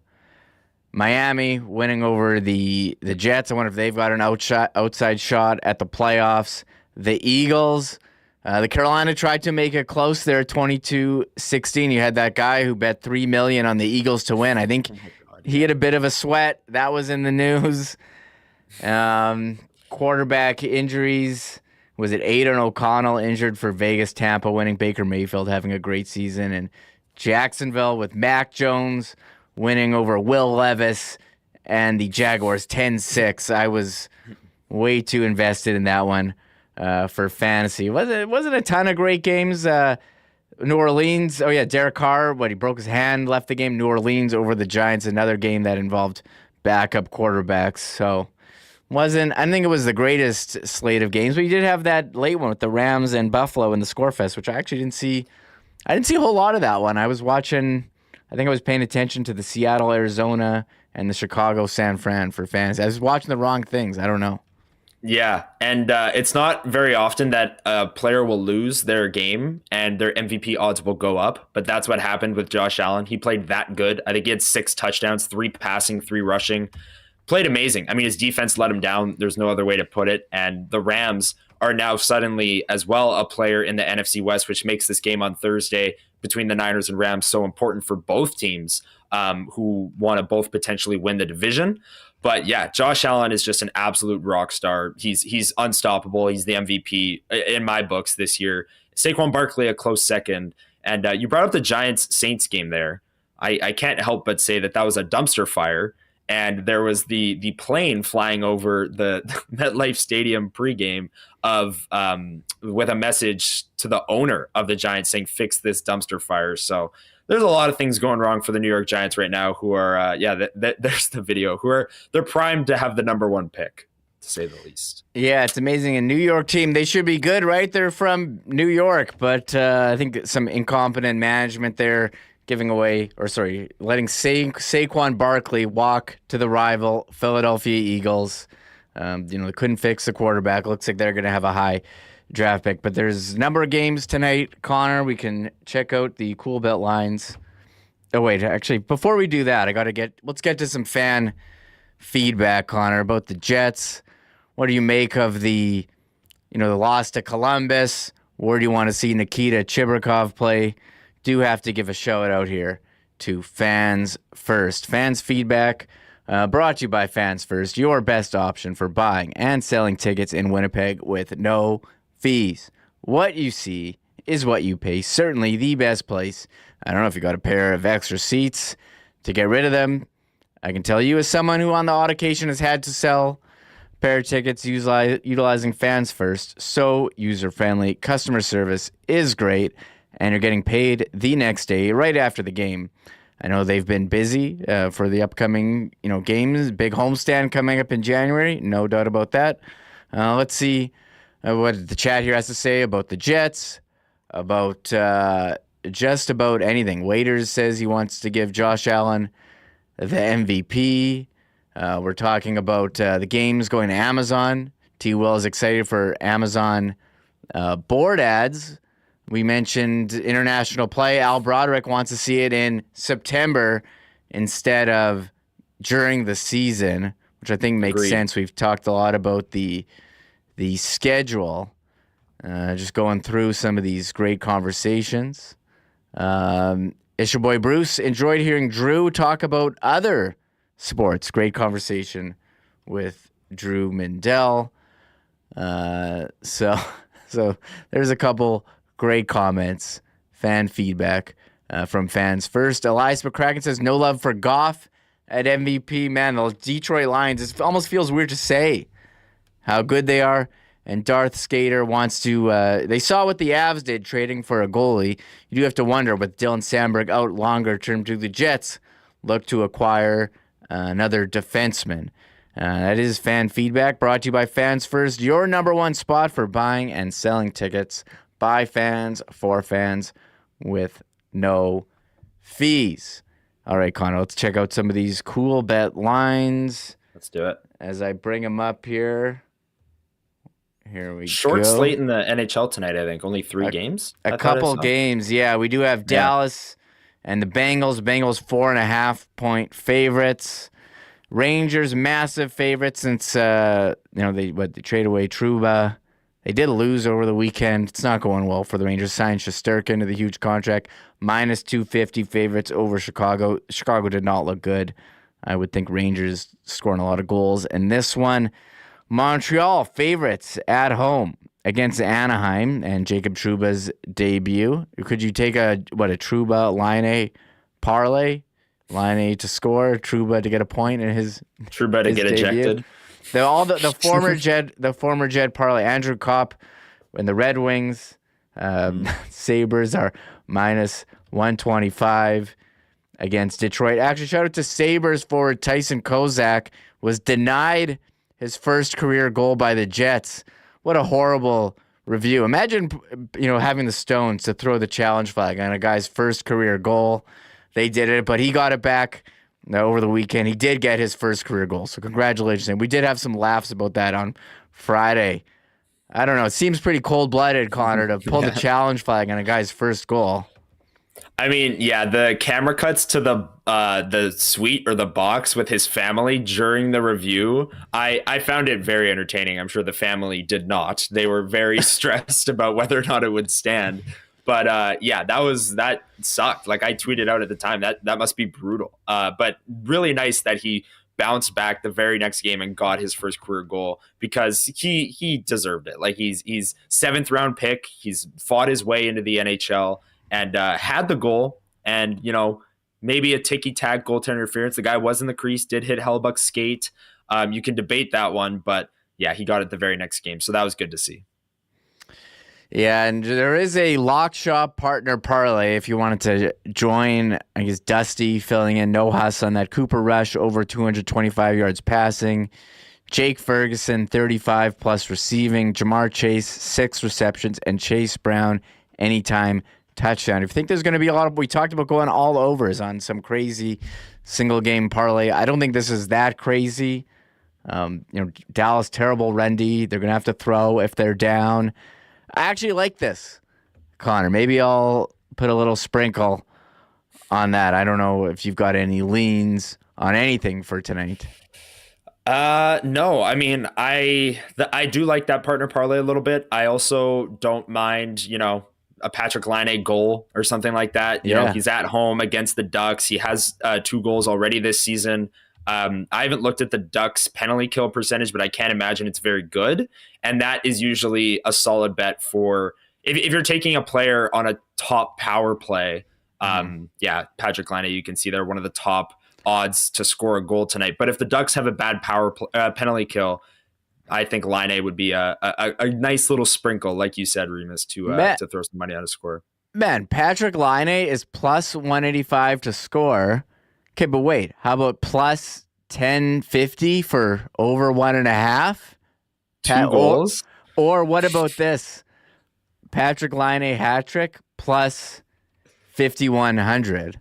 Miami winning over the Jets. I wonder if they've got an outside shot at the playoffs. The Eagles, the Carolina tried to make it close there, 22-16. You had that guy who bet $3 million on the Eagles to win. I think he had a bit of a sweat. That was in the news. Quarterback injuries. Was it Aiden O'Connell injured for Vegas, Tampa, winning? Baker Mayfield having a great season. And Jacksonville with Mac Jones winning over Will Levis and the Jaguars 10-6. I was way too invested in that one for fantasy. Wasn't a ton of great games. New Orleans, Derek Carr, he broke his hand, left the game. New Orleans over the Giants, another game that involved backup quarterbacks. So I think it was the greatest slate of games, but you did have that late one with the Rams and Buffalo in the Scorefest, which I actually didn't see. I didn't see a whole lot of that one. I was paying attention to the Seattle, Arizona, and the Chicago, San Fran for fantasy. I was watching the wrong things. I don't know. Yeah, and it's not very often that a player will lose their game and their MVP odds will go up, but that's what happened with Josh Allen. He played that good. I think he had 6 touchdowns, 3 passing, 3 rushing. Played amazing. I mean, his defense let him down. There's no other way to put it. And the Rams are now suddenly as well a player in the NFC West, which makes this game on Thursday between the Niners and Rams so important for both teams who want to both potentially win the division. But yeah, Josh Allen is just an absolute rock star. He's unstoppable. He's the MVP in my books this year. Saquon Barkley a close second. And you brought up the Giants-Saints game there. I can't help but say that was a dumpster fire. And there was the plane flying over the MetLife Stadium pregame with a message to the owner of the Giants saying, "Fix this dumpster fire." So there's a lot of things going wrong for the New York Giants right now. Who are there's the video. They're primed to have the number 1 pick, to say the least. Yeah, it's amazing. A New York team, they should be good, right? They're from New York, but I think some incompetent management there. Letting Saquon Barkley walk to the rival Philadelphia Eagles. They couldn't fix the quarterback. Looks like they're going to have a high draft pick. But there's a number of games tonight, Connor. We can check out the Cool Bet lines. Oh, wait. Actually, before we do that, let's get to some fan feedback, Connor, about the Jets. What do you make of the loss to Columbus? Where do you want to see Nikita Chibrikov play? do have to give a shout out here to Fans First. Fans feedback brought to you by Fans First, your best option for buying and selling tickets in Winnipeg with no fees. What you see is what you pay. Certainly the best place. I don't know if you got a pair of extra seats to get rid of them. I can tell you as someone who on the odd occasion has had to sell a pair of tickets utilizing Fans First. So user-friendly. Customer service is great. And you're getting paid the next day, right after the game. I know they've been busy for the upcoming, games. Big homestand coming up in January, no doubt about that. Let's see what the chat here has to say about the Jets, about just about anything. Waiters says he wants to give Josh Allen the MVP. We're talking about the games going to Amazon. T. Will is excited for Amazon board ads. We mentioned international play. Al Broderick wants to see it in September instead of during the season, which I think makes sense. We've talked a lot about the schedule, just going through some of these great conversations. It's your boy Bruce. Enjoyed hearing Drew talk about other sports. Great conversation with Drew Mindell. So there's a couple great comments, fan feedback from Fans First. Elias McCracken says, no love for Goff at MVP. Man, the Detroit Lions, it almost feels weird to say how good they are. And Darth Skater wants to, they saw what the Avs did trading for a goalie. You do have to wonder, with Dylan Sandberg out longer term, do the Jets look to acquire another defenseman? That is fan feedback brought to you by Fans First, your number one spot for buying and selling tickets. By fans, for fans, with no fees. All right, Connor, let's check out some of these cool bet lines. Let's do it. As I bring them up here. Here we go. Short slate in the NHL tonight, I think. Only 3 games? A couple games, yeah. We do have Dallas and the Bengals. Bengals 4.5-point favorites. Rangers, massive favorites since, they trade away Trouba. They did lose over the weekend. It's not going well for the Rangers. Signed Shesterkin to the huge contract. Minus 250 favorites over Chicago. Chicago did not look good. I would think Rangers scoring a lot of goals. And this one, Montreal favorites at home against Anaheim and Jacob Trouba's debut. Could you take a Trouba Laine parlay? Laine to score, Trouba to get a point in his Trouba to get debut. ejected. The former Jet parlay, Andrew Kopp and the Red Wings. Sabres are minus 125 against Detroit. Actually, shout out to Sabres forward Tyson Kozak, was denied his first career goal by the Jets. What a horrible review. Imagine, having the stones to throw the challenge flag on a guy's first career goal. They did it, but he got it back. Over the weekend, he did get his first career goal, so congratulations. And we did have some laughs about that on Friday. I don't know. It seems pretty cold-blooded, Connor, to pull the challenge flag on a guy's first goal. I mean, yeah, the camera cuts to the suite or the box with his family during the review. I found it very entertaining. I'm sure the family did not. They were very stressed about whether or not it would stand. But that sucked. Like I tweeted out at the time, that must be brutal. But really nice that he bounced back the very next game and got his first career goal, because he deserved it. Like he's 7th round pick. He's fought his way into the NHL and had the goal. And maybe a ticky-tack goaltender interference. The guy was in the crease, did hit Hellbuck's skate. You can debate that one, but yeah, he got it the very next game. So that was good to see. Yeah, and there is a Lock Shop partner parlay if you wanted to join. I guess Dusty filling in no hustle on that. Cooper Rush over 225 yards passing. Jake Ferguson 35 plus receiving. Jamar Chase 6 receptions, and Chase Brown anytime touchdown. If you think there's going to be a lot we talked about going all overs on some crazy single game parlay. I don't think this is that crazy. Dallas terrible Rendy. They're going to have to throw if they're down. I actually like this, Connor. Maybe I'll put a little sprinkle on that. I don't know if you've got any leans on anything for tonight. No. I mean, I do like that partner parlay a little bit. I also don't mind, a Patrick Laine goal or something like that. You know, he's at home against the Ducks. He has 2 goals already this season. I haven't looked at the Ducks penalty kill percentage, but I can't imagine it's very good. And that is usually a solid bet for if you're taking a player on a top power play. Patrick Laine, you can see they're one of the top odds to score a goal tonight. But if the Ducks have a bad penalty kill, I think Laine would be a nice little sprinkle, like you said, Remis, to throw some money on a score. Man, Patrick Laine is plus 185 to score. Okay, but wait, how about plus 1050 for over 1.5? 2 goals? Or what about this? Patrick Laine hat trick plus 5,100.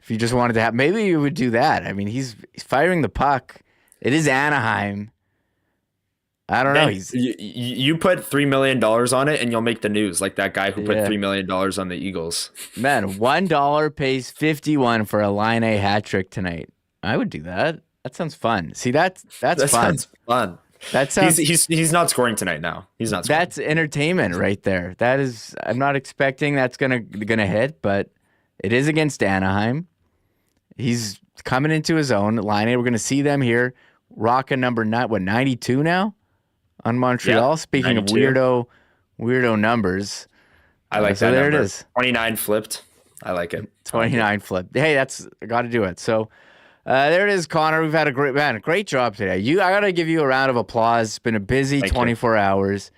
If you just wanted to have, maybe you would do that. I mean, he's firing the puck. It is Anaheim. I don't know. You put $3 million on it and you'll make the news, like that guy who put $3 million on the Eagles. Man, $1 pays 51 for a Laine hat trick tonight. I would do that. That sounds fun. See, that's fun. Sounds fun. That sounds. He's not scoring tonight. Now he's not scoring. That's entertainment right there. That is. I'm not expecting that's gonna hit, but it is against Anaheim. He's coming into his own. Laine, we're gonna see them here rocking number 92 now on Montreal. Yeah, Speaking 92. of weirdo numbers, I like so that. There number. it is. 29 flipped. I like it. 29 flipped. Hey, I got to do it. So. There it is, Connor. We've had a great job today. I got to give you a round of applause. It's been a busy 24 hours.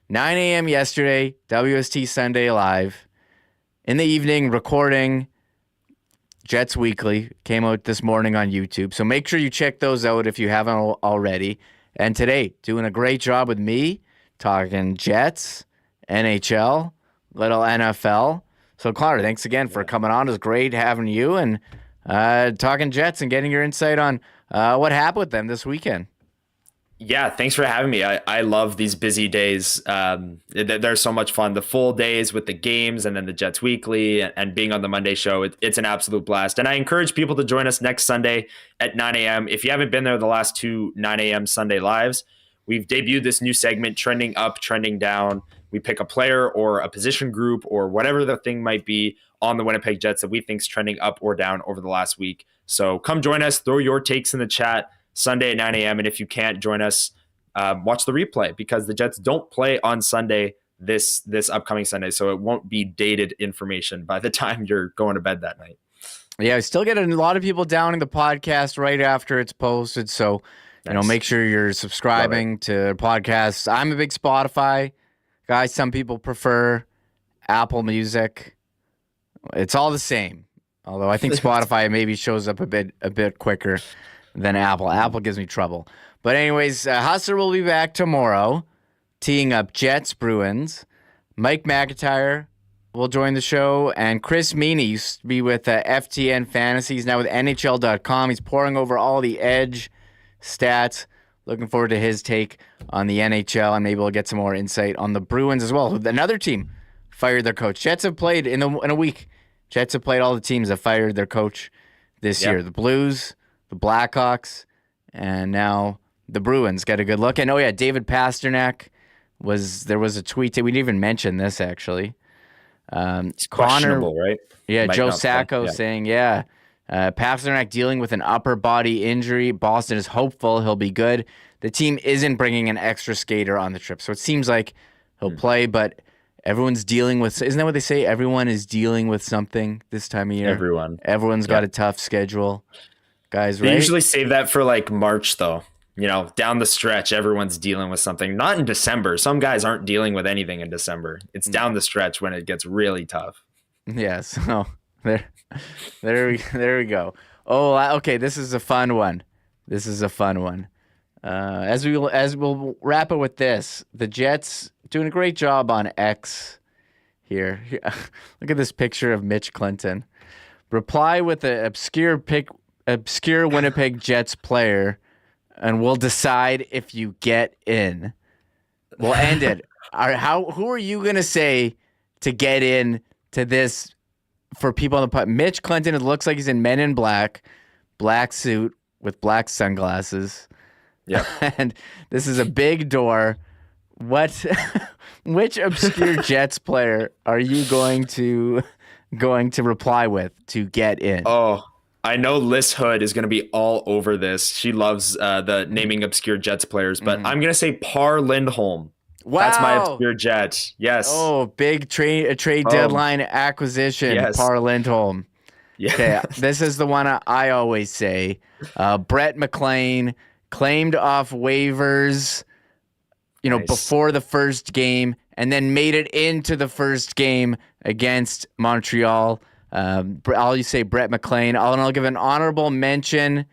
9 a.m. yesterday, WST Sunday Live. In the evening, recording Jets Weekly. Came out this morning on YouTube. So make sure you check those out if you haven't already. And today, doing a great job with me, talking Jets, NHL, little NFL. So, Connor, thanks again for coming on. It was great having you and talking Jets and getting your insight on what happened with them this weekend. Yeah, thanks for having me. I love these busy days. They're so much fun. The full days with the games and then the Jets Weekly and being on the Monday show, it's an absolute blast. And I encourage people to join us next Sunday at 9 a.m. If you haven't been there the last 2 9 a.m. Sunday Lives, we've debuted this new segment, Trending Up, Trending Down. We pick a player or a position group or whatever the thing might be on the Winnipeg Jets that we think is trending up or down over the last week. So come join us, throw your takes in the chat Sunday at 9 a.m. And if you can't join us, watch the replay because the Jets don't play on Sunday this upcoming Sunday. So it won't be dated information by the time you're going to bed that night. Yeah, I still get a lot of people downloading the podcast right after it's posted. So, make sure you're subscribing to podcasts. I'm a big Spotify guy. Some people prefer Apple Music. It's all the same. Although I think Spotify maybe shows up a bit quicker than Apple. Apple gives me trouble. But anyways, Hustler will be back tomorrow, teeing up Jets, Bruins. Mike McIntyre will join the show. And Chris Meany used to be with FTN Fantasy. He's now with NHL.com. He's pouring over all the edge stats. Looking forward to his take on the NHL, and maybe we'll get some more insight on the Bruins as well. Another team fired their coach. Jets have played in a week. Jets have played all the teams that fired their coach this year. The Blues, the Blackhawks, and now the Bruins get a good look. And David Pasternak there was a tweet. We didn't even mention this actually. It's questionable, right? Yeah, Joe Sacco saying, Pasternak dealing with an upper body injury. Boston is hopeful he'll be good. The team isn't bringing an extra skater on the trip, so it seems like he'll play, but everyone's dealing with, isn't that what they say? Everyone is dealing with something this time of year. Everyone's got a tough schedule. Guys, right? They usually save that for like March, though. Down the stretch, everyone's dealing with something. Not in December. Some guys aren't dealing with anything in December. It's down the stretch when it gets really tough. Yeah, so there we go. Oh, okay, this is a fun one. As we'll wrap it with this, the Jets doing a great job on X here. Look at this picture of Mitch Clinton. Reply with an obscure Winnipeg Jets player, and we'll decide if you get in. We'll end it. Who are you gonna say to get in to this for people on the pod? Mitch Clinton. It looks like he's in Men in Black suit with black sunglasses. Yeah. And this is a big door Which obscure Jets player are you going to reply with to get in? Oh, I know Liz Hood is going to be all over this. She loves the naming obscure Jets players, but I'm going to say Par Lindholm. Wow. That's my obscure Jet. Yes. Oh, big trade deadline acquisition. Yes. Par Lindholm. Yeah. Okay, this is the one I always say. Brett McLean claimed off waivers, before the first game, and then made it into the first game against Montreal. I'll say Brett McLean. I'll give an honorable mention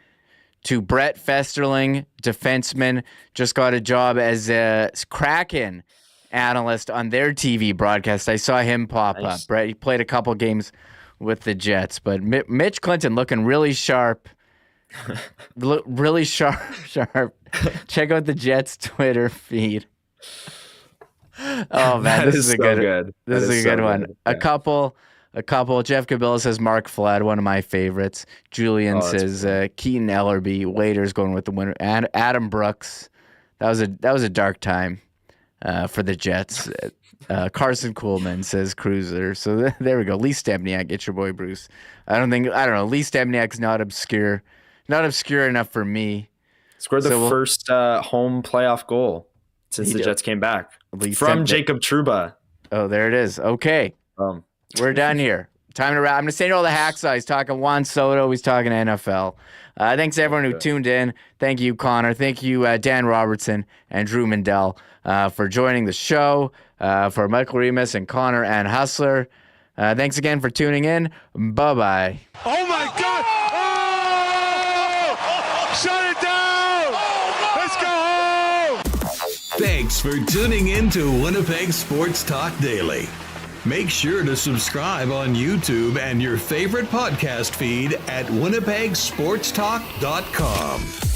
to Brett Festerling, defenseman, just got a job as a Kraken analyst on their TV broadcast. I saw him pop up. Brett, he played a couple games with the Jets, but Mitch Clinton looking really sharp. Really sharp. Check out the Jets Twitter feed. Oh man, this is a good. This is a good one. Good. A couple. Jeff Cabela says Mark Flood, one of my favorites. Julian says Keaton Ellerby. Waiters going with the winner. And Adam Brooks. That was a dark time for the Jets. Carson Coolman says Cruiser. So there we go. Lee Stempniak, get your boy Bruce. I don't know. Lee Stempniak's not obscure enough for me. Scored the first home playoff goal since the Jets came back from Jacob Trouba. Oh, there it is. Okay. We're done here. Time to wrap. I'm going to send you all the hacksaw. He's talking Juan Soto. He's talking NFL. Thanks to everyone who tuned in. Thank you, Connor. Thank you, Dan Robertson and Drew Mindell for joining the show. For Michael Remis and Connor and Hustler. Thanks again for tuning in. Bye-bye. Oh, my God. Oh! Shut it down. Let's go home. Thanks for tuning in to Winnipeg Sports Talk Daily. Make sure to subscribe on YouTube and your favorite podcast feed at winnipegsportstalk.com.